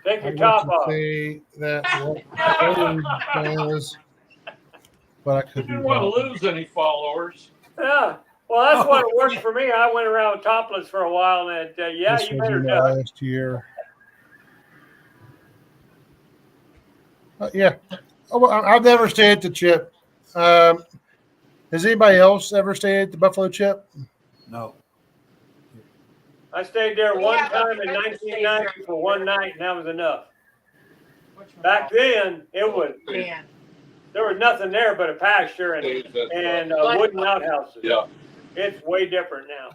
take your I top want to off. say that what was, but I We could be didn't want wrong. to lose any followers. Yeah. Well, that's what worked for me. I went around topless for a while, and yeah, This you was better in do it. last year. Yeah. Oh, well, I've never stayed at the Chip. Has anybody else ever stayed at the Buffalo Chip? No. I stayed there We one have a time in friend that stays 1990 there. for one night, and that was enough. Which one? Back then, it was Man. there was nothing there but a pasture and wooden outhouses. Yeah. It's way different now.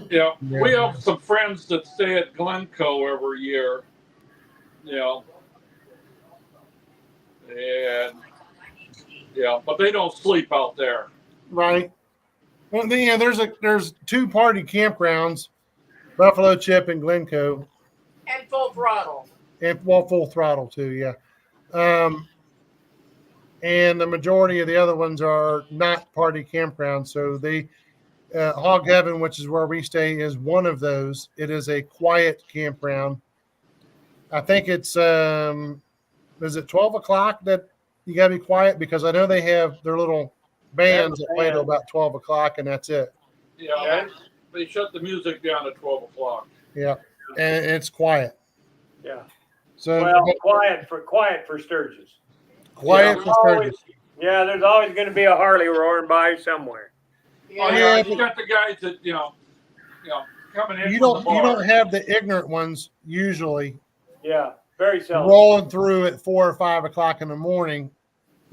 Yeah. Yeah. We have some friends that stay at Glencoe every year. You know. And yeah, but they don't sleep out there. Right. Well, yeah, there's 2 party campgrounds, Buffalo Chip and Glencoe, And full throttle. and full throttle too. Yeah. And the majority of the other ones are not party campgrounds. So Hog Heaven, which is where we stay, is one of those. It is a quiet campground. I think it's is it 12 o'clock that you gotta be quiet, because I know they have their little bands that play till about 12 o'clock, and that's it. Yeah. Okay. They shut the music down at 12 o'clock. Yeah, and it's quiet. Yeah. So Well, quiet for Sturgis. quiet Yeah. for Sturgis. Yeah, there's always going to be a Harley roaring by somewhere. Oh, Yeah. yeah, Yeah, you got the guys that, you know, coming in You from the don't bar. have the ignorant ones usually Yeah, very seldom. rolling through at 4 or 5 o'clock in the morning,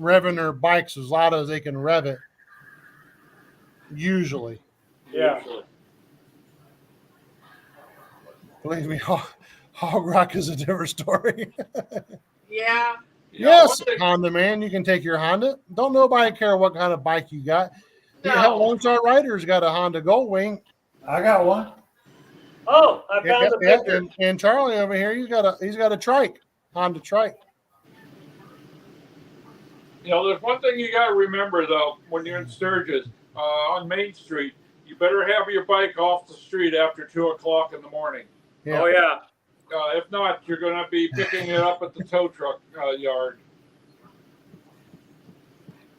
revving their bikes as loud as they can rev it. Usually, Yeah. Usually. believe me, hog rock is a different story. Yeah. Yeah, Yes, Honda man, you can take your Honda. Don't nobody care what kind of bike you got. Yeah, hell, No. Lone Star Rider's got a Honda Goldwing. I got one. Oh, I found the Yeah, picture. and Charlie over here, he's got a trike, Honda trike. there's one thing you got to remember though when you're in Sturgis on Main Street. You better have your bike off the street after 2 o'clock in the morning. Yeah. Oh yeah. If not, you're going to be picking it up at the tow truck yard.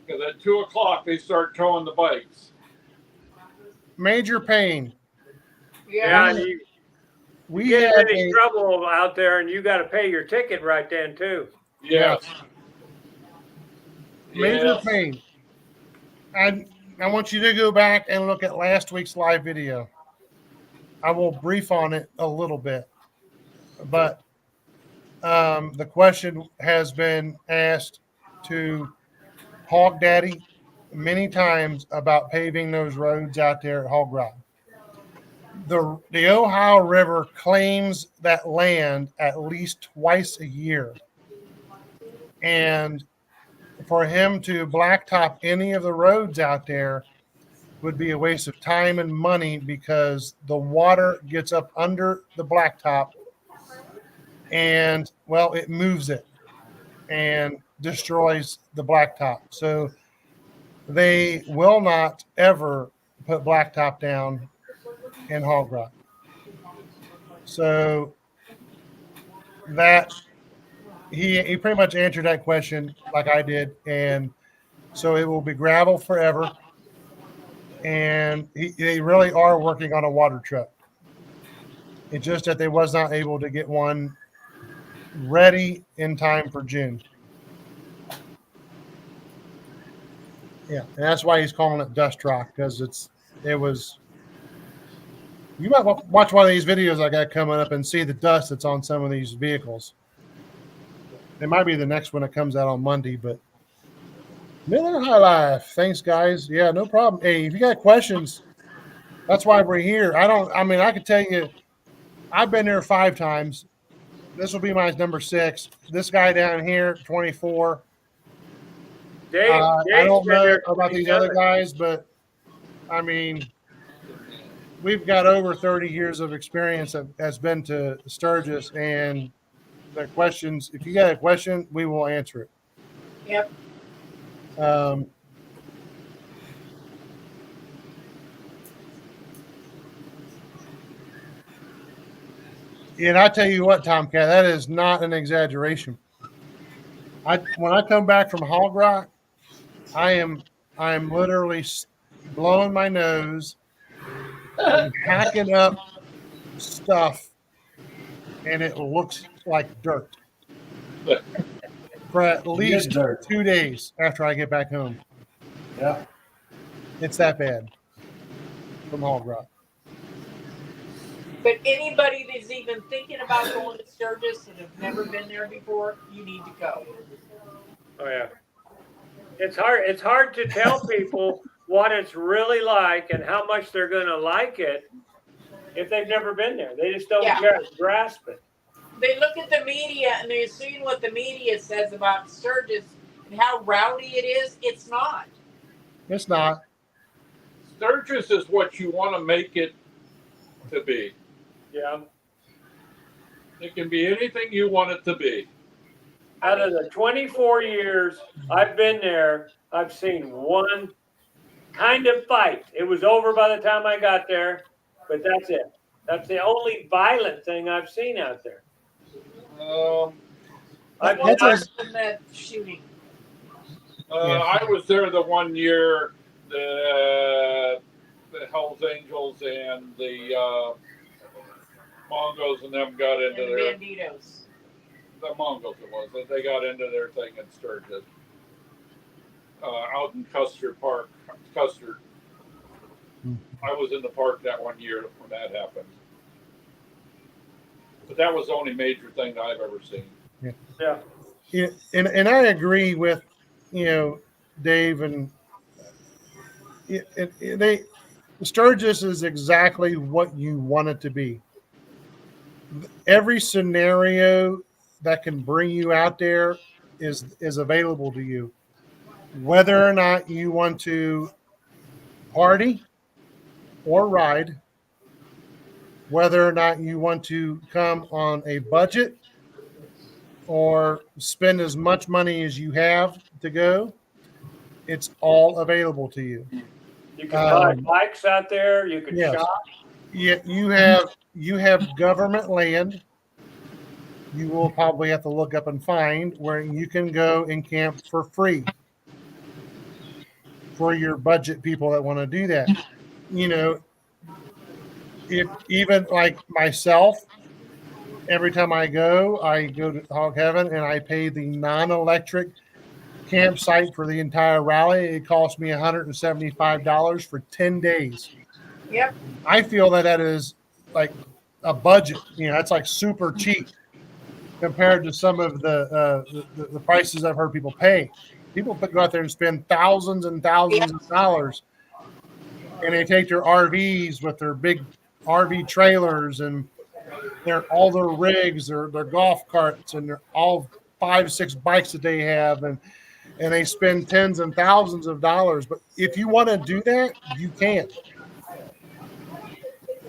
Because at 2 o'clock they start towing the bikes. Major pain. Yeah, Yeah. and you We get had in any a trouble out there, and you got to pay your ticket right then too. Yes. major Yes. pain. I want you to go back and look at last week's live video. I will brief on it a little bit, but the question has been asked to Hog Daddy many times about paving those roads out there at Hog Rock. The Ohio River claims that land at least twice a year. And for him to blacktop any of the roads out there would be a waste of time and money because the water gets up under the blacktop and, well, it moves it and destroys the blacktop. So they will not ever put blacktop down in Hog Rock. So that he pretty much answered that question like I did, and so it will be gravel forever. And they really are working on a water truck. It's just that they was not able to get one ready in time for June. Yeah, and that's why he's calling it Dust Rock, because it was. You might watch one of these videos I got coming up and see the dust that's on some of these vehicles. It might be the next one that comes out on Monday, but Miller High Life. Thanks, guys. Yeah, no problem. Hey, if you got questions, that's why we're here. I could tell you, I've been there 5 times. This will be my number 6. This guy down here, 24. Dave, I Dave's don't been know there about these other 27. guys, but I mean, we've got over 30 years of experience has been to Sturgis, and the questions. If you got a question, we will answer it. Yep. And I tell you what, Tomcat, that is not an exaggeration. When I come back from Hog Rock, I am literally blowing my nose and hacking up stuff, and it looks like dirt for at least dirt. 2 days after I get back home. Yeah. It's that bad from Hog Rock. But anybody that's even thinking about going to Sturgis and have never been there before, you need to go. Oh yeah. It's hard to tell people what it's really like and how much they're going to like it if they've never been there. They just don't grasp it. They look at the media and they're seeing what the media says about Sturgis and how rowdy it is. It's not. It's not. Sturgis is what you want to make it to be. Yeah. It can be anything you want it to be. Out of the 24 years I've been there, I've seen one kind of fight. It was over by the time I got there, but that's it. That's the only violent thing I've seen out there. What was in that shooting? I was there the one year the Hells Angels and the Mongos and them got into And the their Banditos. the Mongols it was. They got into their thing in Sturgis. Out in Custard Park. Custard. I was in the park that one year when that happened. But that was the only major thing that I've ever seen. Yeah. Yeah, and I agree with, Dave, and they Sturgis is exactly what you want it to be. Every scenario that can bring you out there is available to you. Whether or not you want to party or ride, whether or not you want to come on a budget or spend as much money as you have to go, it's all available to you. You can buy bikes out there. You can Yes. shop. Yeah, you have government land. You will probably have to look up and find where you can go and camp for free for your budget people that want to do that. You know, if even like myself, every time I go to Hog Heaven and I pay the non-electric campsite for the entire rally. It cost me $175 for 10 days. Yep. I feel that is like a budget. That's like super cheap compared to some of the prices I've heard people pay. People go out there and spend thousands and thousands of dollars, and they take their RVs with their big RV trailers and all their rigs, their golf carts, and their all 5-6 bikes that they have, and they spend tens and thousands of dollars. But if you want to do that, you can.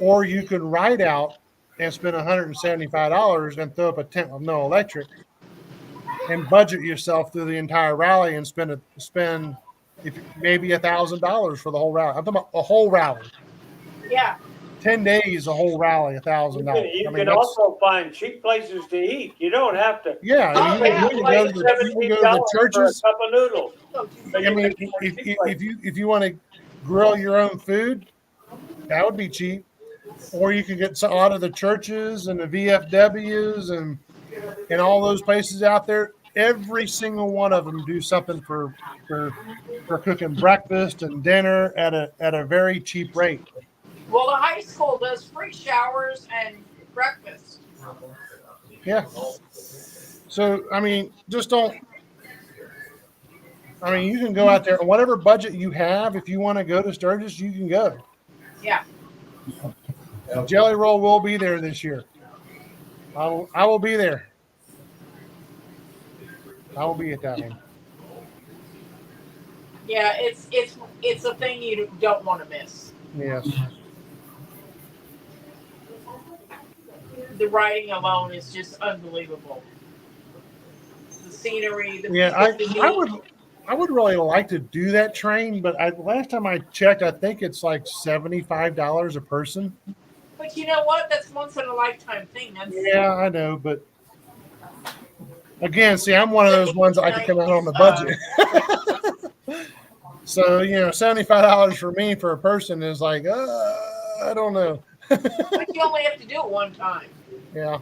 Or you can ride out and spend $175 and throw up a tent with no electric and budget yourself through the entire rally and spend maybe $1,000 for the whole rally. I'm talking about a whole rally. Yeah. 10 days, a whole rally, $1,000. You can also find cheap places to eat. You don't have to. Yeah, Oh, yeah. you can go to the churches. For a cup of noodles. I mean, if you want to grill your own food, that would be cheap. Or you could get a lot of the churches and the VFWs and all those places out there. Every single one of them do something for cooking breakfast and dinner at a very cheap rate. Well, the high school does free showers and breakfast. Yeah. So, I mean, just don't. I mean, you can go out there, whatever budget you have. If you want to go to Sturgis, you can go. Yeah. Jelly Roll will be there this year. I will be there. I will be at that one. Yeah, it's a thing you don't want to miss. Yes. The riding alone is just unbelievable. The scenery. I would really like to do that train, but last time I checked, I think it's like $75 a person. But you know what? That's once in a lifetime thing. Yeah, I know, but again, see, I'm one of those ones that I can come out on the budget. So, $75 for me for a person is like, I don't know. But you only have to do it one time. Yeah.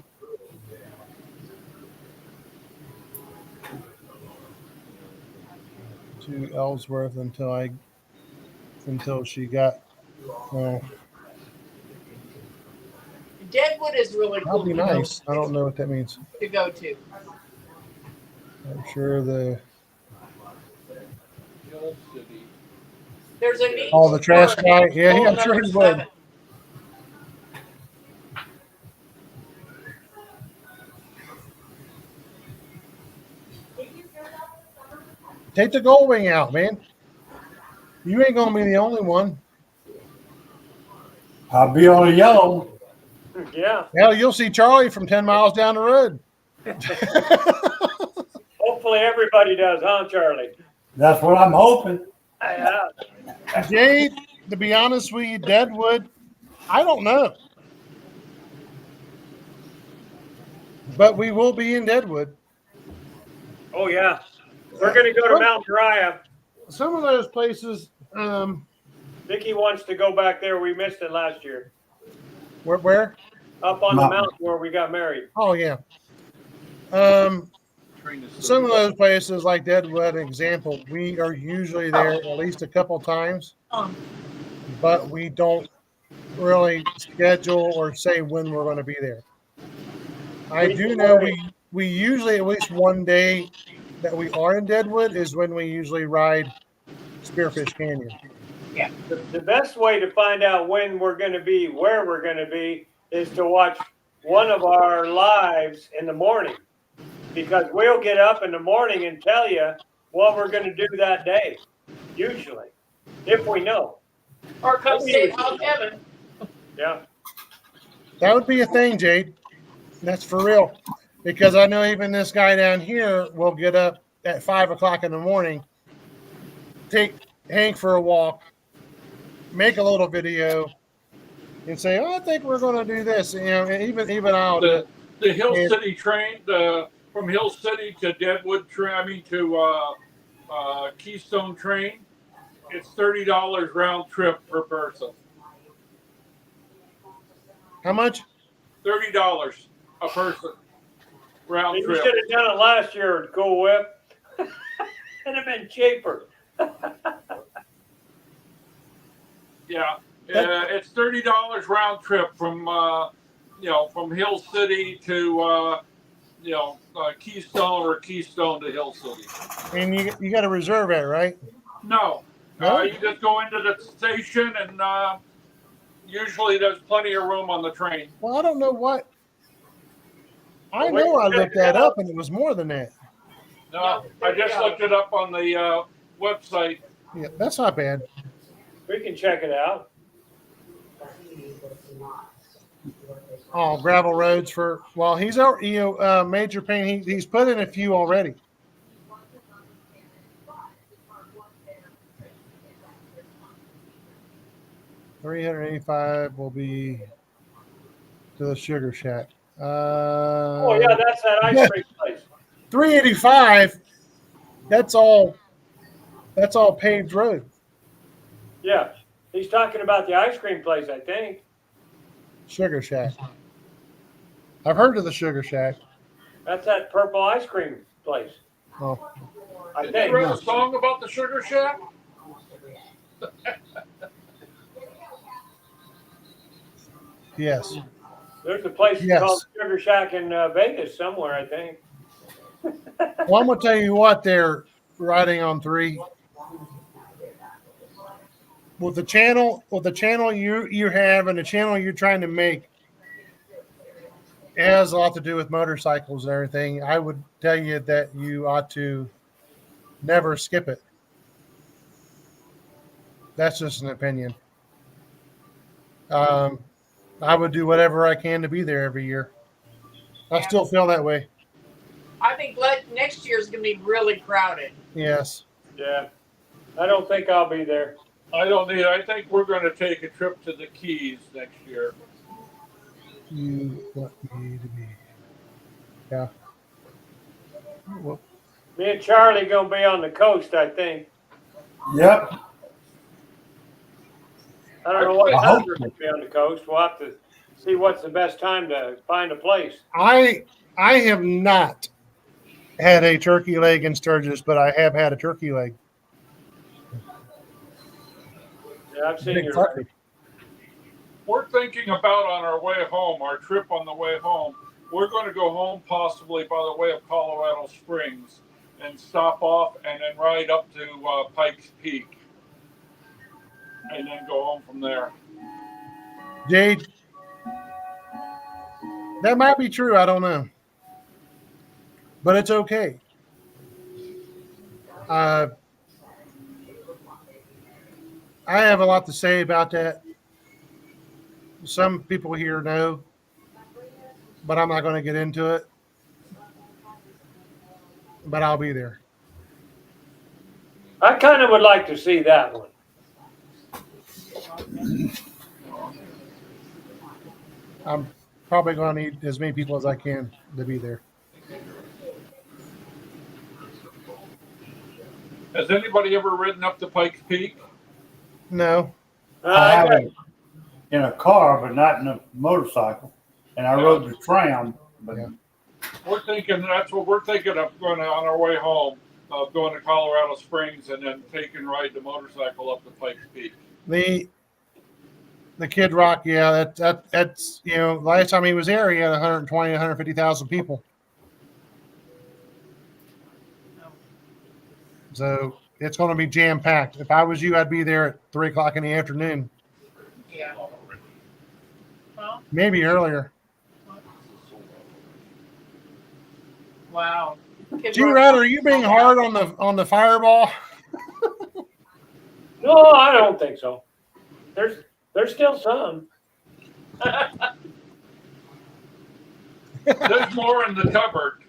To Ellsworth until she got. Deadwood is really cool. That'll be nice. I don't know what that means. To go to. I'm sure There's a neat. the trash guy. Yeah, I'm sure he would. 7. Take the gold wing out, man. You ain't gonna be the only one. I'll be on a yellow. Yeah. Hell, you'll see Charlie from 10 miles down the road. Hopefully everybody does, huh, Charlie? That's what I'm hoping. Yeah. Jade, to be honest with you, Deadwood, I don't know. But we will be in Deadwood. Oh, yeah. We're going to go to Mount Moriah. Some of those places, Vicky wants to go back there. We missed it last year. where? Up on the mountain where we got married. Oh, yeah. Some of those places like Deadwood, an example, we are usually there at least a couple times, but we don't really schedule or say when we're going to be there. I do know we usually at least one day that we are in Deadwood is when we usually ride Spearfish Canyon. The best way to find out when we're going to be, where we're going to be, is to watch one of our lives in the morning, because we'll get up in the morning and tell you what we're going to do that day, usually, if we know. Or come say how's Kevin. Yeah. That would be a thing, Jade. That's for real. Because I know even this guy down here will get up at 5 o'clock in the morning, take Hank for a walk, make a little video, and say, "Oh, I think we're going to do this." You know, and even I'll do it. The Hill And- City train, from Hill City to Deadwood train, I mean to Keystone train, it's $30 round trip per person. How much? $30 a person round You trip. should have done it last year, Cool Whip. It'd have been cheaper. Yeah, it's $30 round trip from from Hill City to Keystone, or Keystone to Hill City. And you got to reserve it, right? No, No? you just go into the station, and usually there's plenty of room on the train. Well, I don't know what. I Well, know I check looked it that out. up, and it was more than that. No, I just looked it up on the website. Yeah, that's not bad. We can check it out. Oh, gravel roads for he's out. Major Payne. He's put in a few already. $385 will be to the Sugar Shack. Oh yeah, that's that ice cream place. $385. That's all paved road. Yeah, he's talking about the ice cream place, I think. Sugar Shack. I've heard of the Sugar Shack. That's that purple ice cream place, Oh, I Did think. you write a song about the Sugar Shack? yes. There's a place Yes. called Sugar Shack in Vegas somewhere, I think. Well, I'm gonna tell you what. They're riding on 3. With the channel you have and the channel you're trying to make, it has a lot to do with motorcycles and everything. I would tell you that you ought to never skip it. That's just an opinion. I would do whatever I can to be there every year. I still feel that way. I think next year is going to be really crowded. Yes. Yeah, I don't think I'll be there. I don't need. I think we're going to take a trip to the Keys next year. You want me to be. Yeah. Well, Me and Charlie gonna be on the coast, I think. Yep. I don't know what I time hope we're gonna be on the coast. We'll have to see what's the best time to find a place. I have not had a turkey leg in Sturgis, but I have had a turkey leg. Yeah, I've seen Big your. turkey. We're thinking about on our way home, our trip on the way home. We're going to go home possibly by the way of Colorado Springs and stop off and then ride up to Pikes Peak and then go home from there. Jade, that might be true. I don't know. But it's okay. I have a lot to say about that. Some people here know, but I'm not going to get into it. But I'll be there. I kind of would like to see that one. I'm probably going to need as many people as I can to be there. Has anybody ever ridden up to Pikes Peak? No. I I got- haven't in a car, but not in a motorcycle. And I rode the tram, but Yeah. We're thinking that's what we're thinking of going on our way home, of going to Colorado Springs and then ride the motorcycle up to Pikes Peak. The Kid Rock, yeah, that's last time he was there, he had 120, 150,000 people. So it's going to be jam packed. If I was you, I'd be there at 3 o'clock in the afternoon, Yeah. Well, maybe earlier. wow. G-Rod, are you being hard on the Fireball? No, I don't think so. There's still some. There's more in the cupboard.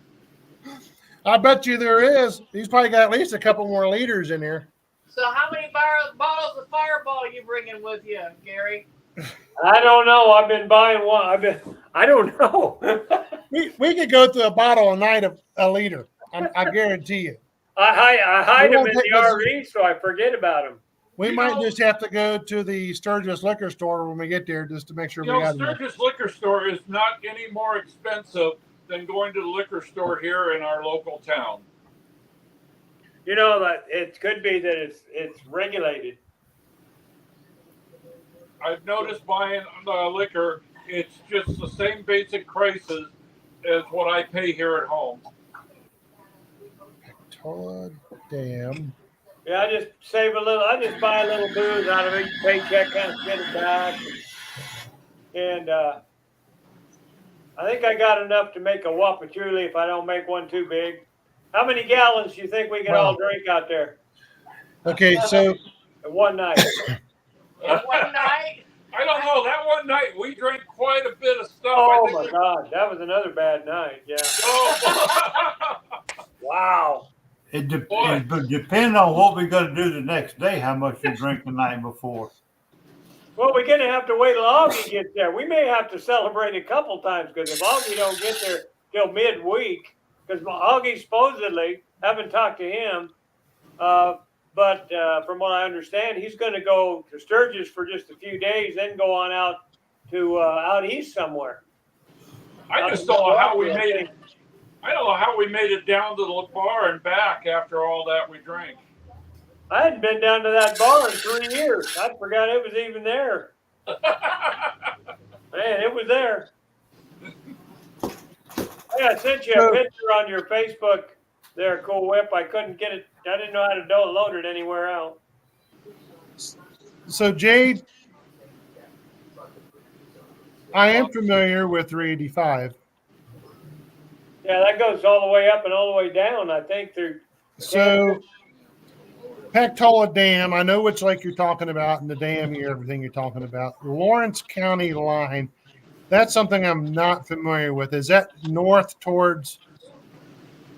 I bet you there is. He's probably got at least a couple more liters in here. So how many bottles of Fireball are you bringing with you, Gary? I don't know. I've been buying one. I don't know. We could go through a bottle a night of a liter. I guarantee you. I hide We them won't in take the this- RV so I forget about them. We You might know- just have to go to the Sturgis liquor store when we get there just to make sure You we know, got enough. Sturgis liquor store is not any more expensive than going to the liquor store here in our local town. You know that it could be that it's regulated. I've noticed buying liquor, it's just the same basic prices as what I pay here at home. Todd Dam. Yeah, I just save a little. I just buy a little booze out of each paycheck, kind of get it back, and I think I got enough to make a wapachuli if I don't make one too big. How many gallons do you think we can all drink out there Okay, so in one night? In one night? I don't know. That one night we drank quite a bit of stuff. Oh I my think God, that was another bad night. Yeah. Oh. Wow. It Boy. depends on what we're going to do the next day, how much you drink the night before. Well, we're gonna have to wait till Augie gets there. We may have to celebrate a couple times because if Augie don't get there till midweek, because Augie supposedly haven't talked to him, but from what I understand, he's going to go to Sturgis for just a few days, then go on out to out east somewhere. I just don't know how we made it. I don't know how we made it down to the bar and back after all that we drank. I hadn't been down to that bar in 3 years. I forgot it was even there. Man, it was there. Hey, I sent you a picture on your Facebook there, Cool Whip. I couldn't get it. I didn't know how to download it anywhere else. So Jade, I am familiar with 385. Yeah, that goes all the way up and all the way down, I think, through. So Pactola Dam, I know which lake you're talking about, and the dam here, everything you're talking about. Lawrence County line, that's something I'm not familiar with. Is that north towards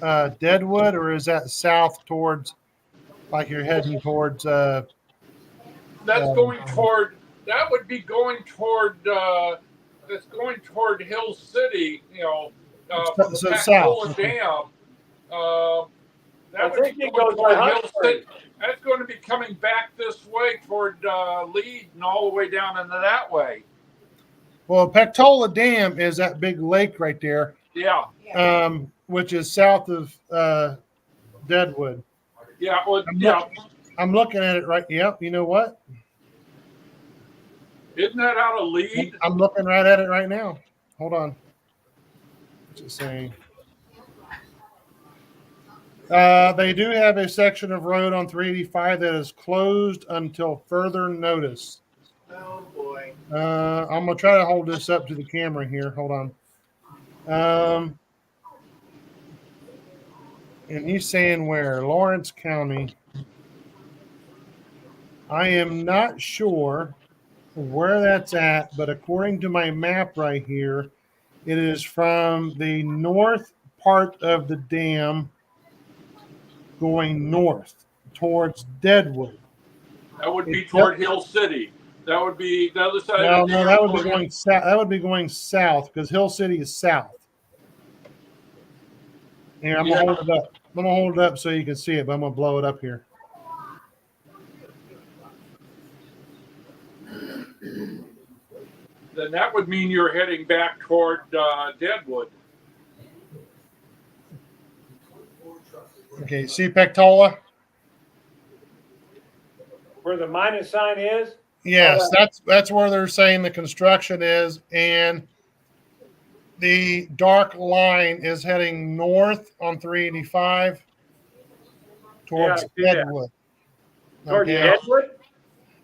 Deadwood, or is that south towards, like you're heading towards? That's going toward. That would be going toward. That's going toward Hill City. You know, from So the south. Pactola Dam. That I would think be it going goes by toward Hill Hot City. That's going to be coming back this way toward Lead and all the way down into that way. Well, Pactola Dam is that big lake right there, Yeah. which is south of Deadwood. Yeah. Well, yeah. I'm looking at it right. Yep. You know what? Isn't that out of Lead? I'm looking right at it right now. Hold on. What's it saying? They do have a section of road on 385 that is closed until further notice. Oh boy. I'm gonna try to hold this up to the camera here. Hold on. And he's saying where? Lawrence County. I am not sure where that's at, but according to my map right here, it is from the north part of the dam going north towards Deadwood. That would be toward Hill City. That would be the other side. No, of the no, that would be airport. going south. That would be going south because Hill City is south. Here, I'm gonna hold it up. I'm gonna hold it up so you can see it, but I'm gonna blow it up here. Then that would mean you're heading back toward Deadwood. Okay, see Pactola? Where the minus sign is? Yes, that's where they're saying the construction is, and the dark line is heading north on 385 Yeah, I towards see that. Deadwood. Toward Okay, Deadwood?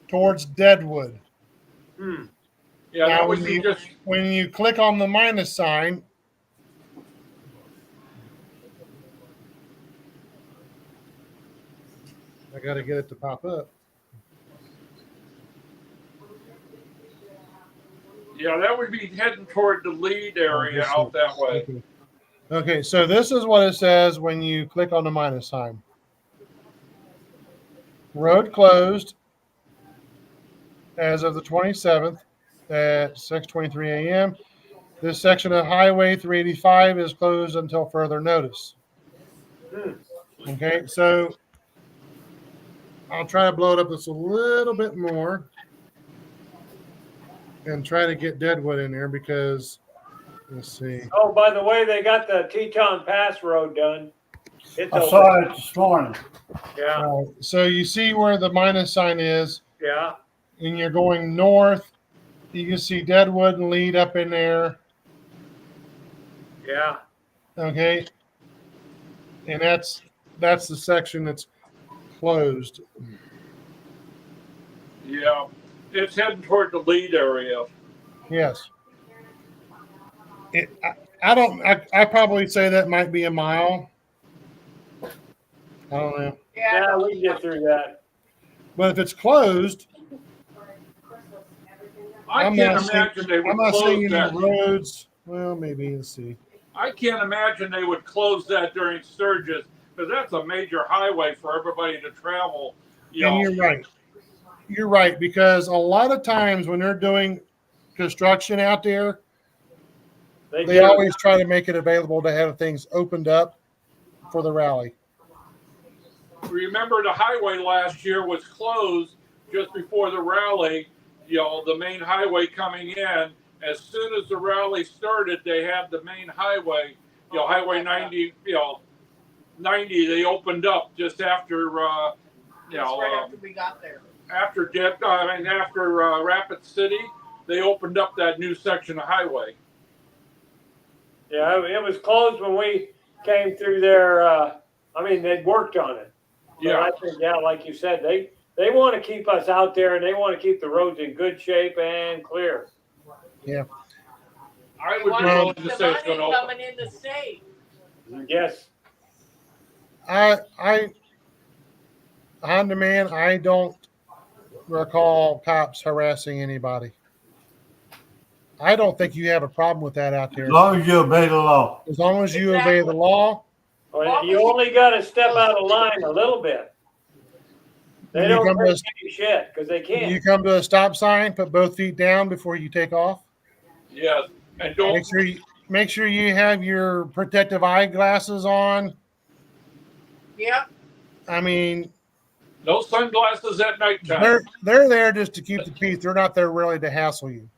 towards Deadwood. Hmm. Yeah, Now, that would be just. when you click on the minus sign, I got to get it to pop up. Yeah, that would be heading toward the lead area out that way. Okay. Okay, so this is what it says when you click on the minus sign. Road closed as of the 27th at 6:23 a.m. This section of Highway 385 is closed until further notice. Okay, so I'll try to blow it up just a little bit more and try to get Deadwood in there because let's see. Oh, by the way, they got the Teton Pass Road done. It's I open. saw it this morning. Yeah, So you see where the minus sign is, yeah. and you're going north. You can see Deadwood and Lead up in there. Yeah. Okay, and that's the section that's closed. Yeah, it's heading toward the lead area. Yes. I probably say that might be a mile. I don't know. Yeah, we can get through that. But if it's closed, I I'm can't not saying- imagine they I'm would not close saying that. the roads. Well, maybe let's see. I can't imagine they would close that during Sturgis because that's a major highway for everybody to travel. You And know. you're right. You're right, because a lot of times when they're doing construction out there, they do. always try to make it available to have things opened up for the rally. Remember, the highway last year was closed just before the rally. You know, the main highway coming in. As soon as the rally started, they had the main highway. You know, Highway 90. You know, 90. They opened up just after. You know, right after we got there. after Rapid City, they opened up that new section of highway. Yeah, it was closed when we came through there. I mean, they'd worked on it. But Yeah. I think, yeah, like you said, they want to keep us out there and they want to keep the roads in good shape and clear. Yeah. I would be willing to The say it's going to money open. coming in the state. Yes. On demand, I don't recall cops harassing anybody. I don't think you have a problem with that out there. As long as you obey the law. As long as you obey the law. Well, you only got to step out of line a little bit. They When you don't come take to any shit because they can't. You come to a stop sign, put both feet down before you take off. Yes, and don't. Make sure you have your protective eyeglasses on. Yep. I mean, No sunglasses at nighttime. they're there just to keep the peace. They're not there really to hassle you.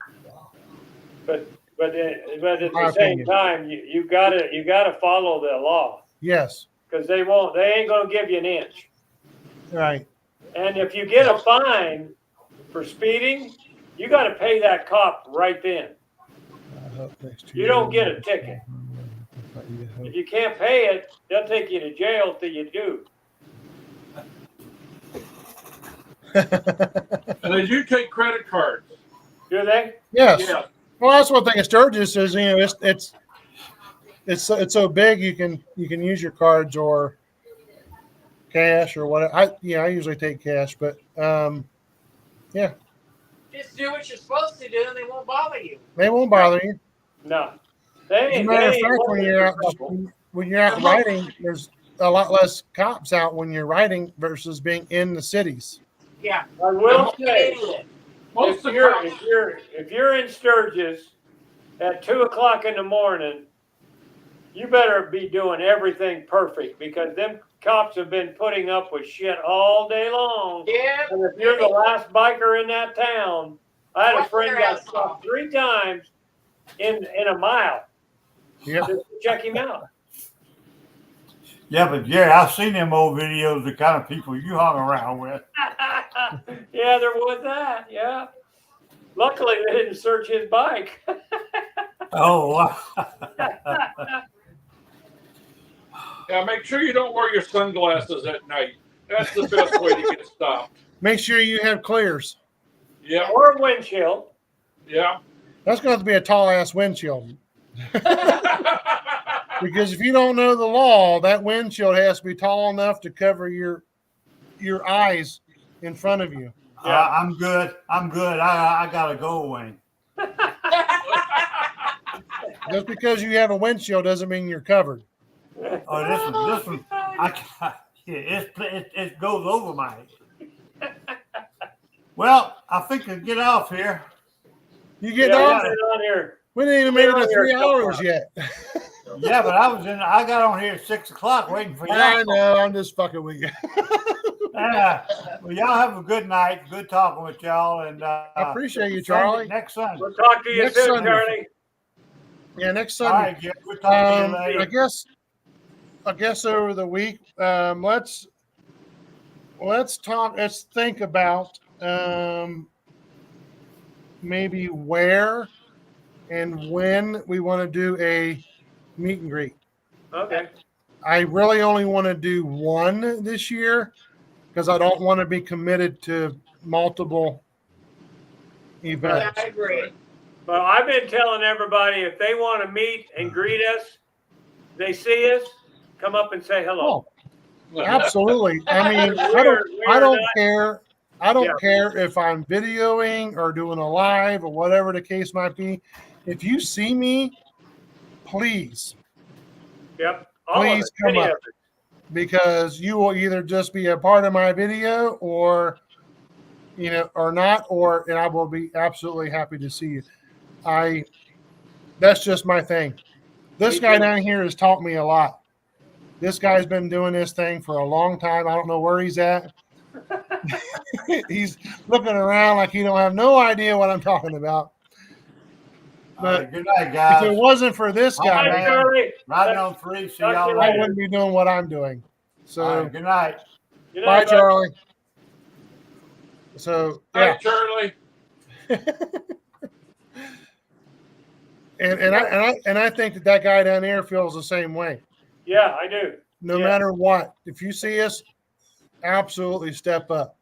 But at the My same opinion. time, you gotta follow the law Yes, because they ain't gonna give you an inch. right. And if you get a fine for speeding, you got to pay that cop right then. You don't get a ticket. If you can't pay it, they'll take you to jail till you do. And they do take credit cards. Do they? Yes. Yeah. Well, that's one thing. Sturgis is, it's so big you can use your cards or cash or whatever. I usually take cash, but yeah, Just do what you're supposed to do, and they won't bother you. they won't bother you. No. As a matter of fact, when you're out riding, there's a lot less cops out when you're riding versus being in the cities. Yeah. I will Don't be say, an idiot. Most of if you're in Sturgis at 2:00 in the morning, you better be doing everything perfect because them cops have been putting up with shit all day long. Yeah. And if you're the last biker in that town, I had a What's friend their got ass stopped 3 times in a mile. Yep. Just to check him out. Yeah, but Jerry, I've seen them old videos, the kind of people you hung around with. Yeah, there was that. Yeah. Luckily, they didn't search his bike. Oh, wow. Yeah, make sure you don't wear your sunglasses at night. That's the best way to get stopped. Make sure you have clears. Yeah, Or a windshield. yeah. That's going to have to be a tall ass windshield. Because if you don't know the law, that windshield has to be tall enough to cover your eyes in front of you. Yeah. I'm good. I'm good. I gotta go, Wayne. Just because you have a windshield doesn't mean you're covered. Oh, this one, it goes over my head. Well, I think I'll get off here. You get Yeah, on? get on here. We didn't even make it to 3 hours yet. Yeah, but I got on here at 6 o'clock waiting for y'all. I know. I'm just fucking with you. Well, y'all have a good night. Good talking with y'all. And I appreciate you, Charlie. Next Sunday. We'll talk to you Next soon, Sunday. Charlie. Yeah, next All Sunday. right, Jeff. We'll talk to you I later. guess over the week, let's talk. Let's think about maybe where and when we want to do a meet and greet. Okay. I really only want to do one this year because I don't want to be committed to multiple Yeah, events. I agree. Well, I've been telling everybody if they want to meet and greet us, they see us, come up and say hello. Oh, absolutely. I mean, I don't care. I don't care if I'm videoing or doing a live or whatever the case might be. If you see me, please, Yep. All please of it. come Any up of it. because you will either just be a part of my video or, or not, and I will be absolutely happy to see you. That's just my thing. This guy down here has taught me a lot. This guy's been doing this thing for a long time. I don't know where he's at. He's looking around like he don't have no idea what I'm talking about. But good night, if guys. it wasn't for this Bye, guy, Charlie. Riding on 3. See Talk to y'all you I later. wouldn't be doing what I'm doing. So, All right, good night. Good bye, night, bud. Charlie. So, yeah. Hi, Charlie. And I think that guy down there feels the same way. Yeah, I do. No Yeah. matter what, if you see us, absolutely step up.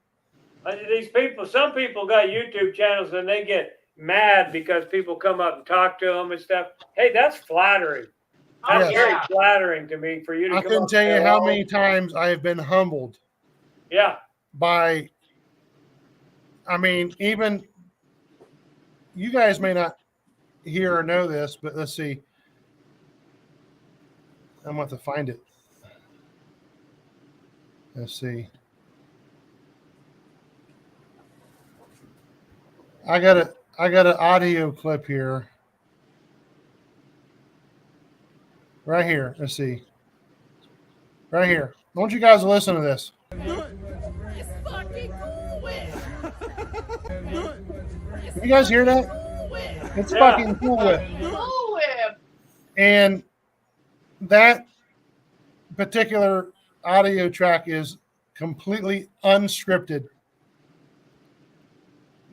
These people, some people got YouTube channels and they get mad because people come up and talk to them and stuff. Hey, that's flattering. That's Oh, Yes. very yeah. flattering to me for you to I come couldn't up tell and you say, how "Oh." many times I have been humbled Yeah. by, I mean, even you guys may not hear or know this, but let's see. I'm going to have to find it. Let's see. I got an audio clip here. Right here. Let's see. Right here. I want you guys to listen to this. It's fucking Cool Whip. You guys hear that? Cool Whip. It's Yeah. fucking Cool Whip. Cool Whip. And that particular audio track is completely unscripted.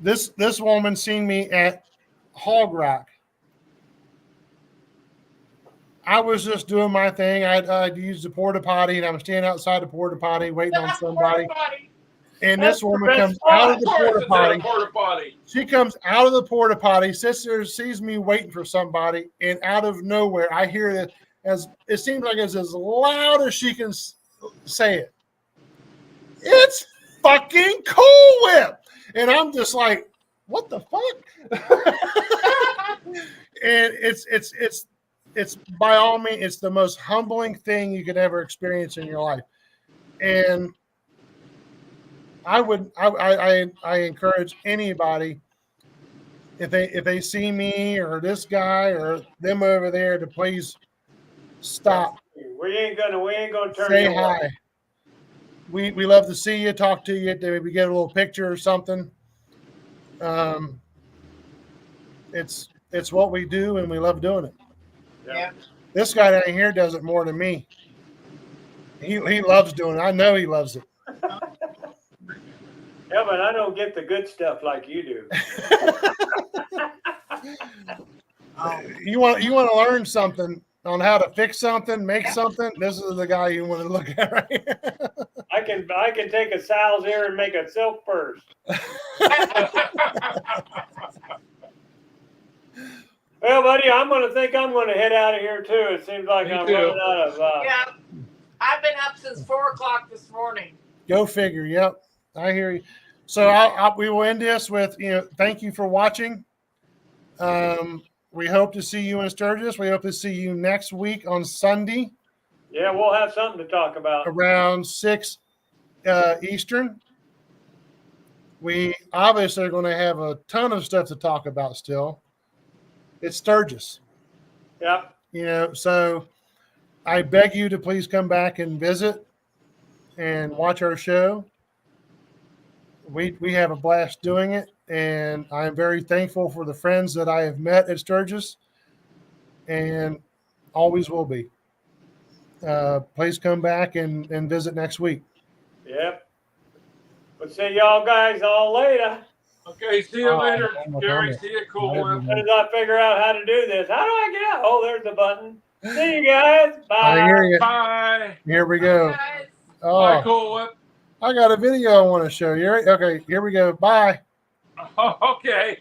This woman seen me at Hog Rock. I was just doing my thing. I'd used the porta potty, and I was standing outside the porta potty waiting on somebody. And That's this woman the best comes spot. out of the Of course porta it's in potty. a porta potty. She comes out of the porta potty, sits there, sees me waiting for somebody, and out of nowhere, I hear that as it seems like it's as loud as she can say it. It's fucking Cool Whip, and I'm just like, what the fuck? And it's by all means, it's the most humbling thing you could ever experience in your life, and I encourage anybody if they see me or this guy or them over there to please stop, We ain't gonna turn say you away. hi. We love to see you, talk to you, maybe get a little picture or something. It's what we do and we love doing it. Yeah. This guy down here does it more than me. He loves doing it. I know he loves it. Yeah, but I don't get the good stuff like you do. You want to learn something on how to fix something, make something. This is the guy you want to look at right here. I can take a sow's ear and make a silk purse. Well, buddy, I'm going to head out of here too. It seems like Me I'm too. running out of. Yeah, I've been up since 4:00 this morning. Go figure. Yep, I hear you. So we will end this with thank you for watching. We hope to see you in Sturgis. We hope to see you next week on Sunday. Yeah, we'll have something to talk about. Around 6 Eastern. We obviously are going to have a ton of stuff to talk about still. It's Sturgis. Yep. So I beg you to please come back and visit and watch our show. We have a blast doing it, and I'm very thankful for the friends that I have met at Sturgis, and always will be. Please come back and visit next week. Yep. We'll see y'all guys all later. Okay, see you later, I'm a Gary. comment. See you, cool Bye, one. As soon as I figure out how to do this, how do I get out? Oh, there's the button. See you guys. Bye. I hear you. Bye. Here we go. Guys. Bye, Oh, cool one. I got a video I want to show you. Okay, here we go. Bye. Okay.